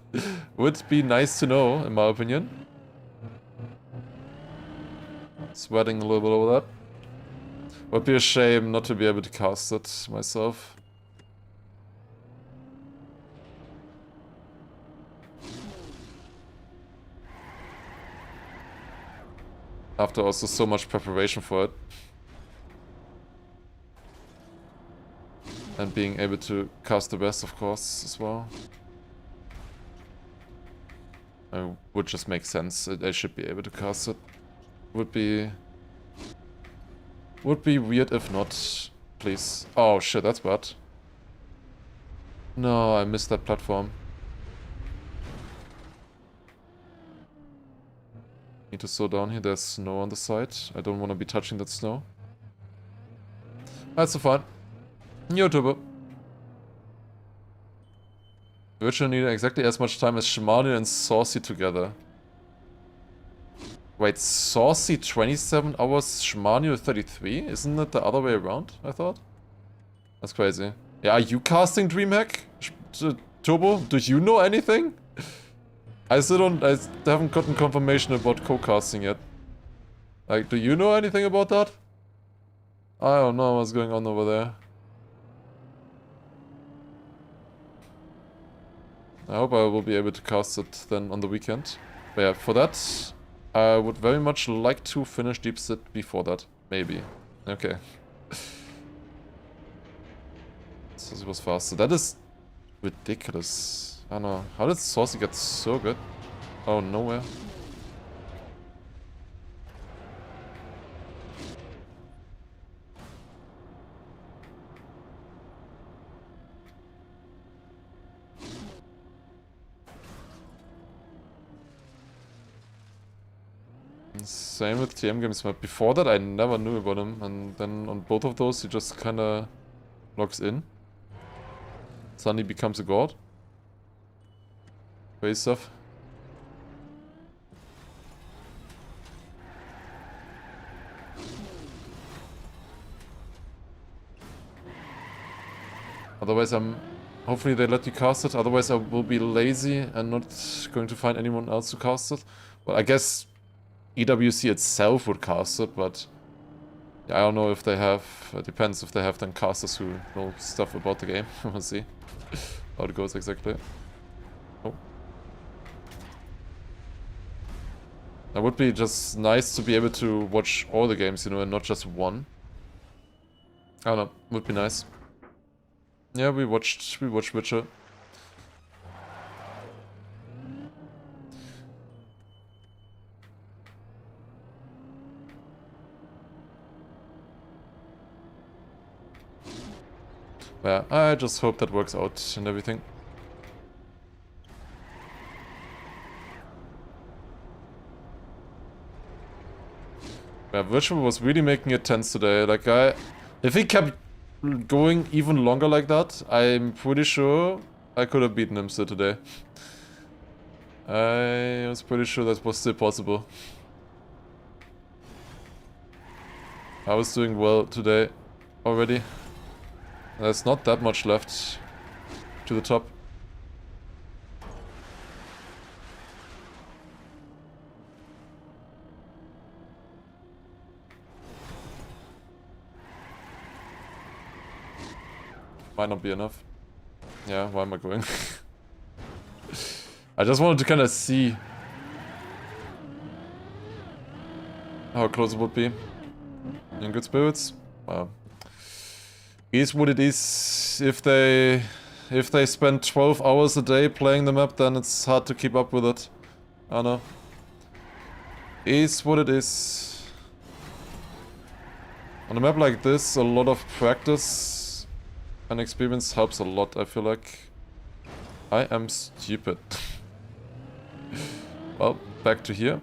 Would be nice to know, in my opinion. Sweating a little bit over that. Would be a shame not to be able to cast it myself. After also so much preparation for it. And being able to cast the best, of course, as well. Would just make sense. I should be able to cast it. Would be weird if not, please. Oh shit, that's bad. No, I missed that platform. Need to slow down here, there's snow on the side. I don't want to be touching that snow. That's so fun. Yo, Turbo. Virtual needed exactly as much time as Shimano and Saucy together. Wait, Saucy 27 hours, Shimano 33? Isn't it the other way around, I thought? That's crazy. Yeah, are you casting DreamHack? Turbo, do you know anything? I haven't gotten confirmation about co-casting yet. Like, do you know anything about that? I don't know what's going on over there. I hope I will be able to cast it then on the weekend. But yeah, for that, I would very much like to finish Deep Sit before that. Maybe. Okay. So this was faster. That is ridiculous. I don't know. How did Saucy get so good? Oh, nowhere. Same with TM games map. Before that, I never knew about him, and then on both of those, he just kinda logs in. Suddenly becomes a god. Crazy stuff. Otherwise, hopefully they let you cast it. Otherwise, I will be lazy and not going to find anyone else to cast it. Well, I guess EWC itself would cast it, but yeah, I don't know if they have. It depends if they have then casters who know stuff about the game. We'll see how it goes exactly. Oh. That would be just nice to be able to watch all the games, you know, and not just one. I don't know. Would be nice. Yeah, we watched Witcher. Yeah, I just hope that works out and everything. Yeah, Virtual was really making it tense today. Like, if he kept going even longer like that, I'm pretty sure I could have beaten him still today. I was pretty sure that was still possible. I was doing well today already. There's not that much left to the top. Might not be enough. Yeah, why am I going? I just wanted to kind of see how close it would be. In good spirits? Well, is what it is. If they spend 12 hours a day playing the map, then it's hard to keep up with it. I know. Is what it is. On a map like this, a lot of practice and experience helps a lot, I feel like. I am stupid. Well, back to here.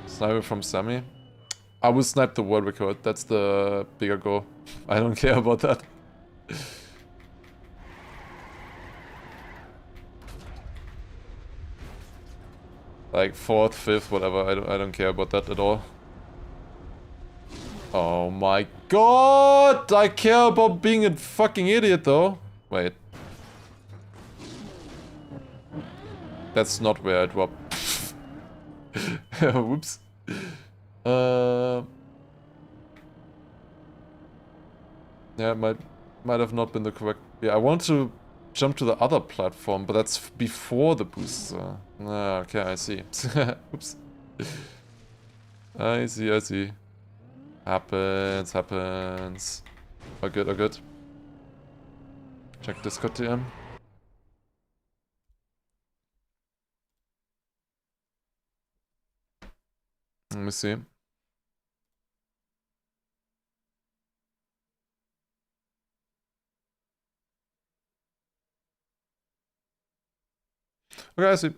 Sniper from Sammy. I will snipe the world record, that's the bigger goal. I don't care about that. Like 4th, 5th, whatever, I don't care about that at all. Oh my god! I care about being a fucking idiot though. Wait. That's not where I drop. Whoops. Yeah, might have not been the correct... Yeah, I want to jump to the other platform, but that's before the booster. Ah, okay, I see. Oops. I see. Happens. All good. Check Discord TM. Let me see. Okay, I see.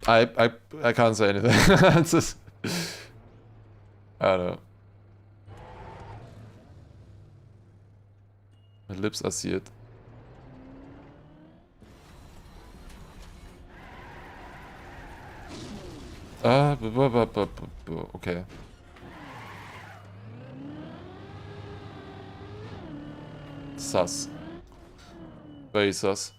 I can't say anything. It's just, I don't know. My lips are sealed. Okay. Sus. Very sus.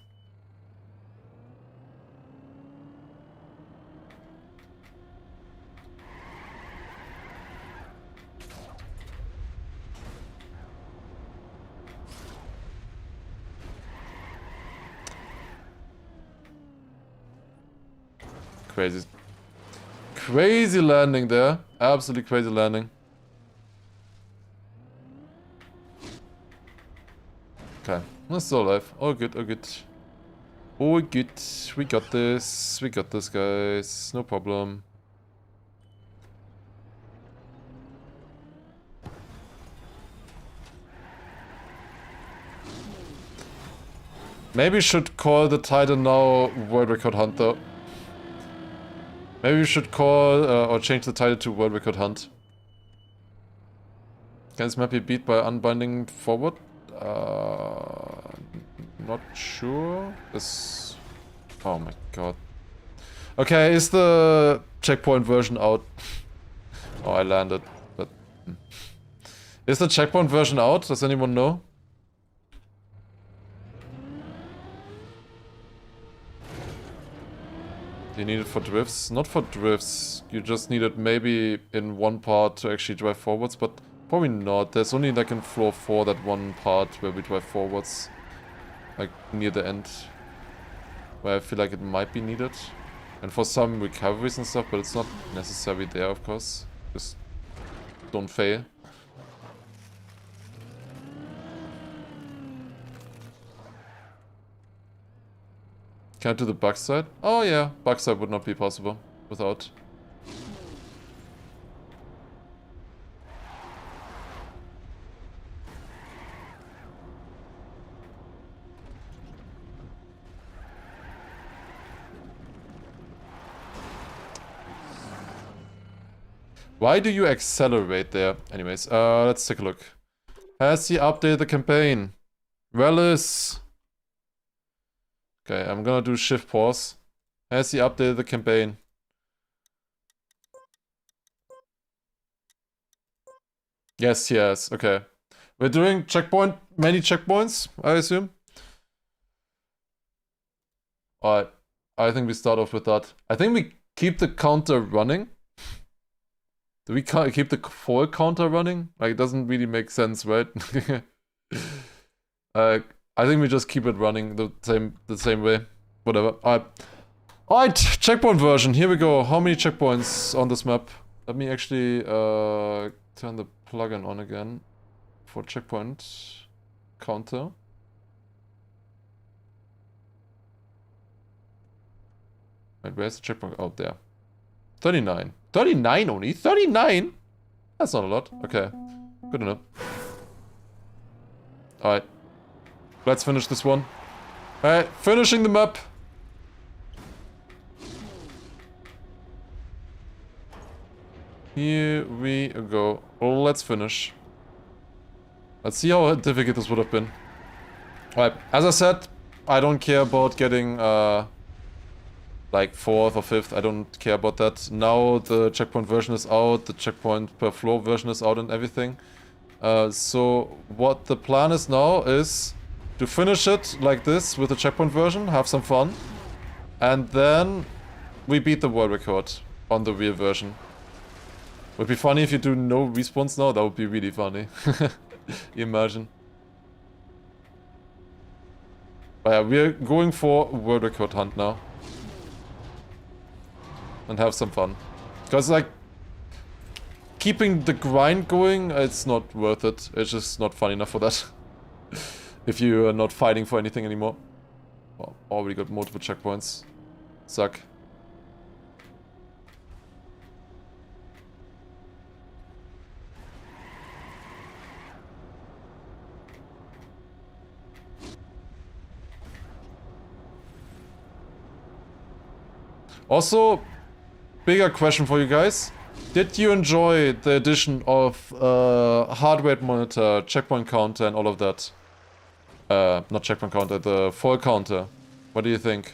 Crazy. Crazy landing there. Absolutely crazy landing. Okay, we're still alive. All good, all good. All good. We got this. We got this, guys. No problem. Maybe we should call the title now World Record Hunt, though. Maybe we should call or change the title to World Record Hunt. Can this map be beat by unbinding forward? Not sure. This. Oh my god. Okay, is the checkpoint version out? Oh, I landed, but. Is the checkpoint version out? Does anyone know? You need it for drifts? Not for drifts. You just need it maybe in one part to actually drive forwards, but probably not. There's only like in floor 4 that one part where we drive forwards. Like near the end. Where I feel like it might be needed. And for some recoveries and stuff, but it's not necessary there, of course. Just don't fail. Can I do the backside? Oh yeah, backside would not be possible without. Why do you accelerate there? Anyways, let's take a look. Has he updated the campaign? Relish. Okay, I'm gonna do shift pause. Has he updated the campaign? Yes, he has. Okay. We're doing checkpoint, many checkpoints, I assume. Alright. I think we start off with that. I think we keep the counter running. Do we keep the full counter running? Like, it doesn't really make sense, right? I think we just keep it running the same way. Whatever. Alright, checkpoint version. Here we go. How many checkpoints on this map? Let me actually turn the plugin on again for checkpoint counter. Wait, where's the checkpoint? Oh, there. 39. 39 only? 39? That's not a lot. Okay. Good enough. Alright. Let's finish this one. Alright, finishing the map. Here we go. Let's finish. Let's see how difficult this would have been. Alright, as I said, I don't care about getting like 4th or 5th. I don't care about that. Now the checkpoint version is out, the checkpoint per floor version is out and everything. So what the plan is now is to finish it like this with the checkpoint version, have some fun, and then we beat the world record on the real version. Would be funny if you do no respawns now, that would be really funny. Imagine. But yeah, we're going for world record hunt now. And have some fun. Because like, keeping the grind going, it's not worth it. It's just not fun enough for that. If you are not fighting for anything anymore. Well, already got multiple checkpoints. Suck. Also, bigger question for you guys. Did you enjoy the addition of heart rate monitor, checkpoint counter and all of that? Not checkpoint counter, the fall counter. What do you think?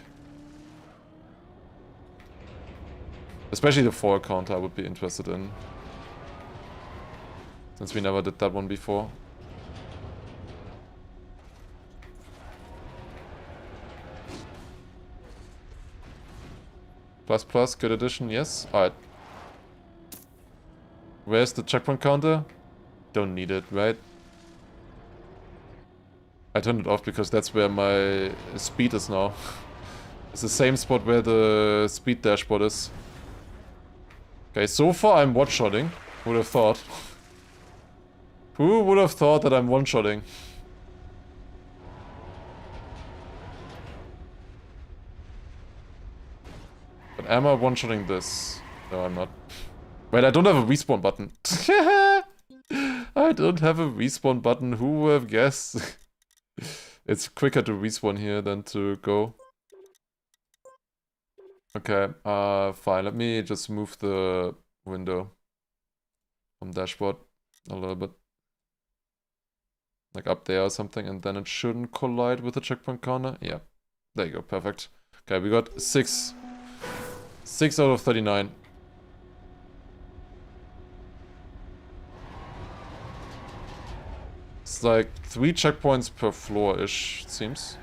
Especially the fall counter I would be interested in. Since we never did that one before. Plus, good addition, yes. Alright. Where's the checkpoint counter? Don't need it, right? I turned it off because that's where my speed is now. It's the same spot where the speed dashboard is. Okay, so far I'm one-shotting. Who would have thought? Who would have thought that I'm one-shotting? But am I one-shotting this? No, I'm not. Wait, I don't have a respawn button. I don't have a respawn button. Who would have guessed? It's quicker to respawn here than to go. Okay, fine. Let me just move the window from dashboard a little bit. Like up there or something, and then it shouldn't collide with the checkpoint corner. Yeah, there you go, perfect. Okay, we got 6 out of 39. It's like 3 checkpoints per floor-ish, it seems.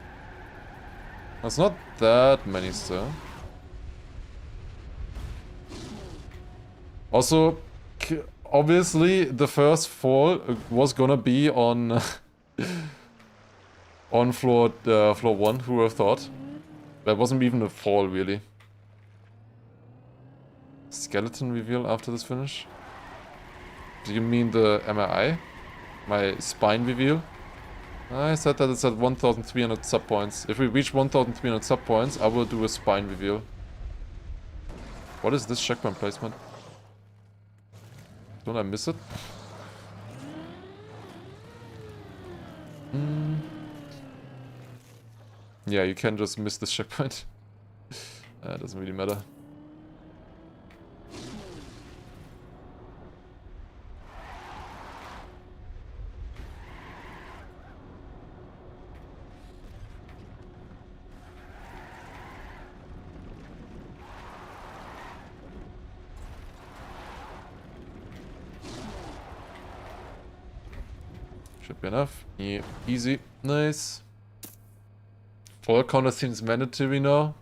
That's not that many still. Also, obviously, the first fall was gonna be on on floor 1. Who would have thought? That wasn't even a fall, really. Skeleton reveal after this finish? Do you mean the MRI? My spine reveal? I said that it's at 1,300 sub points. If we reach 1,300 sub points, I will do a spine reveal. What is this checkpoint placement? Don't I miss it? Yeah, you can just miss this checkpoint. It doesn't really matter. Should be enough. Yeah, easy. Nice. All counter seems mandatory now.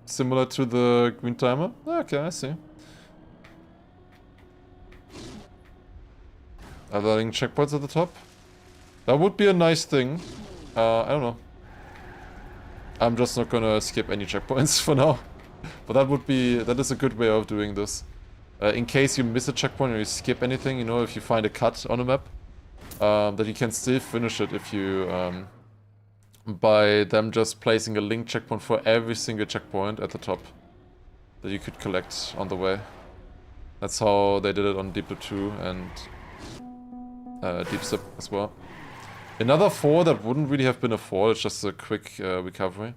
Similar to the green timer. Okay, I see. Are there any checkpoints at the top? That would be a nice thing. I don't know. I'm just not gonna skip any checkpoints for now. But that is a good way of doing this. In case you miss a checkpoint or you skip anything, you know, if you find a cut on a map, that you can still finish it if you, by them just placing a link checkpoint for every single checkpoint at the top that you could collect on the way. That's how they did it on Deep Blue 2 and Deep Sip as well. Another fall that wouldn't really have been a fall, it's just a quick recovery.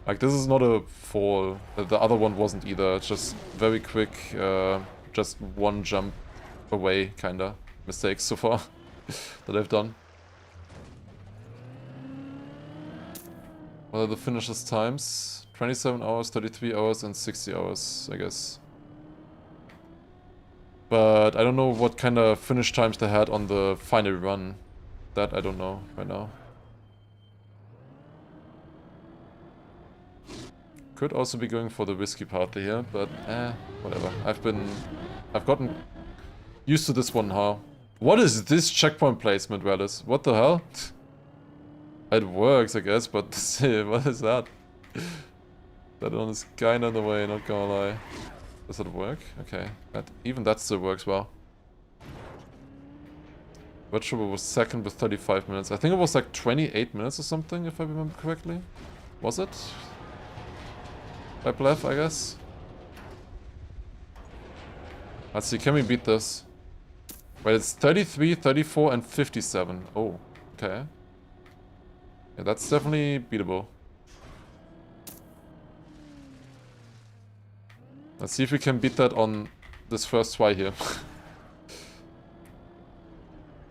Like, this is not a fall. The other one wasn't either. It's just very quick, just one jump away, kinda, mistakes so far that I've done. What are the finishes times? 27 hours, 33 hours, and 60 hours, I guess. But I don't know what kind of finish times they had on the final run. That I don't know right now. Could also be going for the risky party here, but whatever. I've gotten used to this one now. What is this checkpoint placement, Relic? What the hell? It works, I guess, but what is that? That one is kinda in the way, not gonna lie. Does it work? Okay. Even that still works well. Virtual was second with 35 minutes. I think it was like 28 minutes or something, if I remember correctly. Was it? By Blef, I guess. Let's see, can we beat this? Wait, it's 33, 34, and 57. Oh, okay. Yeah, that's definitely beatable. Let's see if we can beat that on this first try here.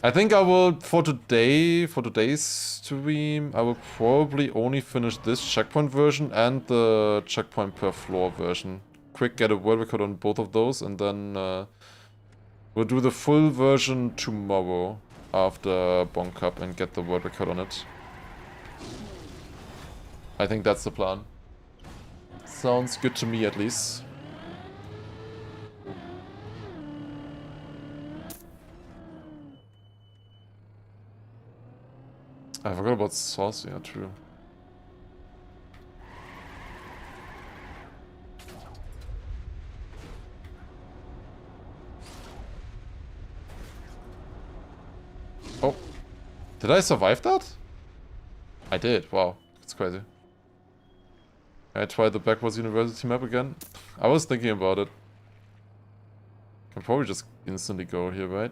I think I will, for today's stream, I will probably only finish this checkpoint version and the checkpoint per floor version. Quick get a world record on both of those, and then we'll do the full version tomorrow after Bon Cup and get the world record on it. I think that's the plan. Sounds good to me, at least. I forgot about sauce, yeah, true. Did I survive that? I did. Wow. That's crazy. I tried the backwards university map again. I was thinking about it. Can probably just instantly go here, right?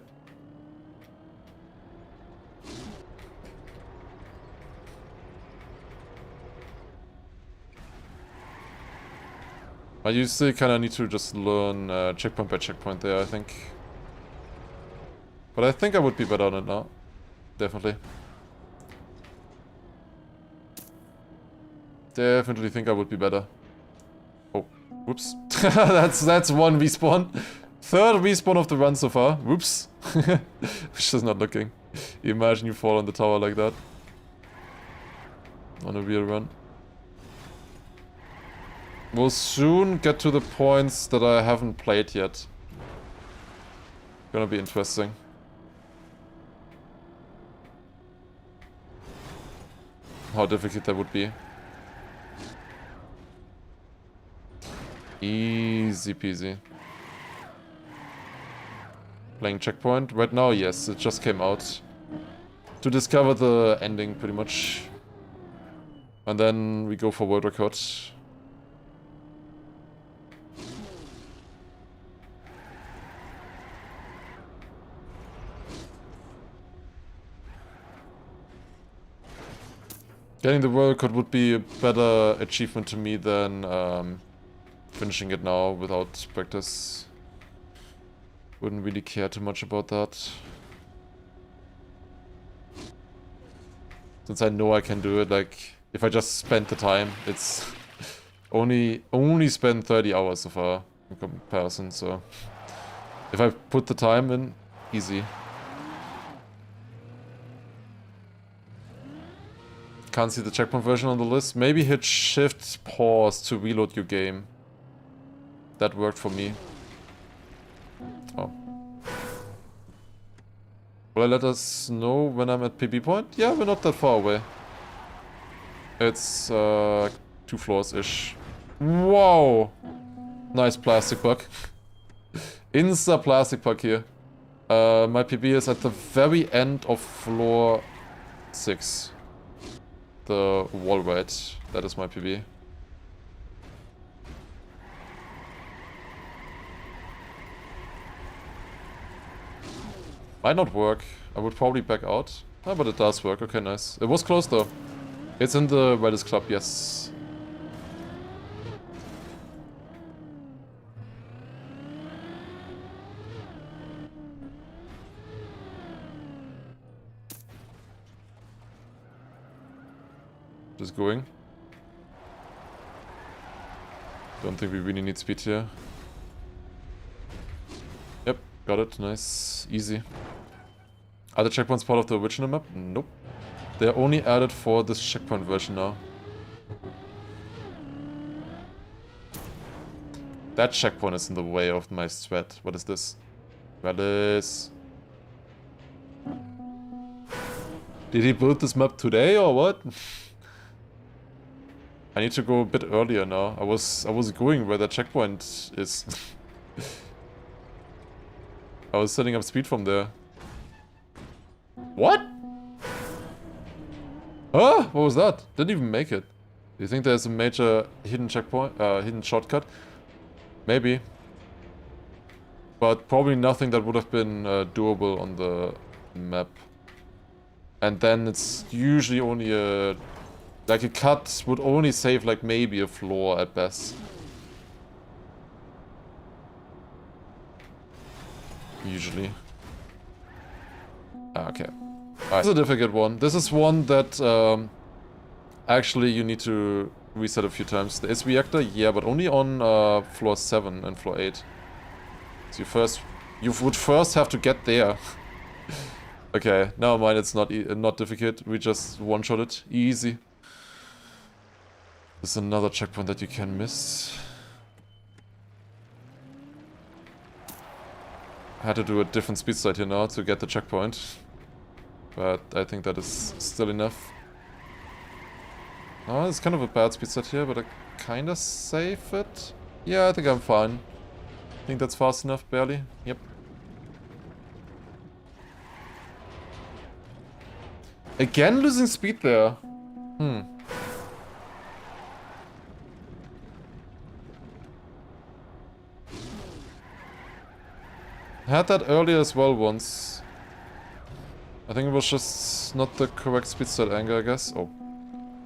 I usually kind of need to just learn checkpoint by checkpoint there, I think. But I think I would be better on it now. Definitely. Definitely think I would be better. Oh, whoops. that's one respawn. Third respawn of the run so far. Whoops. Which is not looking. Imagine you fall on the tower like that. On a real run. We'll soon get to the points that I haven't played yet. Gonna be interesting. How difficult that would be. Easy peasy. Playing checkpoint? Right now, yes, it just came out. To discover the ending, pretty much. And then we go for world record. Getting the world record would be a better achievement to me than finishing it now without practice. Wouldn't really care too much about that. Since I know I can do it, like, if I just spend the time, it's only spent 30 hours so far in comparison, so if I put the time in, easy. Can't see the checkpoint version on the list. Maybe hit shift pause to reload your game. That worked for me. Oh. Will I let us know when I'm at PB point? Yeah, we're not that far away. It's 2 floors-ish. Whoa! Nice plastic bug. Insta plastic bug here. My PB is at the very end of floor 6. The wall right. That is my PB. Might not work. I would probably back out. Oh, but it does work. Okay, nice. It was close though. It's in the Reddit club, yes. Just going. Don't think we really need speed here. Yep, got it. Nice. Easy. Are the checkpoints part of the original map? Nope. They're only added for this checkpoint version now. That checkpoint is in the way of my sweat. What is this? Relics. Did he build this map today or what? I need to go a bit earlier now. I was going where the checkpoint is. I was setting up speed from there. What? Huh? What was that? Didn't even make it. Do you think there's a major hidden checkpoint, hidden shortcut? Maybe. But probably nothing that would have been doable on the map. And then it's usually only a... Like a cut would only save like maybe a floor at best. Usually. Okay. This is a difficult one. This is one that actually you need to reset a few times. The S reactor, yeah, but only on floor 7 and floor 8. So you would first have to get there. Okay, never mind, it's not difficult. We just one-shot it. Easy. There's another checkpoint that you can miss. I had to do a different speed slide here now to get the checkpoint. But I think that is still enough. Oh, it's kind of a bad speed slide here, but I kinda save it. Yeah, I think I'm fine. I think that's fast enough, barely. Yep. Again losing speed there. Had that earlier as well once. I think it was just not the correct speed side angle, I guess. Oh.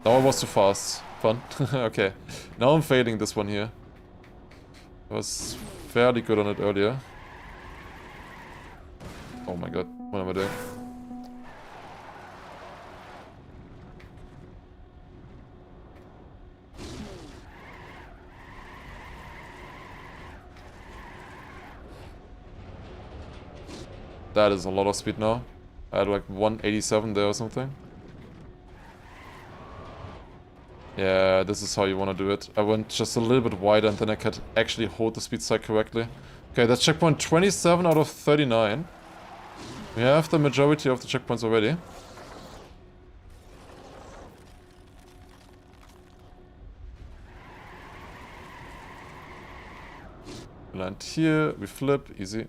Now I was too fast. Fun. Okay. Now I'm failing this one here. I was fairly good on it earlier. Oh my god. What am I doing? That is a lot of speed now. I had like 187 there or something. Yeah, this is how you want to do it. I went just a little bit wider and then I could actually hold the speed side correctly. Okay, that's checkpoint 27 out of 39. We have the majority of the checkpoints already. We land here, we flip, easy.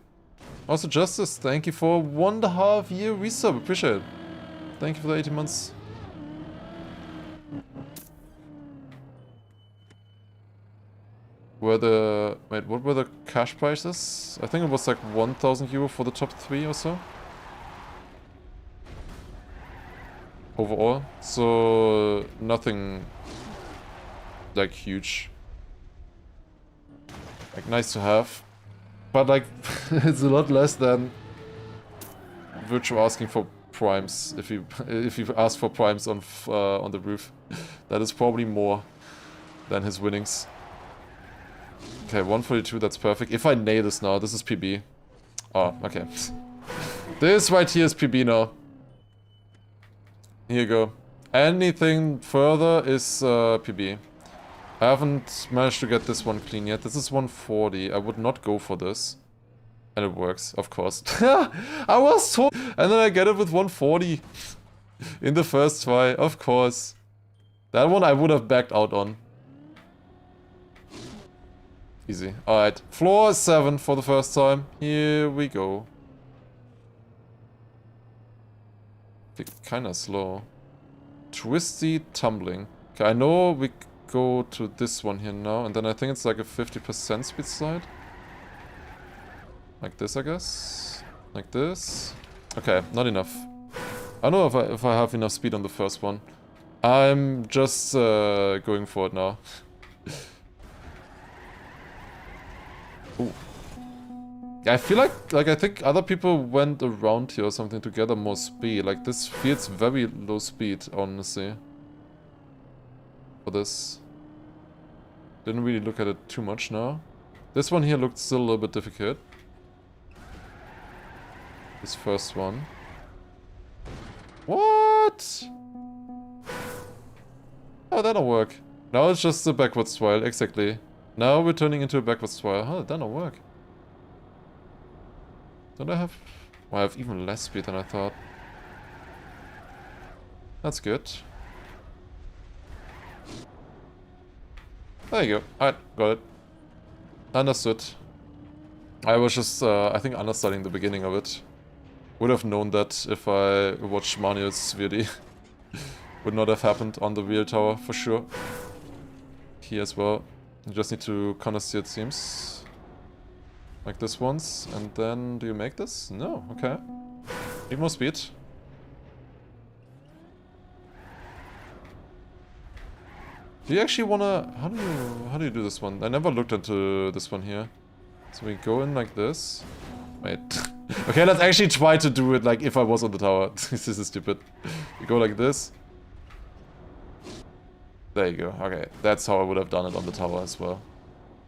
Also, Justice, thank you for 1.5 year resub, appreciate it. Thank you for the 18 months. Wait, what were the cash prices? I think it was like 1,000 euro for the top 3 or so. Overall. So, nothing like huge. Like, nice to have. But like, it's a lot less than Virtual asking for primes. If you ask for primes on the roof, that is probably more than his winnings. Okay, 142, that's perfect. If I nail this now, this is PB. Oh, okay. This right here is PB now. Here you go. Anything further is PB. I haven't managed to get this one clean yet. This is 140. I would not go for this. And it works, of course. I was told. And then I get it with 140. In the first try, of course. That one I would have backed out on. Easy. Alright. Floor 7 for the first time. Here we go. Kinda slow. Twisty tumbling. Okay, I know we go to this one here now, and then I think it's like a 50% speed slide. Like this, I guess. Like this. Okay, not enough. I don't know if I have enough speed on the first one. I'm just going for it now. Ooh. I feel like I think other people went around here or something to gather more speed. Like this feels very low speed, honestly. For this. Didn't really look at it too much now. This one here looked still a little bit difficult. This first one. What? Oh, that'll work. Now it's just a backwards trial, exactly. Now we're turning into a backwards trial. Oh, that'll work. Don't I have... Well, I have even less speed than I thought. That's good. There you go. Alright, got it. Understood. I was just, I think, understudying the beginning of it. Would have known that if I watched Manuel's VOD. Would not have happened on the real tower, for sure. Here as well. You just need to countersteer, it seems. Like this once, and then do you make this? No, okay. Need more speed. Do you actually wanna... How do you do this one? I never looked into this one here. So we go in like this. Wait. Okay, let's actually try to do it like if I was on the tower. This is stupid. We go like this. There you go. Okay, that's how I would have done it on the tower as well.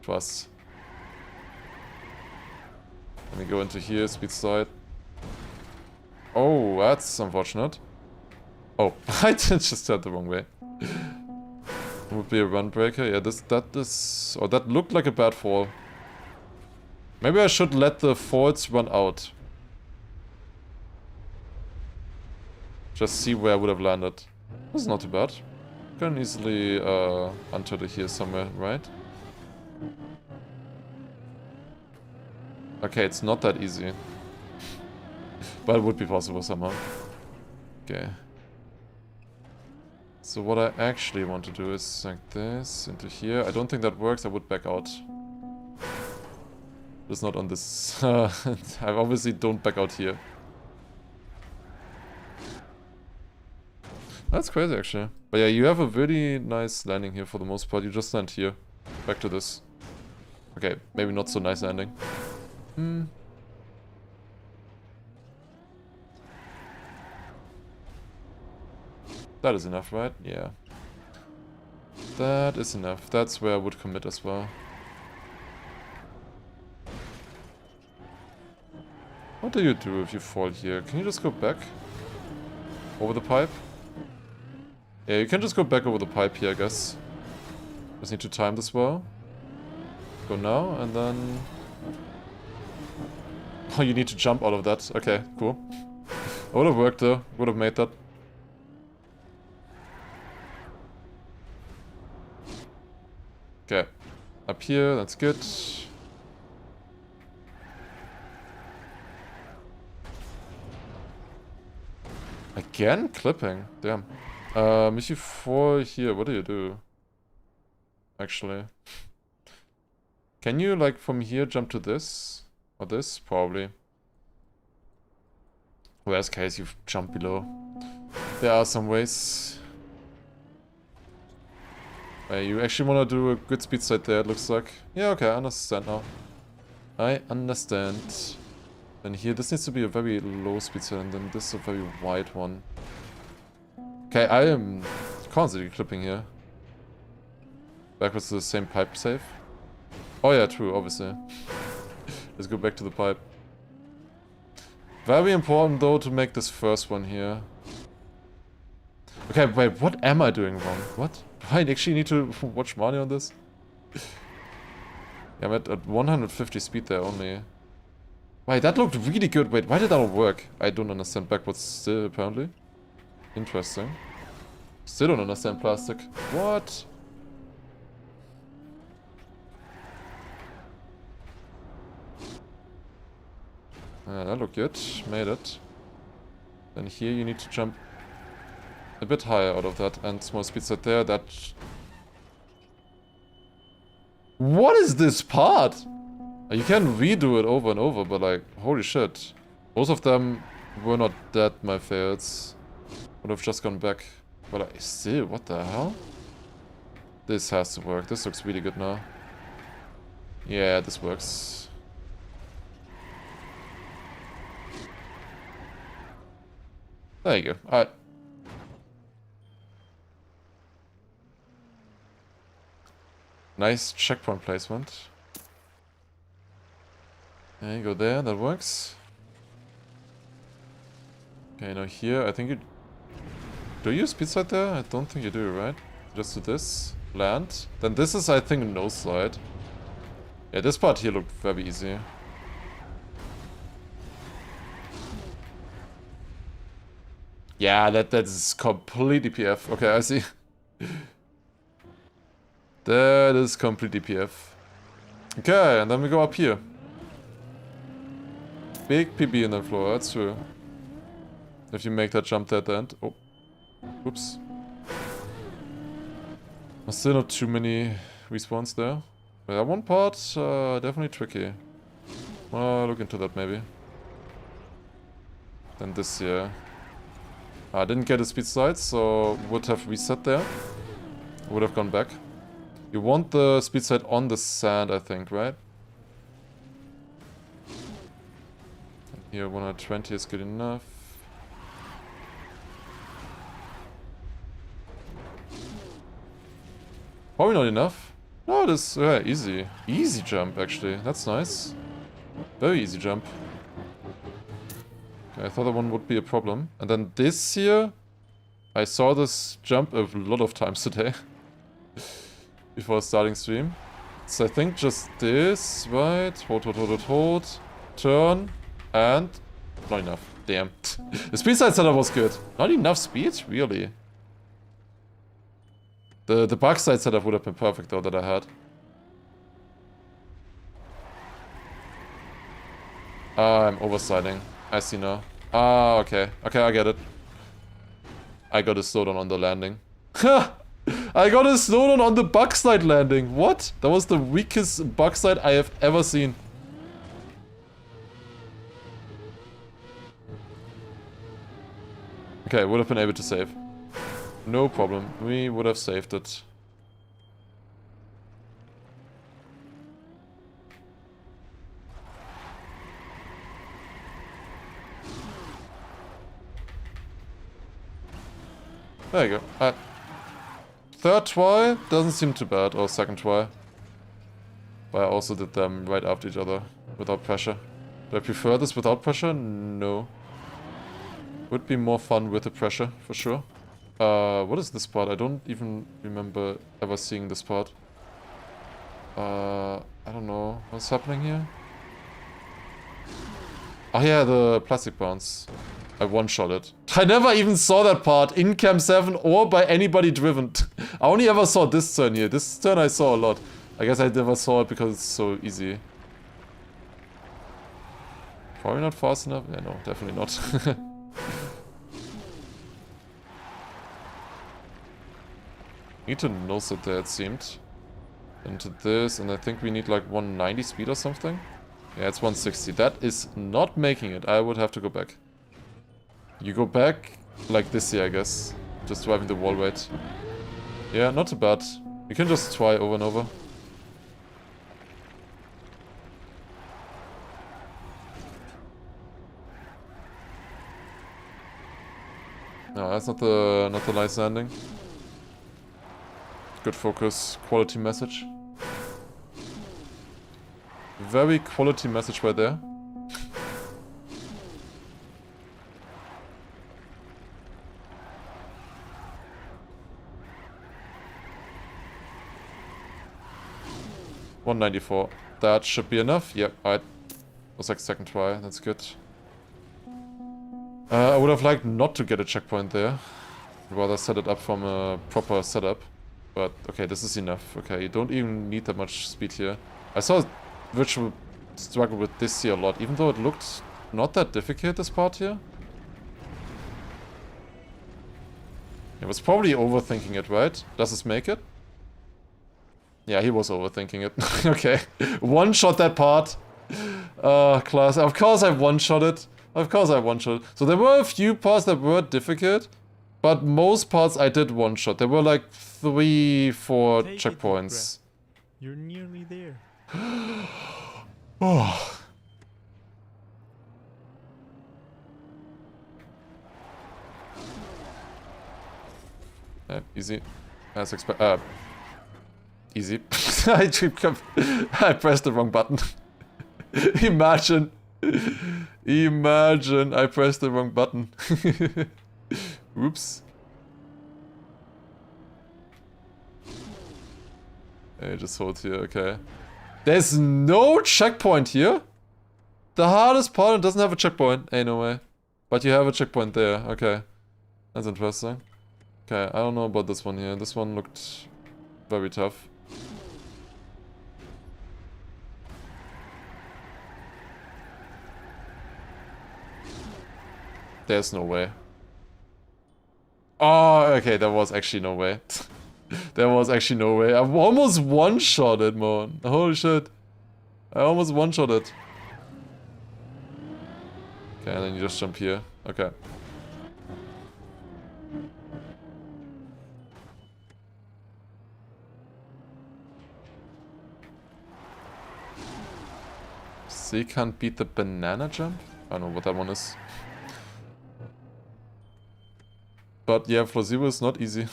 Trust. Let me go into here, speed slide. Oh, that's unfortunate. Oh, I just turned the wrong way. Would be a run breaker. Yeah, that looked like a bad fall. Maybe I should let the falls run out. Just see where I would have landed. This is not too bad. Can easily unturtle here somewhere, right? Okay, it's not that easy. But it would be possible somehow. Okay. So what I actually want to do is like this into here. I don't think that works. I would back out. It's not on this. I obviously don't back out here. That's crazy actually. But yeah, you have a really nice landing here for the most part. You just land here. Back to this. Okay, maybe not so nice landing. That is enough, right? Yeah. That is enough. That's where I would commit as well. What do you do if you fall here? Can you just go back? Over the pipe? Yeah, you can just go back over the pipe here, I guess. Just need to time this well. Go now, and then... Oh, you need to jump out of that. Okay, cool. It would have worked though. Would have made that. Okay. Up here, that's good. Again? Clipping? Damn. Issue 4 here, what do you do? Actually. Can you, like, from here jump to this? Or this? Probably. Worst case, you jump below. There are some ways. You actually want to do a good speed slide there, it looks like. Yeah, okay, I understand now. I understand. And here, this needs to be a very low speed slide, and then this is a very wide one. Okay, I am constantly clipping here. Backwards to the same pipe save. Oh yeah, true, obviously. Let's go back to the pipe. Very important though to make this first one here. Okay, wait, what am I doing wrong? What? Do I actually need to watch money on this? Yeah, I'm at 150 speed there only. Wait, that looked really good. Wait, why did that not work? I don't understand backwards still, apparently. Interesting. Still don't understand plastic. What? That looked good. Made it. Then here you need to jump a bit higher out of that and small speed set there. That... What is this part? You can redo it over and over, but like, holy shit. Most of them were not that my fails. Would have just gone back. But I still, what the hell? This has to work. This looks really good now. Yeah, this works. There you go. Alright. Nice checkpoint placement. There you go there, that works. Okay, now here, I think you... Do you speed slide there? I don't think you do, right? Just do this, land. Then this is, I think, no slide. Yeah, this part here looked very easy. Yeah, that is completely PF. Okay, I see. That is completely PF. Okay, and then we go up here. Big PB in the floor, that's true. If you make that jump there at the end. Oh. Oops. Still not too many respawns there. But that one part, definitely tricky. Wanna look into that maybe. Then this here. I didn't get a speed slide, so would have reset there. Would have gone back. You want the speed slide on the sand, I think, right? Here, 120 is good enough. Probably not enough. No, this easy. Easy jump, actually. That's nice. Very easy jump. Okay, I thought that one would be a problem. And then this here, I saw this jump a lot of times today. Before starting stream. So I think just this, right? Hold. Turn. And... Not enough. Damn. The speed side setup was good. Not enough speed? Really? The bug side setup would have been perfect though that I had. I'm oversliding. I see now. Ah, okay. Okay, I get it. I got a slowdown on the landing. I got a slowdown on the bug slide landing. What? That was the weakest bug slide I have ever seen. Okay, would have been able to save. No problem. We would have saved it. There you go. Third try doesn't seem too bad, or second try. But I also did them right after each other, without pressure. Do I prefer this without pressure? No. Would be more fun with the pressure, for sure. What is this part? I don't even remember ever seeing this part. I don't know. What's happening here? Oh yeah, the plastic bounce. I one-shot it. I never even saw that part in Cam 7 or by anybody driven. I only ever saw this turn here. This turn I saw a lot. I guess I never saw it because it's so easy. Probably not fast enough. Yeah, no, definitely not. Need to nose it there, it seemed. Into this, and I think we need like 190 speed or something. Yeah, it's 160. That is not making it. I would have to go back. You go back like this here, I guess. Just driving the wall weight. Yeah, not too bad. You can just try over and over. No, that's not the nice landing. Good focus, quality message. Very quality message right there. $194. That should be enough. Yep, alright. Was like second try, that's good. I would have liked not to get a checkpoint there. Rather set it up from a proper setup. But, okay, this is enough. Okay, you don't even need that much speed here. I saw Virtual struggle with this here a lot, even though it looked not that difficult, this part here. He was probably overthinking it, right? Does this make it? Yeah, he was overthinking it. Okay. One-shot that part. Class. Of course I one-shot it. Of course I one-shot it. So there were a few parts that were difficult. But most parts I did one-shot. There were like 3, 4 checkpoints. You're nearly there. Oh. Easy. As expected. Easy. I pressed the wrong button. Imagine. Imagine I pressed the wrong button. Oops. Hey, just hold here, okay. There's no checkpoint here? The hardest part doesn't have a checkpoint. Ain't no way. But you have a checkpoint there, okay. That's interesting. Okay, I don't know about this one here. This one looked very tough. There's no way. Oh, okay, there was actually no way. There was actually no way. I almost one-shotted, man. Holy shit. I almost one-shotted. Okay, and then you just jump here. Okay. C can't beat the banana jump? I don't know what that one is. But yeah, floor 0 is not easy.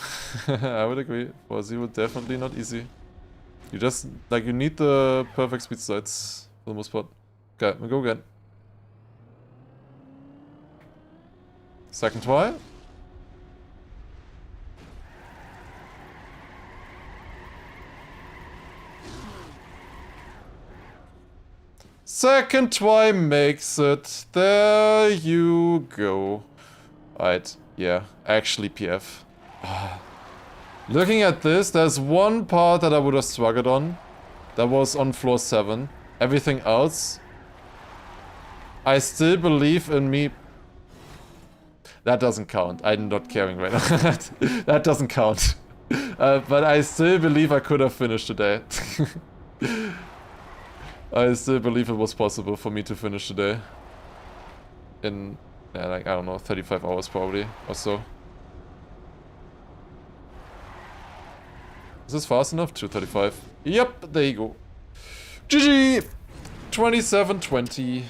I would agree. Floor 0 definitely not easy. You just, like, you need the perfect speed slides for the most part. Okay, we go again. Second try. Second try makes it. There you go. Alright. Yeah, actually PF. Looking at this, there's one part that I would have struggled on. That was on floor 7. Everything else, I still believe in me. That doesn't count. I'm not caring right now. That doesn't count. But I still believe I could have finished today. I still believe it was possible for me to finish today. In, yeah, like, I don't know, 35 hours probably, or so. Is this fast enough? 2:35. Yep, there you go. GG! 27:20.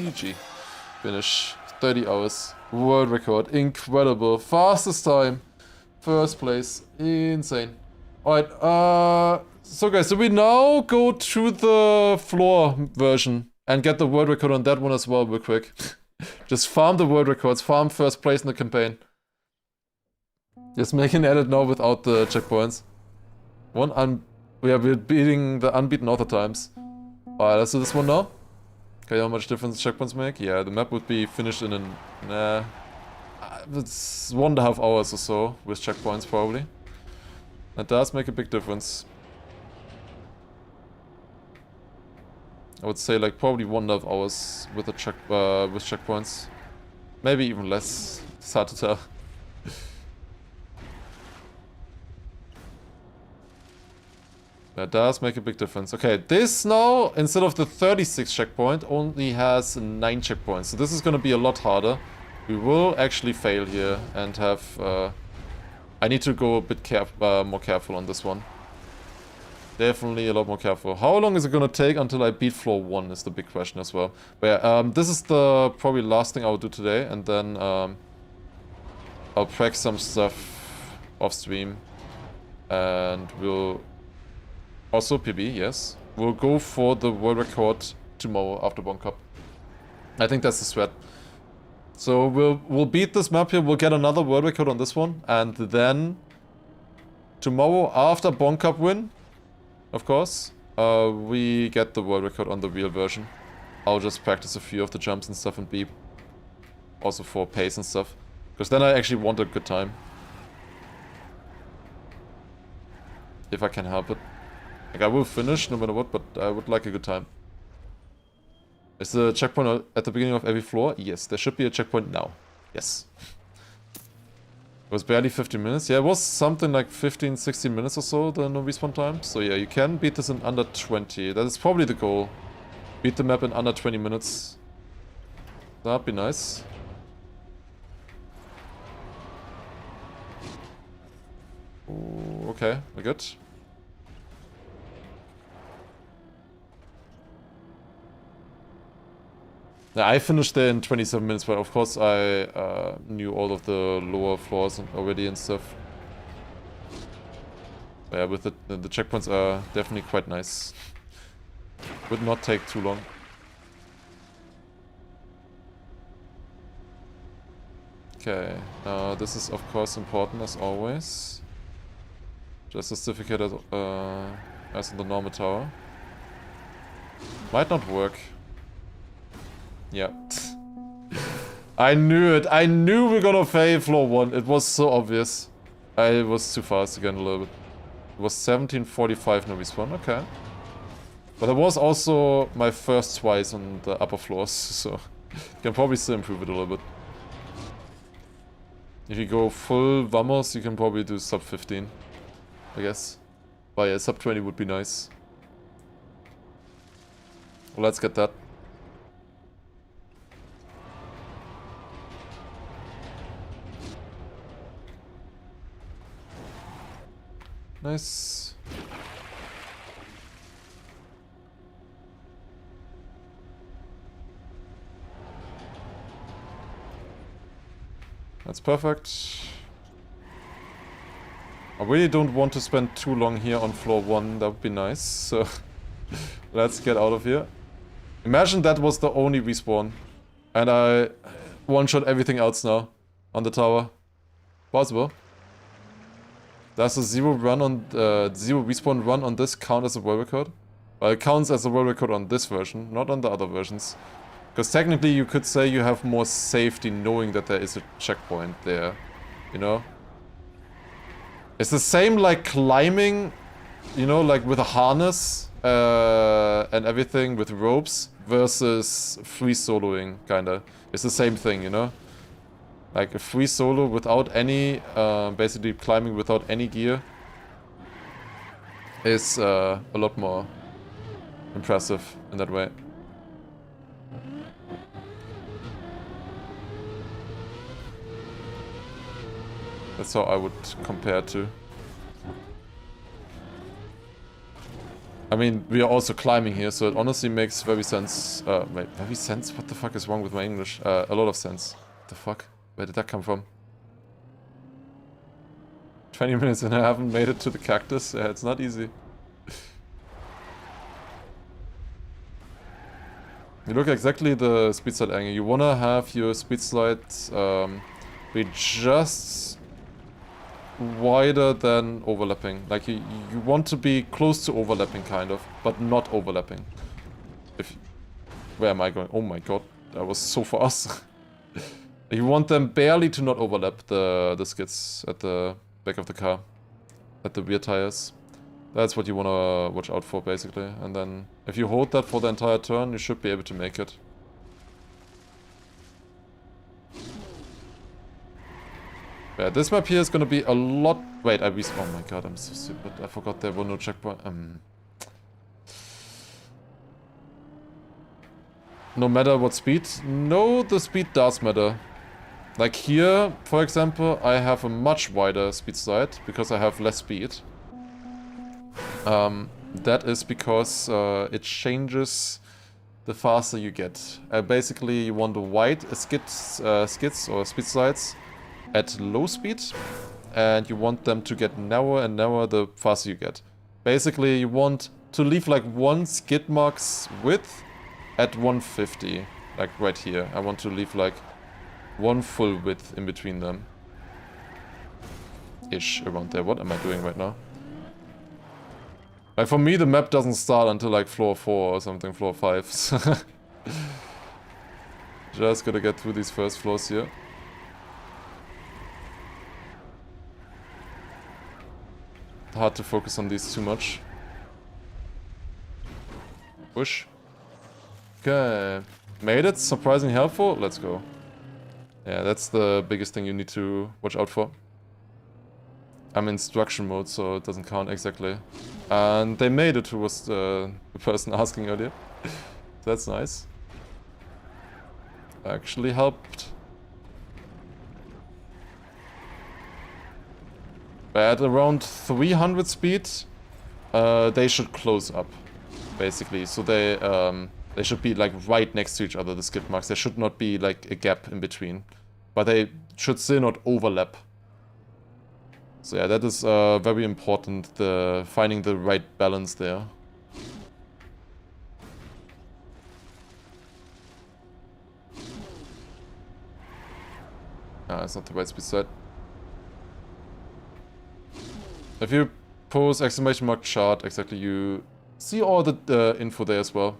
GG. Finish. 30 hours. World record. Incredible. Fastest time. First place. Insane. Alright, so guys, so we now go to the floor version and get the world record on that one as well real quick. Just farm the world records, farm first place in the campaign. Just make an edit now without the checkpoints. We're beating the unbeaten author times. Alright, let's do this one now. Okay, how much difference checkpoints make? Yeah, the map would be finished in it's 1.5 hours or so with checkpoints probably. That does make a big difference. I would say like probably 1.5 hours with the with checkpoints. Maybe even less. It's hard to tell. That does make a big difference. Okay, this now, instead of the 36 checkpoint, only has 9 checkpoints. So this is going to be a lot harder. We will actually fail here and have... I need to go a bit more careful on this one. Definitely a lot more careful. How long is it going to take until I beat floor 1 is the big question as well. But yeah, this is the probably last thing I will do today. And then I'll practice some stuff off stream. And we'll... Also PB, yes. We'll go for the world record tomorrow after Bon Cup. I think that's the threat. So we'll beat this map here, we'll get another world record on this one, and then tomorrow after Bon Cup win, of course, we get the world record on the real version. I'll just practice a few of the jumps and stuff and beep. Also for pace and stuff. Because then I actually want a good time. If I can help it. Like, I will finish no matter what, but I would like a good time. Is the checkpoint at the beginning of every floor? Yes, there should be a checkpoint now. Yes. It was barely 15 minutes. Yeah, it was something like 15, 16 minutes or so, the no respawn time. So yeah, you can beat this in under 20. That is probably the goal. Beat the map in under 20 minutes. That'd be nice. Ooh, okay, we're good. Yeah, I finished there in 27 minutes, but of course I knew all of the lower floors already and stuff. But yeah, with the checkpoints are definitely quite nice. Would not take too long. Okay, now this is of course important as always. Just a certificate as in the normal tower. Might not work. Yeah. I knew it. I knew we're gonna fail floor 1. It was so obvious. I was too fast again a little bit. It was 17:45 no respawn. Okay. But it was also my first twice on the upper floors, so you can probably still improve it a little bit. If you go full Vamos, you can probably do sub 15, I guess. But yeah, sub 20 would be nice. Well, let's get that. Nice. That's perfect. I really don't want to spend too long here on floor 1, that would be nice, so let's get out of here. Imagine that was the only respawn, and I one-shot everything else now on the tower. Possible. Does a zero respawn run on this count as a world record? Well, it counts as a world record on this version, not on the other versions. Because technically you could say you have more safety knowing that there is a checkpoint there, you know? It's the same like climbing you know, like with a harness and everything with ropes versus free soloing, kinda. It's the same thing, you know? Like a free solo without any, basically climbing without any gear is a lot more impressive in that way. That's how I would compare to. I mean, we are also climbing here, so it honestly makes very sense. Wait, very sense? What the fuck is wrong with my English? A lot of sense. What the fuck? Where did that come from? 20 minutes and I haven't made it to the cactus. Yeah, it's not easy. You look exactly the speed slide angle. You wanna have your speed slides be just wider than overlapping. Like you want to be close to overlapping kind of, but not overlapping. Where am I going? Oh my god, that was so fast. You want them barely to not overlap the skids at the back of the car. At the rear tires. That's what you wanna watch out for basically. And then if you hold that for the entire turn, you should be able to make it. Yeah, this map here is gonna be a lot... Wait, oh my god, I'm so stupid. I forgot there were no checkpoint. No matter what speed? No, the speed does matter. Like here, for example, I have a much wider speed slide because I have less speed. That is because it changes the faster you get. Basically, you want to wide skids or speed slides at low speed, and you want them to get narrower and narrower the faster you get. Basically, you want to leave like one skid mark's width at 150, like right here. I want to leave like one full width in between them. Ish, around there. What am I doing right now? Like for me, the map doesn't start until like floor 4 or something, floor 5. Just gotta get through these first floors here. Hard to focus on these too much. Push. Okay. Made it. Surprisingly helpful. Let's go. Yeah, that's the biggest thing you need to watch out for. I'm in instruction mode, so it doesn't count exactly. And they made it, who was the person asking earlier. That's nice. Actually helped. At around 300 speed, they should close up, basically. So they should be like right next to each other, the skid marks. There should not be like a gap in between. But they should still not overlap. So yeah, that is very important, finding the right balance there. Ah, it's not the right speed set. If you pose exclamation mark chart, exactly, you see all the info there as well.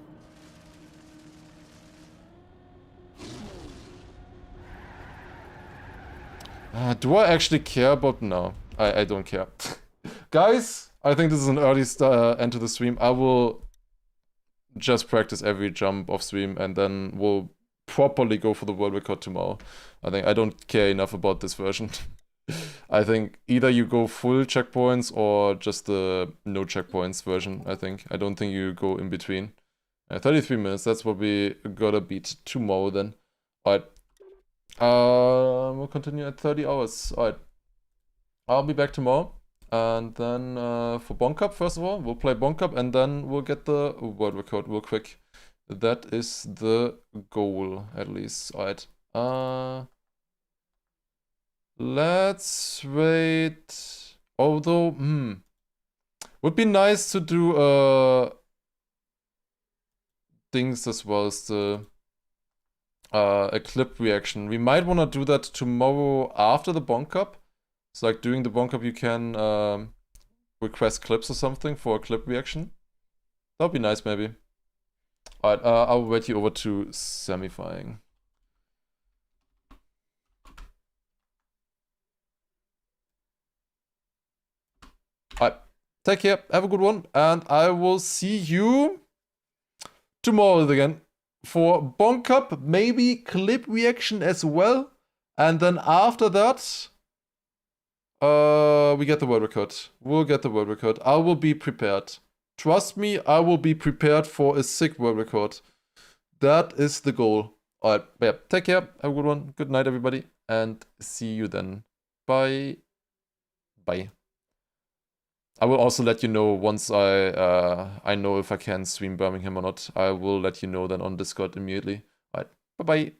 Do I actually care about... No, I don't care. Guys, I think this is an early end to the stream. I will just practice every jump off stream and then we'll properly go for the world record tomorrow. I don't care enough about this version. I think either you go full checkpoints or just the no checkpoints version, I think. I don't think you go in between. 33 minutes, that's what we gotta beat tomorrow then. Alright. We'll continue at 30 hours. Alright. I'll be back tomorrow. And then for Bonk Cup, first of all, we'll play Bonk Cup and then we'll get the world record real quick. That is the goal, at least. Alright. Let's wait. Although, would be nice to do things as well as the a clip reaction. We might want to do that tomorrow after the Bonk Cup. So like during the Bonk Cup you can request clips or something for a clip reaction. That would be nice maybe. Alright, I'll wait you over to semifying. Alright, take care, have a good one, and I will see you tomorrow again for Bonk Cup, maybe clip reaction as well. And then after that, we get the world record. We'll get the world record. I will be prepared. Trust me, I will be prepared for a sick world record. That is the goal. Alright, yeah, take care, have a good one. Good night, everybody, and see you then. Bye. Bye. I will also let you know once I know if I can stream Birmingham or not. I will let you know then on Discord immediately. Alright, bye-bye.